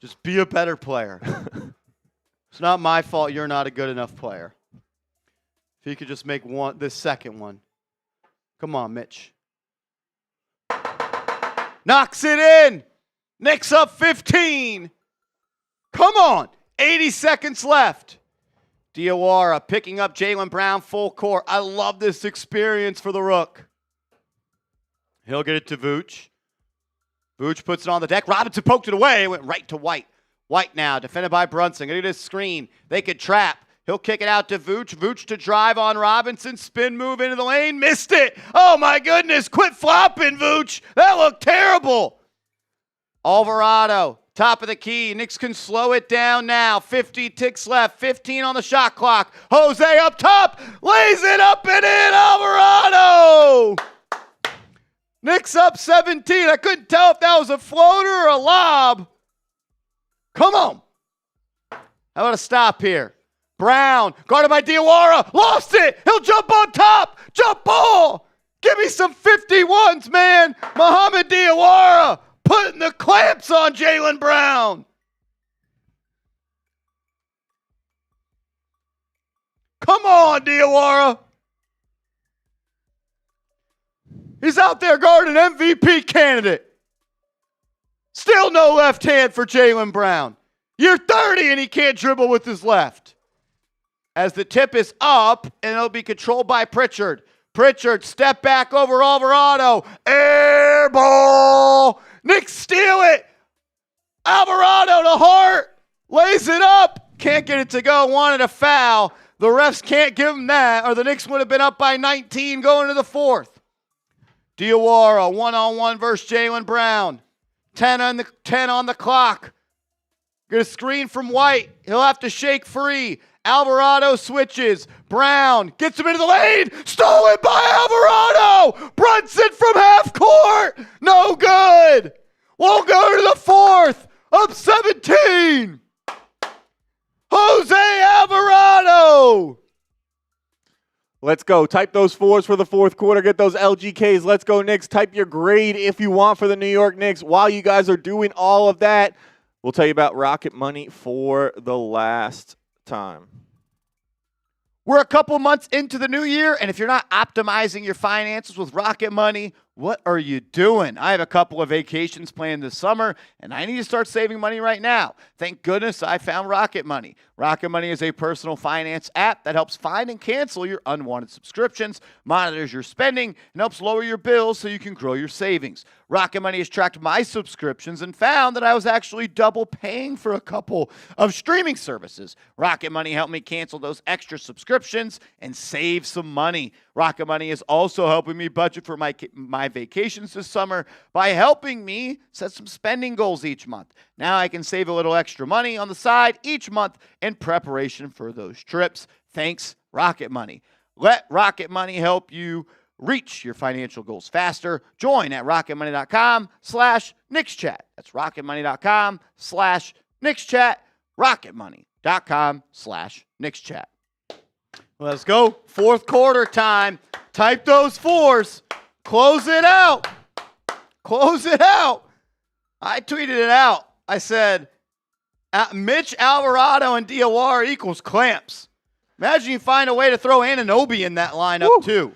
S1: Just be a better player. It's not my fault you're not a good enough player. If you could just make this second one. Come on, Mitch. Knocks it in. Knicks up 15. Come on. 80 seconds left. Diawara picking up Jalen Brown full court. I love this experience for the Rook. He'll get it to Vooch. Vooch puts it on the deck. Robinson poked it away. It went right to White. White now, defended by Brunson. Look at this screen. They could trap. He'll kick it out to Vooch. Vooch to drive on Robinson. Spin move into the lane. Missed it. Oh, my goodness. Quit flopping, Vooch. That looked terrible. Alvarado, top of the key. Knicks can slow it down now. 50 ticks left. 15 on the shot clock. Jose up top. Lays it up and in. Alvarado. Knicks up 17. I couldn't tell if that was a floater or a lob. Come on. How about a stop here? Brown, guarded by Diawara. Lost it. He'll jump on top. Jump ball. Give me some 51s, man. Mohamed Diawara putting the clamps on Jalen Brown. Come on, Diawara. He's out there guarding MVP candidate. Still no left hand for Jalen Brown. You're 30 and he can't dribble with his left. As the tip is up, and it'll be controlled by Pritchard. Pritchard, step back over Alvarado. Air ball. Knicks steal it. Alvarado to Hart. Lays it up. Can't get it to go. Wanted a foul. The refs can't give him that, or the Knicks would have been up by 19 going to the fourth. Diawara, one-on-one versus Jalen Brown. 10 on the clock. Get a screen from White. He'll have to shake free. Alvarado switches. Brown gets him into the lane. Stolen by Alvarado. Brunson from half court. No good. We'll go to the fourth. Up 17. Jose Alvarado.
S2: Let's go. Type those fours for the fourth quarter. Get those LGKs. Let's go, Knicks. Type your grade if you want for the New York Knicks. While you guys are doing all of that, we'll tell you about Rocket Money for the last time.
S1: We're a couple months into the new year, and if you're not optimizing your finances with Rocket Money, what are you doing? I have a couple of vacations planned this summer, and I need to start saving money right now. Thank goodness I found Rocket Money. Rocket Money is a personal finance app that helps find and cancel your unwanted subscriptions, monitors your spending, and helps lower your bills so you can grow your savings. Rocket Money has tracked my subscriptions and found that I was actually double paying for a couple of streaming services. Rocket Money helped me cancel those extra subscriptions and save some money. Rocket Money is also helping me budget for my vacations this summer by helping me set some spending goals each month. Now I can save a little extra money on the side each month in preparation for those trips. Thanks, Rocket Money. Let Rocket Money help you reach your financial goals faster. Join at rocketmoney.com/KnicksChat. That's rocketmoney.com/KnicksChat. rocketmoney.com/KnicksChat. Let's go. Fourth quarter time. Type those fours. Close it out. Close it out. I tweeted it out. I said, Mitch, Alvarado, and Diawara equals clamps. Imagine you find a way to throw Anunoby in that lineup, too.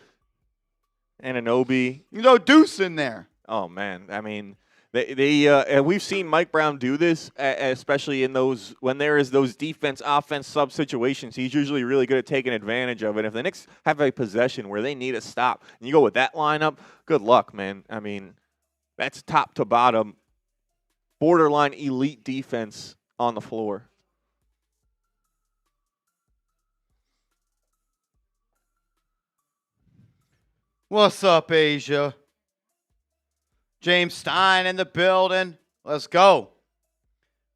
S2: Anunoby.
S1: You know, Deuce in there.
S2: Oh, man. I mean, we've seen Mike Brown do this, especially in those when there is those defense-offense sub situations. He's usually really good at taking advantage of it. If the Knicks have a possession where they need a stop, and you go with that lineup, good luck, man. I mean, that's top to bottom, borderline elite defense on the floor.
S1: What's up, Asia? James Stein in the building. Let's go.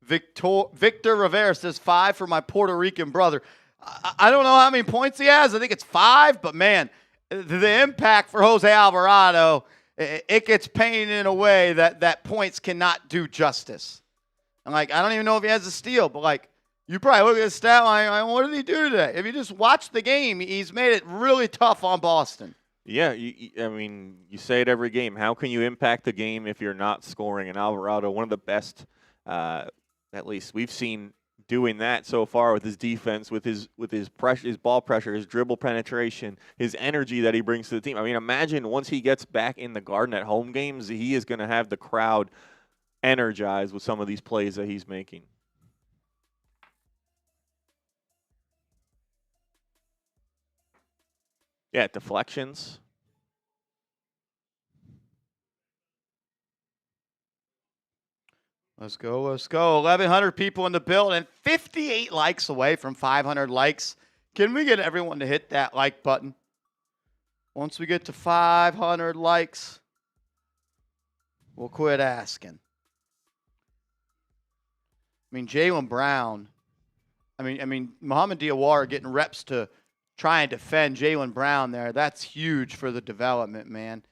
S1: Victor Rivera says 5 for my Puerto Rican brother. I don't know how many points he has. I think it's 5, but man, the impact for Jose Alvarado, it gets painted in a way that points cannot do justice. I'm like, I don't even know if he has a steal, but like, you probably look at his stat line, what did he do today? If you just watch the game, he's made it really tough on Boston.
S2: Yeah, I mean, you say it every game. How can you impact the game if you're not scoring? And Alvarado, one of the best, at least we've seen doing that so far with his defense, with his pressure, his ball pressure, his dribble penetration, his energy that he brings to the team. I mean, imagine once he gets back in the Garden at home games, he is going to have the crowd energized with some of these plays that he's making. Yeah, deflections.
S1: Let's go, let's go. 1,100 people in the building, 58 likes away from 500 likes. Can we get everyone to hit that like button? Once we get to 500 likes, we'll quit asking. I mean, Jalen Brown, I mean, Mohamed Diawara getting reps to try and defend Jalen Brown there. That's huge for the development, man.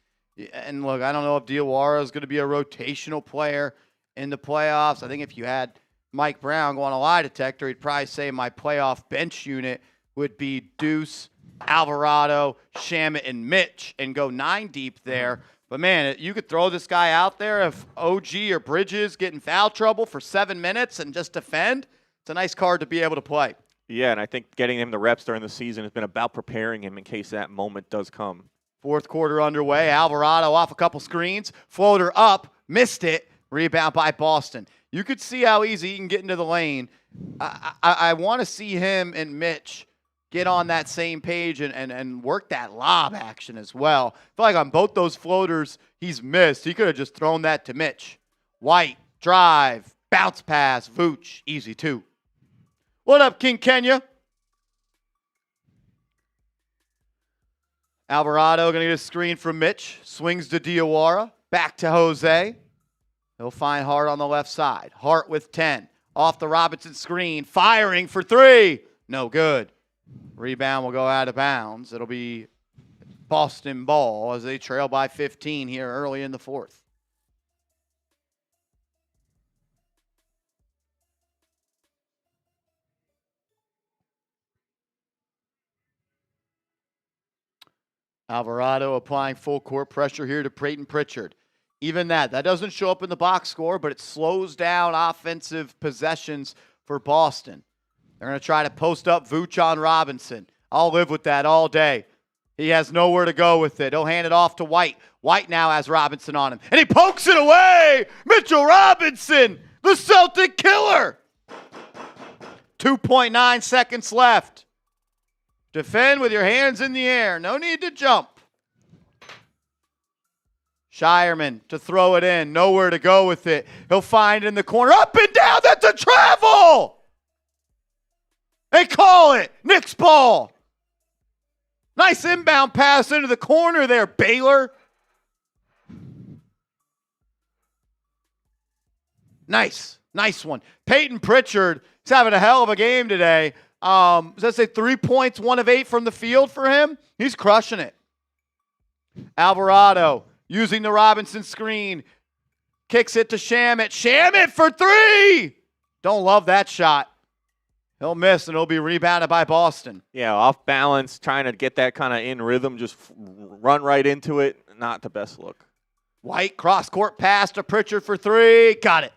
S1: And look, I don't know if Diawara is going to be a rotational player in the playoffs. I think if you had Mike Brown go on a lie detector, he'd probably say my playoff bench unit would be Deuce, Alvarado, Shamet, and Mitch and go 9 deep there. But, man, you could throw this guy out there if OG or Bridges get in foul trouble for 7 minutes and just defend. It's a nice card to be able to play.
S2: Yeah, and I think getting him the reps during the season has been about preparing him in case that moment does come.
S1: Fourth quarter underway. Alvarado off a couple screens. Floater up. Missed it. Rebound by Boston. You could see how easy he can get into the lane. I want to see him and Mitch get on that same page and work that lob action as well. I feel like on both those floaters he's missed. He could have just thrown that to Mitch. White, drive, bounce pass, Vooch, easy too. What up, King Kenya? Alvarado going to get a screen from Mitch. Swings to Diawara. Back to Jose. He'll find Hart on the left side. Hart with 10. Off the Robinson screen. Firing for 3. No good. Rebound will go out of bounds. It'll be Boston ball as they trail by 15 here early in the fourth. Alvarado applying full court pressure here to Peyton Pritchard. Even that doesn't show up in the box score, but it slows down offensive possessions for Boston. They're going to try to post up Vooch on Robinson. I'll live with that all day. He has nowhere to go with it. He'll hand it off to White. White now has Robinson on him. And he pokes it away! Mitchell Robinson, the Celtic killer! 2.9 seconds left. Defend with your hands in the air. No need to jump. Shireman to throw it in. Nowhere to go with it. He'll find it in the corner. Up and down. That's a travel. They call it. Knicks ball. Nice inbound pass into the corner there, Baylor. Nice. Nice one. Peyton Pritchard is having a hell of a game today. Does that say 3 points, 1 of 8 from the field for him? He's crushing it. Alvarado using the Robinson screen. Kicks it to Shamet. Shamet for 3! Don't love that shot. He'll miss, and it'll be rebounded by Boston.
S2: Yeah, off balance, trying to get that kind of in rhythm, just run right into it. Not the best look.
S1: White cross-court pass to Pritchard for 3. Got it.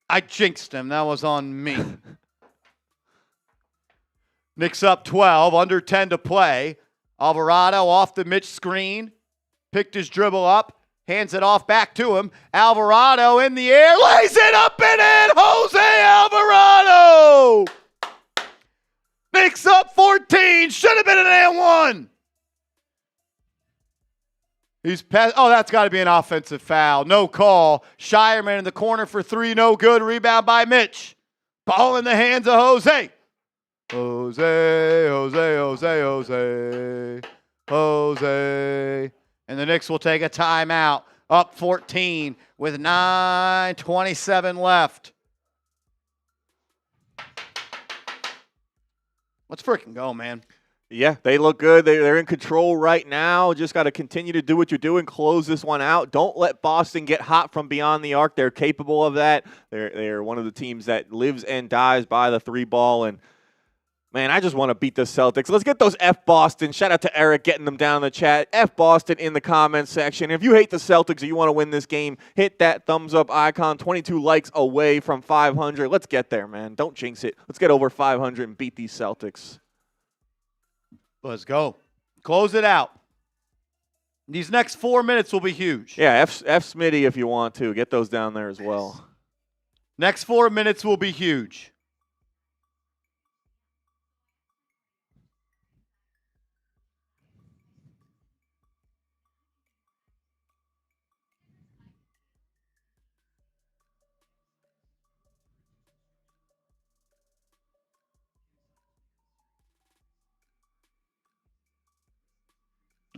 S1: I jinxed him. That was on me. Knicks up 12, under 10 to play. Alvarado off the Mitch screen. Picked his dribble up. Hands it off back to him. Alvarado in the air. Lays it up and in. Jose Alvarado. Knicks up 14. Should have been an and 1. He's passed. Oh, that's got to be an offensive foul. No call. Shireman in the corner for 3. No good. Rebound by Mitch. Ball in the hands of Jose. Jose. And the Knicks will take a timeout. Up 14 with 9:27 left. Let's freaking go, man.
S2: Yeah, they look good. They're in control right now. Just got to continue to do what you're doing. Close this one out. Don't let Boston get hot from beyond the arc. They're capable of that. They're one of the teams that lives and dies by the 3 ball. And, man, I just want to beat the Celtics. Let's get those F Boston. Shout out to Eric getting them down in the chat. F Boston in the comments section. If you hate the Celtics or you want to win this game, hit that thumbs up icon. 22 likes away from 500. Let's get there, man. Don't jinx it. Let's get over 500 and beat these Celtics.
S1: Let's go. Close it out. These next 4 minutes will be huge.
S2: Yeah, F Smitty if you want to. Get those down there as well.
S1: Next 4 minutes will be huge.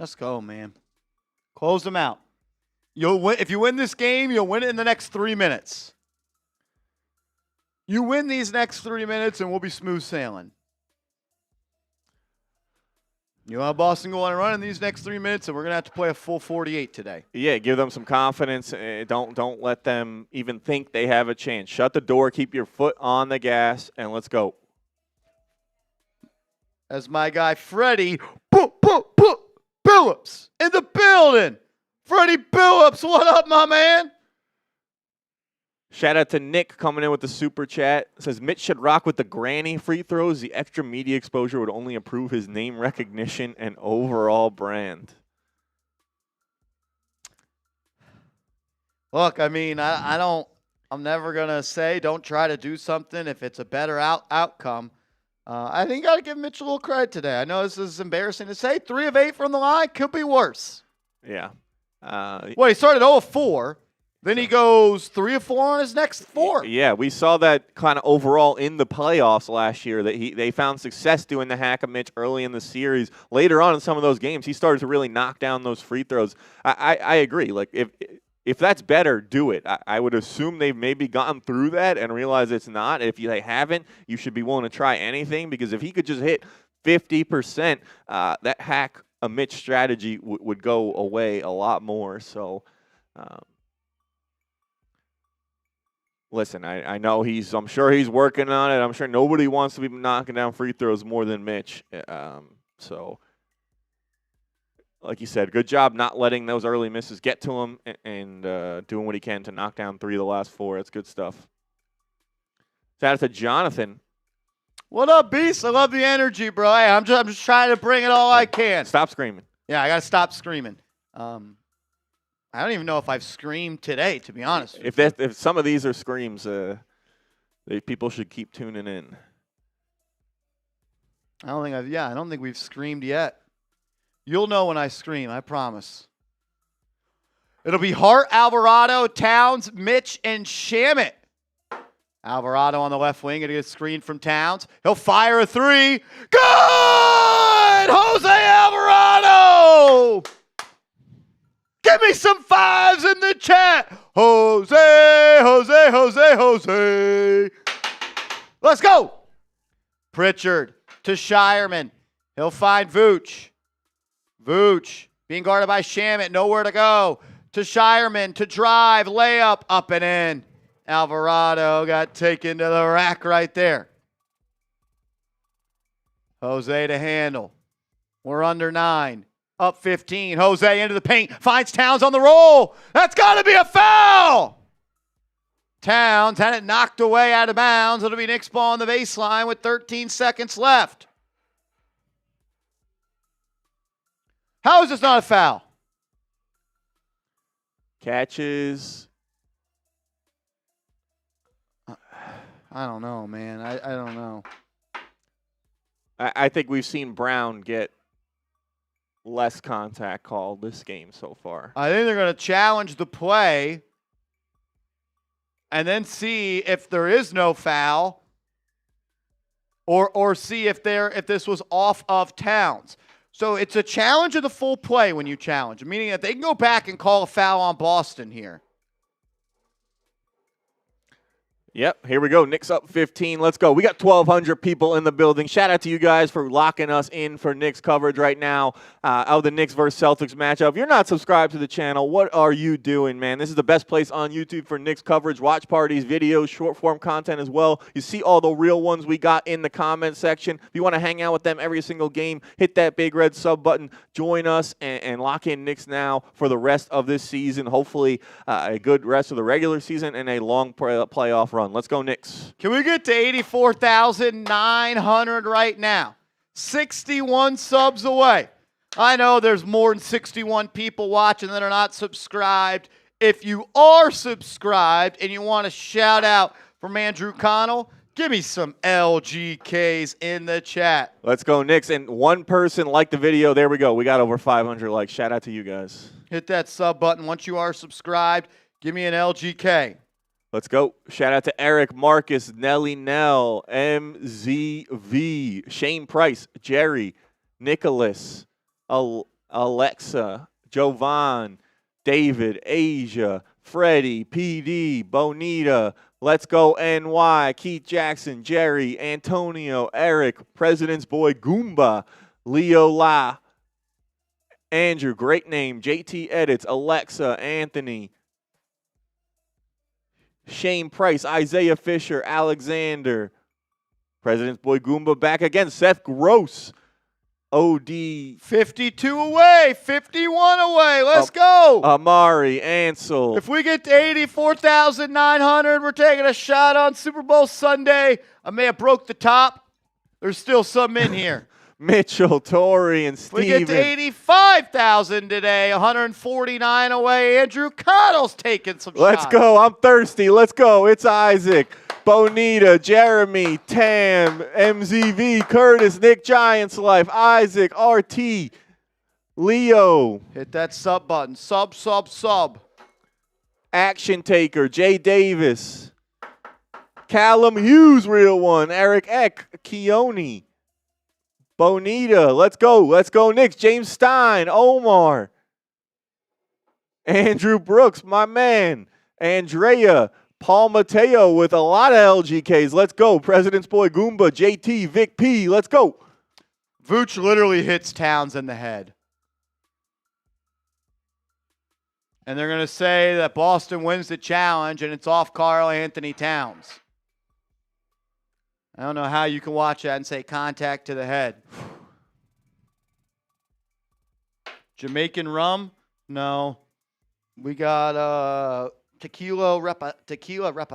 S1: Let's go, man. Close them out. You'll win. If you win this game, you'll win it in the next 3 minutes. You win these next 3 minutes, and we'll be smooth sailing. You want Boston going and run in these next 3 minutes, and we're going to have to play a full 48 today.
S2: Yeah, give them some confidence. Don't let them even think they have a chance. Shut the door, keep your foot on the gas, and let's go.
S1: As my guy Freddie Billups in the building. Freddie Billups, what up, my man?
S2: Shout out to Nick coming in with the super chat. It says Mitch should rock with the granny free throws. The extra media exposure would only improve his name recognition and overall brand.
S1: Look, I mean, I'm never going to say don't try to do something if it's a better outcome. I think you got to give Mitch a little credit today. I know this is embarrassing to say. 3 of 8 from the line could be worse.
S2: Yeah.
S1: Well, he started 0 of 4. Then he goes 3 of 4 on his next 4.
S2: Yeah, we saw that kind of overall in the playoffs last year that they found success doing the hack of Mitch early in the series. Later on in some of those games, he started to really knock down those free throws. I agree. Like if that's better, do it. I would assume they've maybe gotten through that and realized it's not. If they haven't, you should be willing to try anything because if he could just hit 50%, that hack a Mitch strategy would go away a lot more. So. Listen, I know I'm sure he's working on it. I'm sure nobody wants to be knocking down free throws more than Mitch. So, like you said, good job not letting those early misses get to him and doing what he can to knock down 3 of the last 4. That's good stuff. Shout out to Jonathan.
S1: What up, Beast? I love the energy, bro. Hey, I'm just trying to bring it all I can.
S2: Stop screaming.
S1: Yeah, I got to stop screaming. I don't even know if I've screamed today, to be honest.
S2: If some of these are screams, people should keep tuning in.
S1: I don't think we've screamed yet. You'll know when I scream, I promise. It'll be Hart, Alvarado, Towns, Mitch, and Shamet. Alvarado on the left wing, gonna get a screen from Towns. He'll fire a 3. Good! Jose Alvarado! Give me some 5s in the chat. Jose. Let's go. Pritchard to Shireman. He'll find Vooch. Vooch being guarded by Shamet. Nowhere to go. To Shireman to drive. Layup up and in. Alvarado got taken to the rack right there. Jose to handle. We're under 9. Up 15. Jose into the paint. Finds Towns on the roll. That's got to be a foul. Towns had it knocked away out of bounds. It'll be Knicks ball on the baseline with 13 seconds left. How is this not a foul?
S2: Catches.
S1: I don't know, man. I don't know.
S2: I think we've seen Brown get less contact called this game so far.
S1: I think they're going to challenge the play and then see if there is no foul or see if this was off of Towns. So it's a challenge of the full play when you challenge, meaning that they can go back and call a foul on Boston here.
S2: Yep, here we go. Knicks up 15. Let's go. We got 1,200 people in the building. Shout out to you guys for locking us in for Knicks coverage right now of the Knicks versus Celtics matchup. If you're not subscribed to the channel, what are you doing, man? This is the best place on YouTube for Knicks coverage, watch parties, videos, short-form content as well. You see all the real ones we got in the comment section. If you want to hang out with them every single game, hit that big red sub button. Join us and lock in Knicks Now for the rest of this season. Hopefully a good rest of the regular season and a long playoff run. Let's go, Knicks.
S1: Can we get to 84,900 right now? 61 subs away. I know there's more than 61 people watching that are not subscribed. If you are subscribed and you want to shout out from Andrew Connell, give me some LGKs in the chat.
S2: Let's go, Knicks. And one person liked the video. There we go. We got over 500 likes. Shout out to you guys.
S1: Hit that sub button. Once you are subscribed, give me an LGK.
S2: Let's go. Shout out to Eric, Marcus, Nelly Nell, MZV, Shane Price, Jerry, Nicholas, Alexa, Jovan, David, Asia, Freddie, PD, Bonita, Let's Go NY, Keith Jackson, Jerry, Antonio, Eric, President's Boy Goomba, Leo La, Andrew, great name, JT Edits, Alexa, Anthony, Shane Price, Isaiah Fisher, Alexander, President's Boy Goomba back again, Seth Gross, OD,
S1: 52 away, 51 away. Let's go.
S2: Amari, Ansel.
S1: If we get to 84,900, we're taking a shot on Super Bowl Sunday. I may have broke the top. There's still some in here.
S2: Mitchell, Torrey, and Steven.
S1: We get to 85,000 today, 149 away. Andrew Cottle's taking some shots.
S2: Let's go. I'm thirsty. Let's go. It's Isaac, Bonita, Jeremy, Tam, MZV, Curtis, Nick Giants Life, Isaac, RT, Leo.
S1: Hit that sub button. Sub.
S2: Action Taker, Jay Davis, Callum Hughes, real one, Eric Eck, Keone, Bonita, let's go Knicks, James Stein, Omar, Andrew Brooks, my man, Andrea, Paul Mateo with a lot of LGKs, let's go, President's Boy Goomba, JT, Vic P, let's go.
S1: Vooch literally hits Towns in the head. And they're going to say that Boston wins the challenge and it's off Karl Anthony Towns. I don't know how you can watch that and say contact to the head. Jamaican rum? No. We got tequila reposado,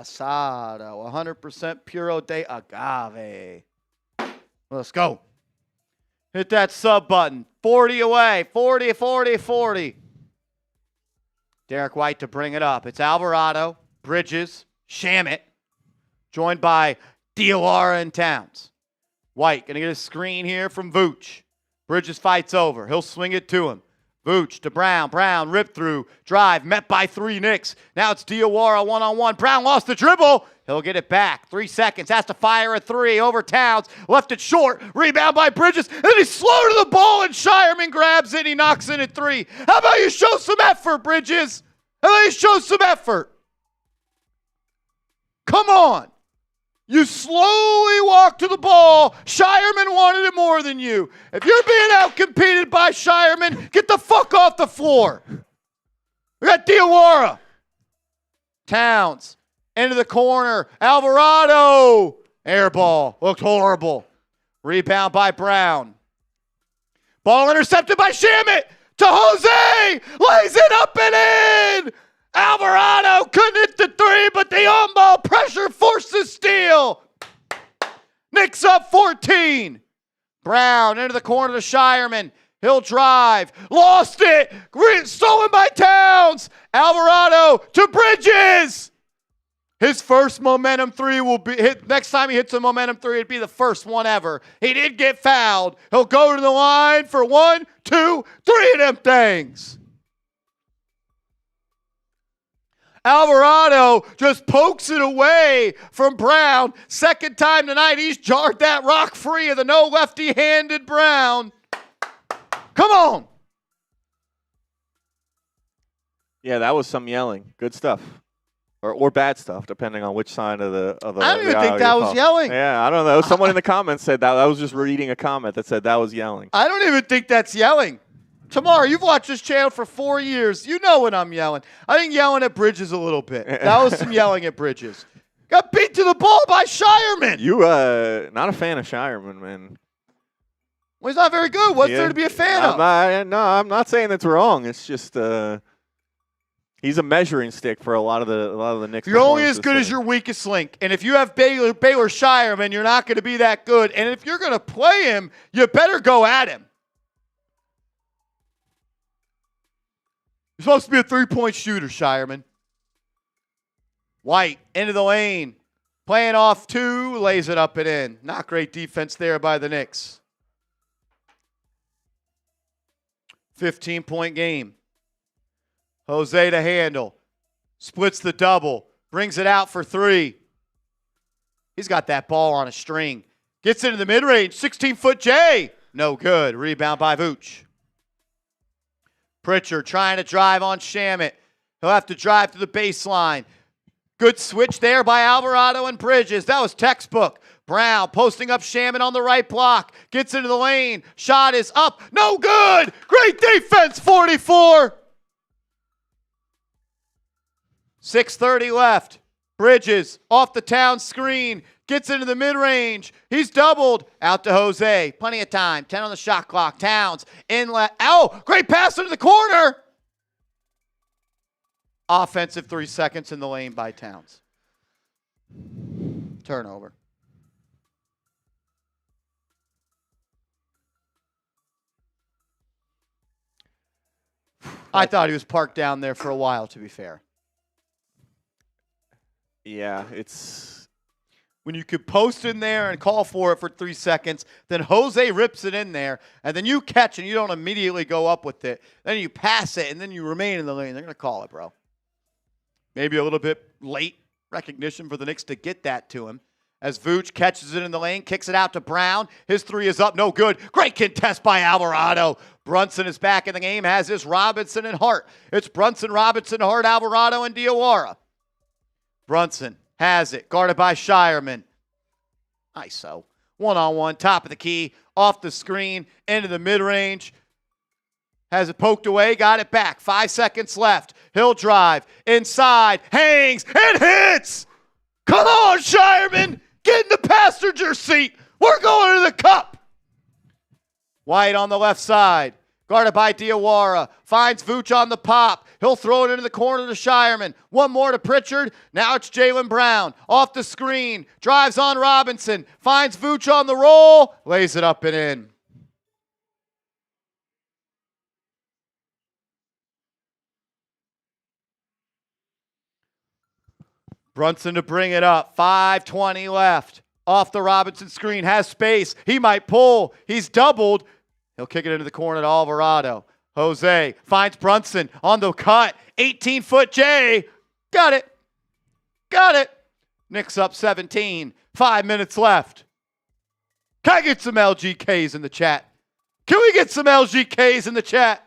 S1: 100% puro de agave. Let's go. Hit that sub button. 40 away. 40. Derek White to bring it up. It's Alvarado, Bridges, Shamet, joined by Diawara and Towns. White going to get a screen here from Vooch. Bridges fights over. He'll swing it to him. Vooch to Brown. Brown rip through. Drive met by 3 Knicks. Now it's Diawara one-on-one. Brown lost the dribble. He'll get it back. 3 seconds. Has to fire a 3 over Towns. Left it short. Rebound by Bridges. And then he's slow to the ball and Shireman grabs it. He knocks in at 3. How about you show some effort, Bridges? How about you show some effort? Come on. You slowly walk to the ball. Shireman wanted it more than you. If you're being outcompeted by Shireman, get the fuck off the floor. We got Diawara. Towns. Into the corner. Alvarado. Air ball. Looked horrible. Rebound by Brown. Ball intercepted by Shamet. To Jose. Lays it up and in. Alvarado couldn't hit the 3, but the on-ball pressure forced the steal. Knicks up 14. Brown into the corner to Shireman. He'll drive. Lost it. Stolen by Towns. Alvarado to Bridges. His first momentum 3 will be hit. Next time he hits a momentum 3, it'd be the first one ever. He did get fouled. He'll go to the line for 1, 2, 3 of them things. Alvarado just pokes it away from Brown. Second time tonight, he's jarred that rock free of the no lefty-handed Brown. Come on.
S2: Yeah, that was some yelling. Good stuff. Or bad stuff, depending on which side of the
S1: I don't even think that was yelling.
S2: Yeah, I don't know. Someone in the comments said that. I was just reading a comment that said that was yelling.
S1: I don't even think that's yelling. Tamar, you've watched this channel for 4 years. You know when I'm yelling. I think yelling at Bridges a little bit. That was some yelling at Bridges. Got beat to the ball by Shireman.
S2: You not a fan of Shireman, man.
S1: Well, he's not very good. What's there to be a fan of?
S2: I'm not saying that's wrong. It's just he's a measuring stick for a lot of the Knicks.
S1: You're only as good as your weakest link. And if you have Baylor Shireman, you're not going to be that good. And if you're going to play him, you better go at him. You're supposed to be a 3-point shooter, Shireman. White into the lane. Playing off 2, lays it up and in. Not great defense there by the Knicks. 15-point game. Jose to handle. Splits the double. Brings it out for 3. He's got that ball on a string. Gets into the mid-range. 16-foot J. No good. Rebound by Vooch. Pritchard trying to drive on Shamet. He'll have to drive to the baseline. Good switch there by Alvarado and Bridges. That was textbook. Brown posting up Shamet on the right block. Gets into the lane. Shot is up. No good. Great defense, 44. 6:30 left. Bridges off the town screen. Gets into the mid-range. He's doubled. Out to Jose. Plenty of time. 10 on the shot clock. Towns. Inlet. Oh, great pass into the corner. Offensive 3 seconds in the lane by Towns. Turnover. I thought he was parked down there for a while, to be fair.
S2: Yeah, it's...
S1: When you could post in there and call for it for 3 seconds, then Jose rips it in there, and then you catch and you don't immediately go up with it. Then you pass it, and then you remain in the lane. They're going to call it, bro. Maybe a little bit late recognition for the Knicks to get that to him. As Vooch catches it in the lane, kicks it out to Brown. His three is up, no good. Great contest by Alvarado. Brunson is back in the game, as is Robinson and Hart. It's Brunson, Robinson, Hart, Alvarado, and Diawara. Brunson has it, guarded by Shireman. ISO. One-on-one, top of the key, off the screen, into the mid-range. Has it poked away, got it back. 5 seconds left. He'll drive, inside, hangs, and hits! Come on, Shireman! Get in the passenger seat! We're going to the cup! White on the left side. Guarded by Diawara. Finds Vooch on the pop. He'll throw it into the corner to Shireman. One more to Pritchard. Now it's Jalen Brown. Off the screen. Drives on Robinson. Finds Vooch on the roll. Lays it up and in. Brunson to bring it up. 5:20 left. Off the Robinson screen. Has space. He might pull. He's doubled. He'll kick it into the corner to Alvarado. Jose finds Brunson on the cut. 18-foot J. Got it. Got it. Knicks up 17. 5 minutes left. Can I get some LGKs in the chat? Can we get some LGKs in the chat?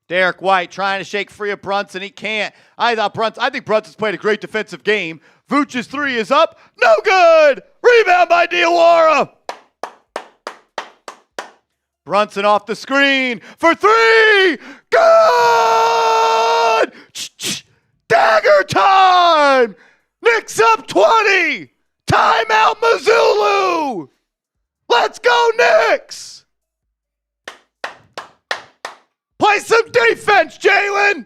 S1: Derek White trying to shake free of Brunson. He can't. I think Brunson's played a great defensive game. Vooch's three is up. No good. Rebound by Diawara. Brunson off the screen for three. Good! Dagger time! Knicks up 20! Timeout Mazzulu! Let's go Knicks! Play some defense, Jalen!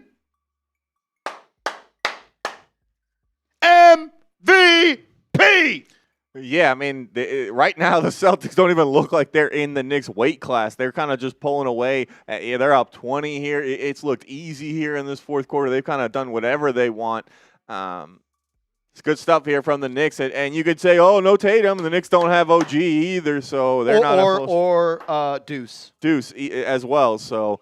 S1: MVP!
S2: Yeah, I mean, right now the Celtics don't even look like they're in the Knicks weight class. They're kind of just pulling away. They're up 20 here. It's looked easy here in this fourth quarter. They've kind of done whatever they want. It's good stuff here from the Knicks. And you could say, oh, no Tatum. The Knicks don't have OG either, so they're not close.
S1: Or Deuce.
S2: Deuce as well, so...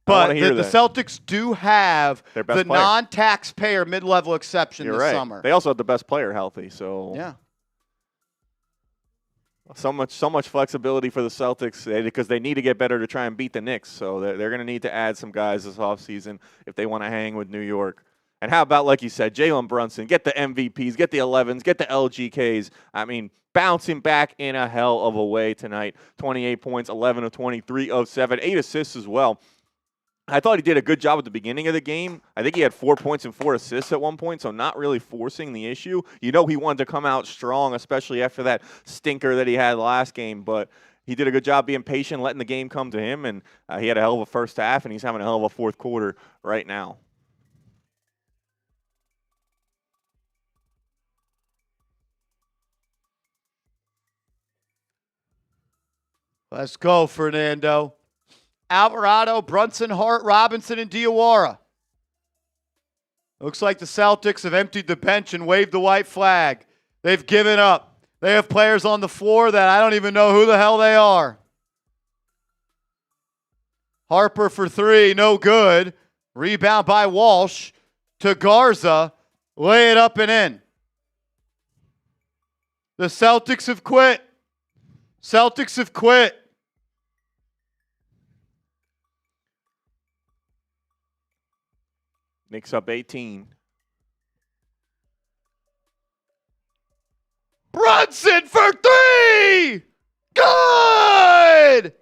S1: But the Celtics do have the
S2: player.
S1: non-taxpayer mid-level exception this summer.
S2: They also have the best player healthy, so
S1: yeah.
S2: So much flexibility for the Celtics because they need to get better to try and beat the Knicks. So they're going to need to add some guys this offseason if they want to hang with New York. And how about, like you said, Jalen Brunson, get the MVPs, get the 11s, get the LGKs. I mean, bouncing back in a hell of a way tonight. 28 points, 11 of 23 of 7, 8 assists as well. I thought he did a good job at the beginning of the game. I think he had 4 points and 4 assists at one point, so not really forcing the issue. You know he wanted to come out strong, especially after that stinker that he had last game, but he did a good job being patient, letting the game come to him, and he had a hell of a first half, and he's having a hell of a fourth quarter right now.
S1: Let's go, Fernando. Alvarado, Brunson, Hart, Robinson, and Diawara. Looks like the Celtics have emptied the bench and waved the white flag. They've given up. They have players on the floor that I don't even know who the hell they are. Harper for three, no good. Rebound by Walsh to Garza. Lay it up and in. The Celtics have quit. Celtics have quit.
S2: Knicks up 18.
S1: Brunson for three! Good!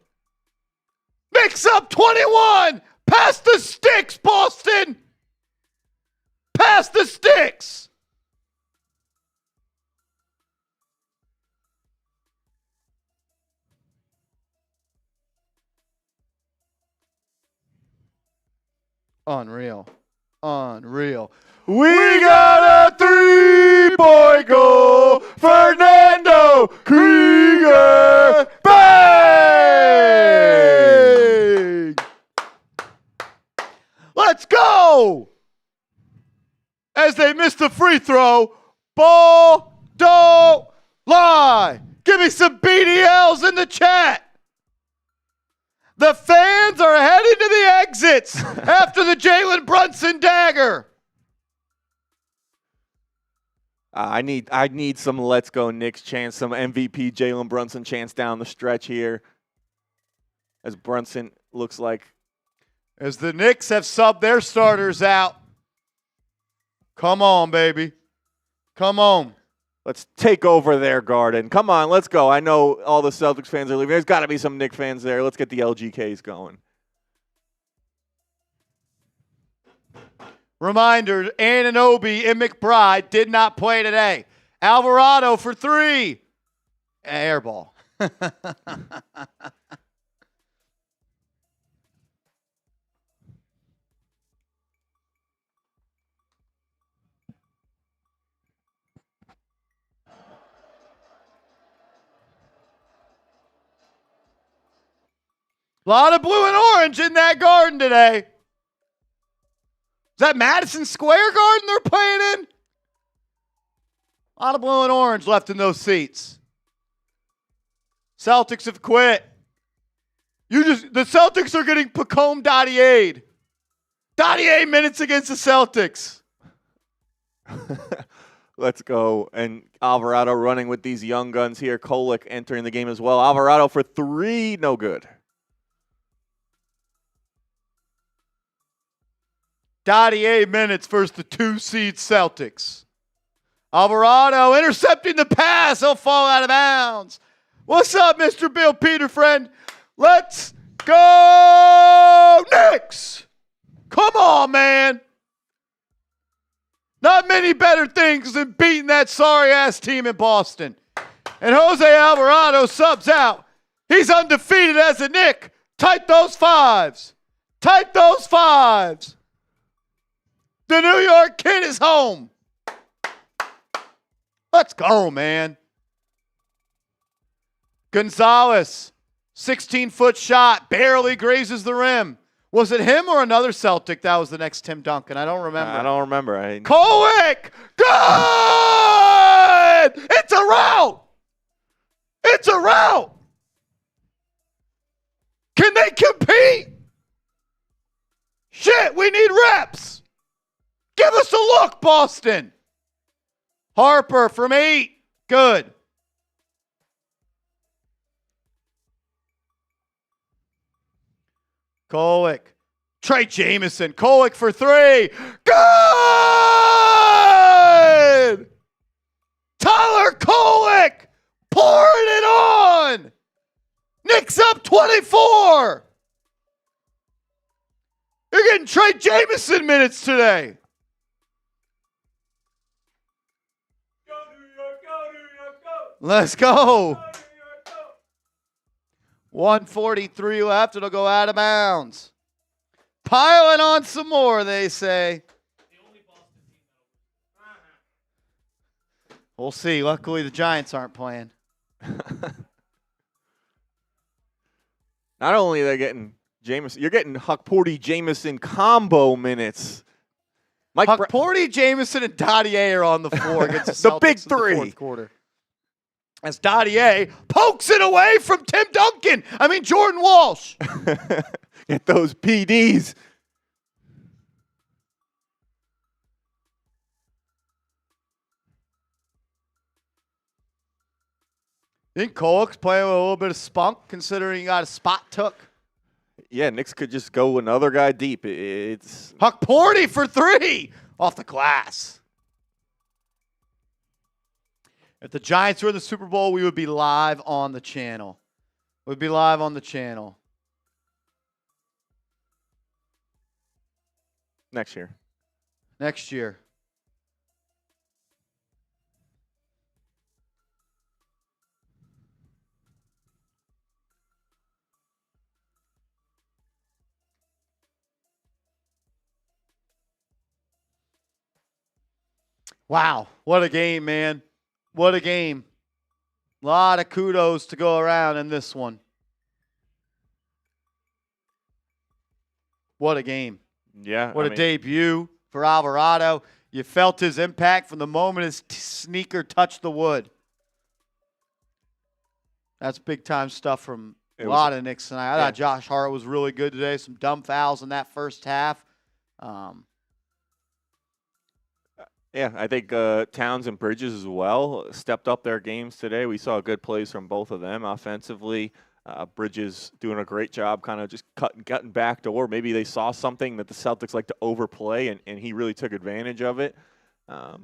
S1: Knicks up 21! Pass the sticks, Boston! Pass the sticks! Unreal. Unreal.
S2: We got a three-point goal. Fernando Krieger. Bang!
S1: Let's go! As they missed the free throw, ball don't lie. Give me some BDLs in the chat. The fans are heading to the exits after the Jalen Brunson dagger.
S2: I need some Let's Go Knicks chance, some MVP Jalen Brunson chance down the stretch here. As Brunson looks like.
S1: As the Knicks have subbed their starters out. Come on, baby. Come on.
S2: Let's take over their garden. Come on, let's go. I know all the Celtics fans are leaving. There's got to be some Knicks fans there. Let's get the LGKs going.
S1: Reminder, Anunoby and McBride did not play today. Alvarado for three. Airball. A lot of blue and orange in that garden today. Is that Madison Square Garden they're playing in? A lot of blue and orange left in those seats. Celtics have quit. The Celtics are getting Pacome Dottier. Dottier minutes against the Celtics.
S2: Let's go. And Alvarado running with these young guns here. Kolek entering the game as well. Alvarado for three, no good.
S1: Dottier minutes versus the 2-seed Celtics. Alvarado intercepting the pass. He'll fall out of bounds. What's up, Mr. Bill Peter friend? Let's go Knicks! Come on, man. Not many better things than beating that sorry-ass team in Boston. And Jose Alvarado subs out. He's undefeated as a Knick. Tight those fives. Tight those fives. The New York Kid is home. Let's go, man. Gonzalez, 16-foot shot, barely grazes the rim. Was it him or another Celtic that was the next Tim Duncan? I don't remember.
S2: I don't remember.
S1: Kolek! Good! It's a rout! It's a rout! Can they compete? Shit, we need reps. Give us a look, Boston. Harper from 8. Good. Kolek. Trey Jamison. Kolek for 3. Good! Tyler Kolek pouring it on. Knicks up 24. You're getting Trey Jamison minutes today. Let's go. 1:43 left. It'll go out of bounds. Piling on some more, they say. We'll see. Luckily, the Giants aren't playing.
S2: Not only are they getting Jamison, you're getting Huckporty Jamison combo minutes.
S1: Huckporty, Jamison, and Dottier are on the floor against the Celtics
S2: big
S1: in
S2: three.
S1: the fourth quarter. As Dottier pokes it away from Jordan Walsh.
S2: Get those PDs.
S1: I think Kolek's playing with a little bit of spunk, considering he got a spot took.
S2: Yeah, Knicks could just go another guy deep. It's
S1: Huck Porty for 3 off the glass. If the Giants were in the Super Bowl, we would be live on the channel. We'd be live on the channel.
S2: next year.
S1: Next year. Wow, what a game, man. What a game. A lot of kudos to go around in this one. What a game.
S2: Yeah.
S1: What a debut for Alvarado. You felt his impact from the moment his sneaker touched the wood. That's big-time stuff from a lot of Knicks tonight. I thought Josh Hart was really good today. Some dumb fouls in that first half.
S2: Yeah, I think Towns and Bridges as well stepped up their games today. We saw good plays from both of them offensively. Bridges doing a great job kind of just cutting back door. Maybe they saw something that the Celtics like to overplay, and he really took advantage of it.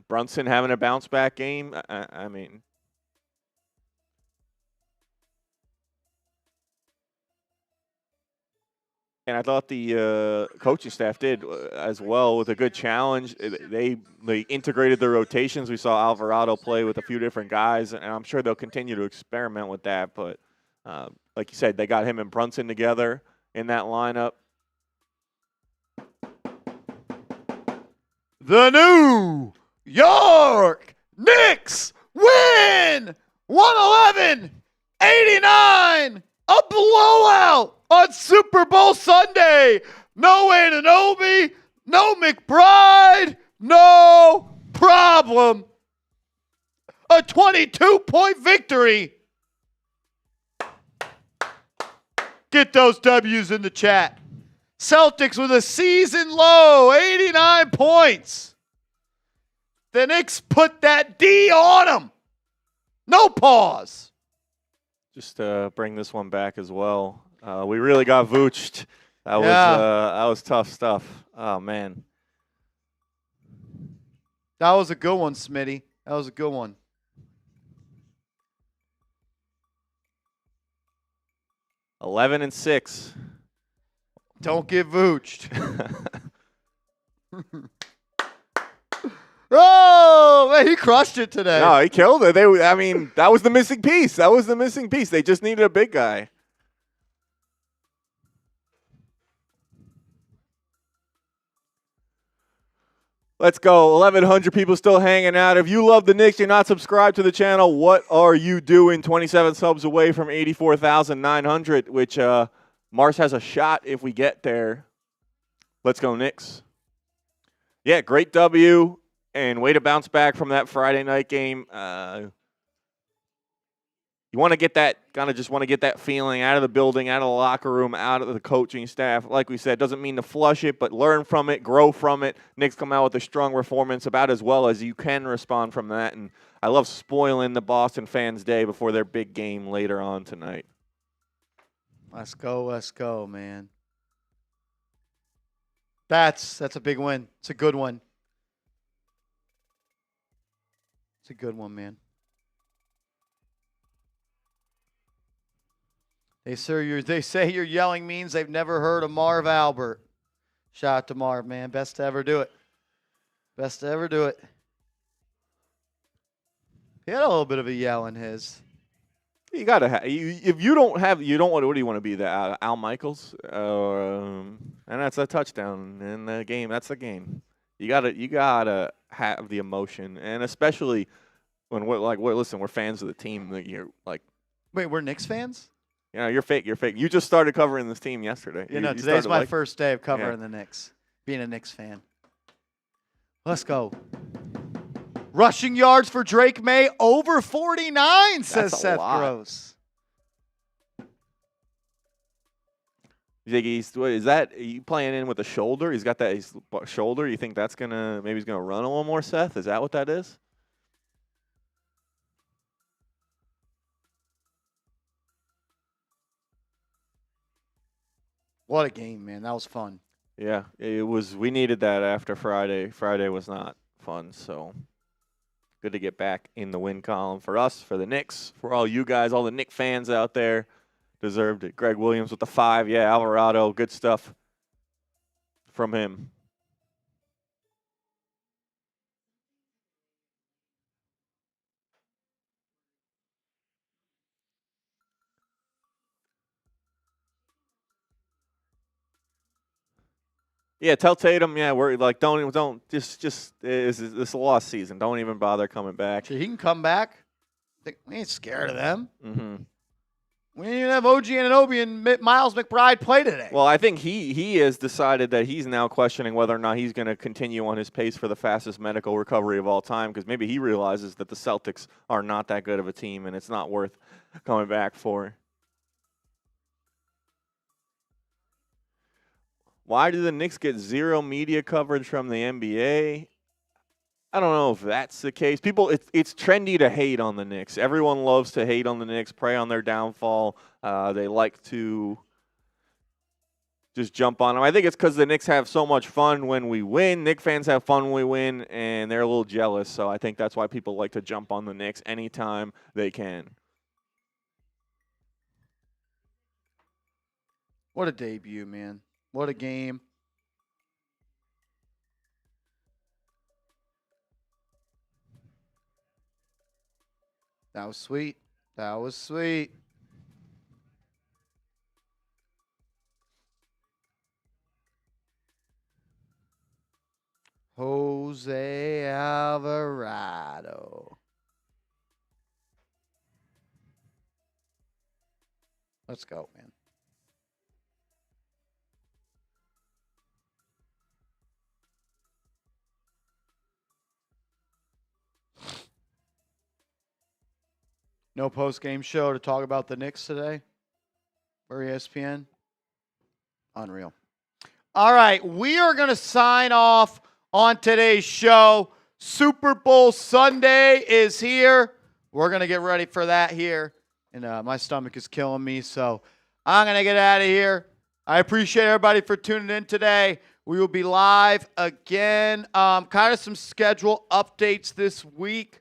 S2: Brunson having a bounce-back game. I mean, and I thought the coaching staff did as well with a good challenge. They integrated their rotations. We saw Alvarado play with a few different guys, and I'm sure they'll continue to experiment with that. But like you said, they got him and Brunson together in that lineup.
S1: The New York Knicks win 111-89. A blowout on Super Bowl Sunday. No Anunoby, no McBride, no problem. A 22-point victory. Get those W's in the chat. Celtics with a season low, 89 points. The Knicks put that D on them. No pause.
S2: Just bring this one back as well. We really got vooched. That was tough stuff. Oh, man.
S1: That was a good one, Smitty. That was a good one.
S2: (11-6).
S1: Don't get vooched. Oh, man, he crushed it today.
S2: No, he killed it. I mean, that was the missing piece. That was the missing piece. They just needed a big guy. Let's go. 1,100 people still hanging out. If you love the Knicks, you're not subscribed to the channel, what are you doing? 27 subs away from 84,900, which Mars has a shot if we get there. Let's go, Knicks. Yeah, great W. And way to bounce back from that Friday night game. You want to get that, kind of just want to get that feeling out of the building, out of the locker room, out of the coaching staff. Like we said, doesn't mean to flush it, but learn from it, grow from it. Knicks come out with a strong performance, about as well as you can respond from that. And I love spoiling the Boston fans' day before their big game later on tonight.
S1: Let's go, man. That's a big win. It's a good one. It's a good one, man. They say your yelling means they've never heard of Marv Albert. Shout out to Marv, man. Best to ever do it. Best to ever do it. He had a little bit of a yell in his.
S2: You gotta have. If you don't have, you don't want. What do you want to be? The Al Michaels, and that's a touchdown in the game. That's the game. You gotta have the emotion, and especially when listen, we're fans of the team. You're like,
S1: wait, we're Knicks fans?
S2: You know, you're fake. You're fake. You just started covering this team yesterday.
S1: Today's my first day of covering the Knicks, being a Knicks fan. Let's go. Rushing yards for Drake May over 49, says Seth Gross.
S2: You think is that? Are you playing in with a shoulder? He's got that shoulder. You think that's maybe he's gonna run a little more, Seth? Is that what that is?
S1: What a game, man. That was fun.
S2: Yeah, it was. We needed that after Friday. Friday was not fun, so good to get back in the win column for us, for the Knicks, for all you guys, all the Knicks fans out there. Deserved it. Greg Williams with the 5. Yeah, Alvarado, good stuff from him. Yeah, tell Tatum. Yeah, we're like don't just this is a lost season. Don't even bother coming back.
S1: He can come back. We ain't scared of them.
S2: Mm-hmm.
S1: We didn't even have OG Anunoby and Miles McBride play today.
S2: Well, I think he has decided that he's now questioning whether or not he's going to continue on his pace for the fastest medical recovery of all time, because maybe he realizes that the Celtics are not that good of a team and it's not worth coming back for. Why do the Knicks get zero media coverage from the NBA? I don't know if that's the case. People, it's trendy to hate on the Knicks. Everyone loves to hate on the Knicks, prey on their downfall. They like to just jump on them. I think it's because the Knicks have so much fun when we win. Knicks fans have fun when we win, and they're a little jealous. So I think that's why people like to jump on the Knicks anytime they can.
S1: What a debut, man. What a game. That was sweet. That was sweet. Jose Alvarado. Let's go, man. No post-game show to talk about the Knicks today for ESPN. Unreal. All right, we are going to sign off on today's show. Super Bowl Sunday is here. We're going to get ready for that here. And my stomach is killing me, so I'm going to get out of here. I appreciate everybody for tuning in today. We will be live again. Kind of some schedule updates this week.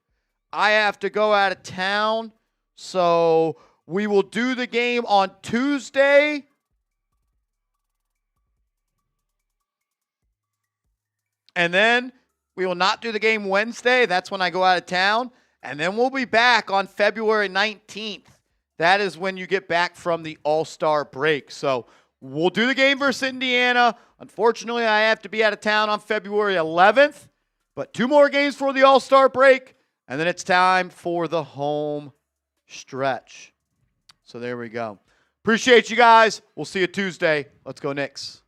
S1: I have to go out of town, so we will do the game on Tuesday. And then we will not do the game Wednesday. That's when I go out of town. And then we'll be back on February 19th. That is when you get back from the All-Star break. So we'll do the game versus Indiana. Unfortunately, I have to be out of town on February 11th. But 2 more games for the All-Star break. And then it's time for the home stretch. So there we go. Appreciate you guys. We'll see you Tuesday. Let's go Knicks.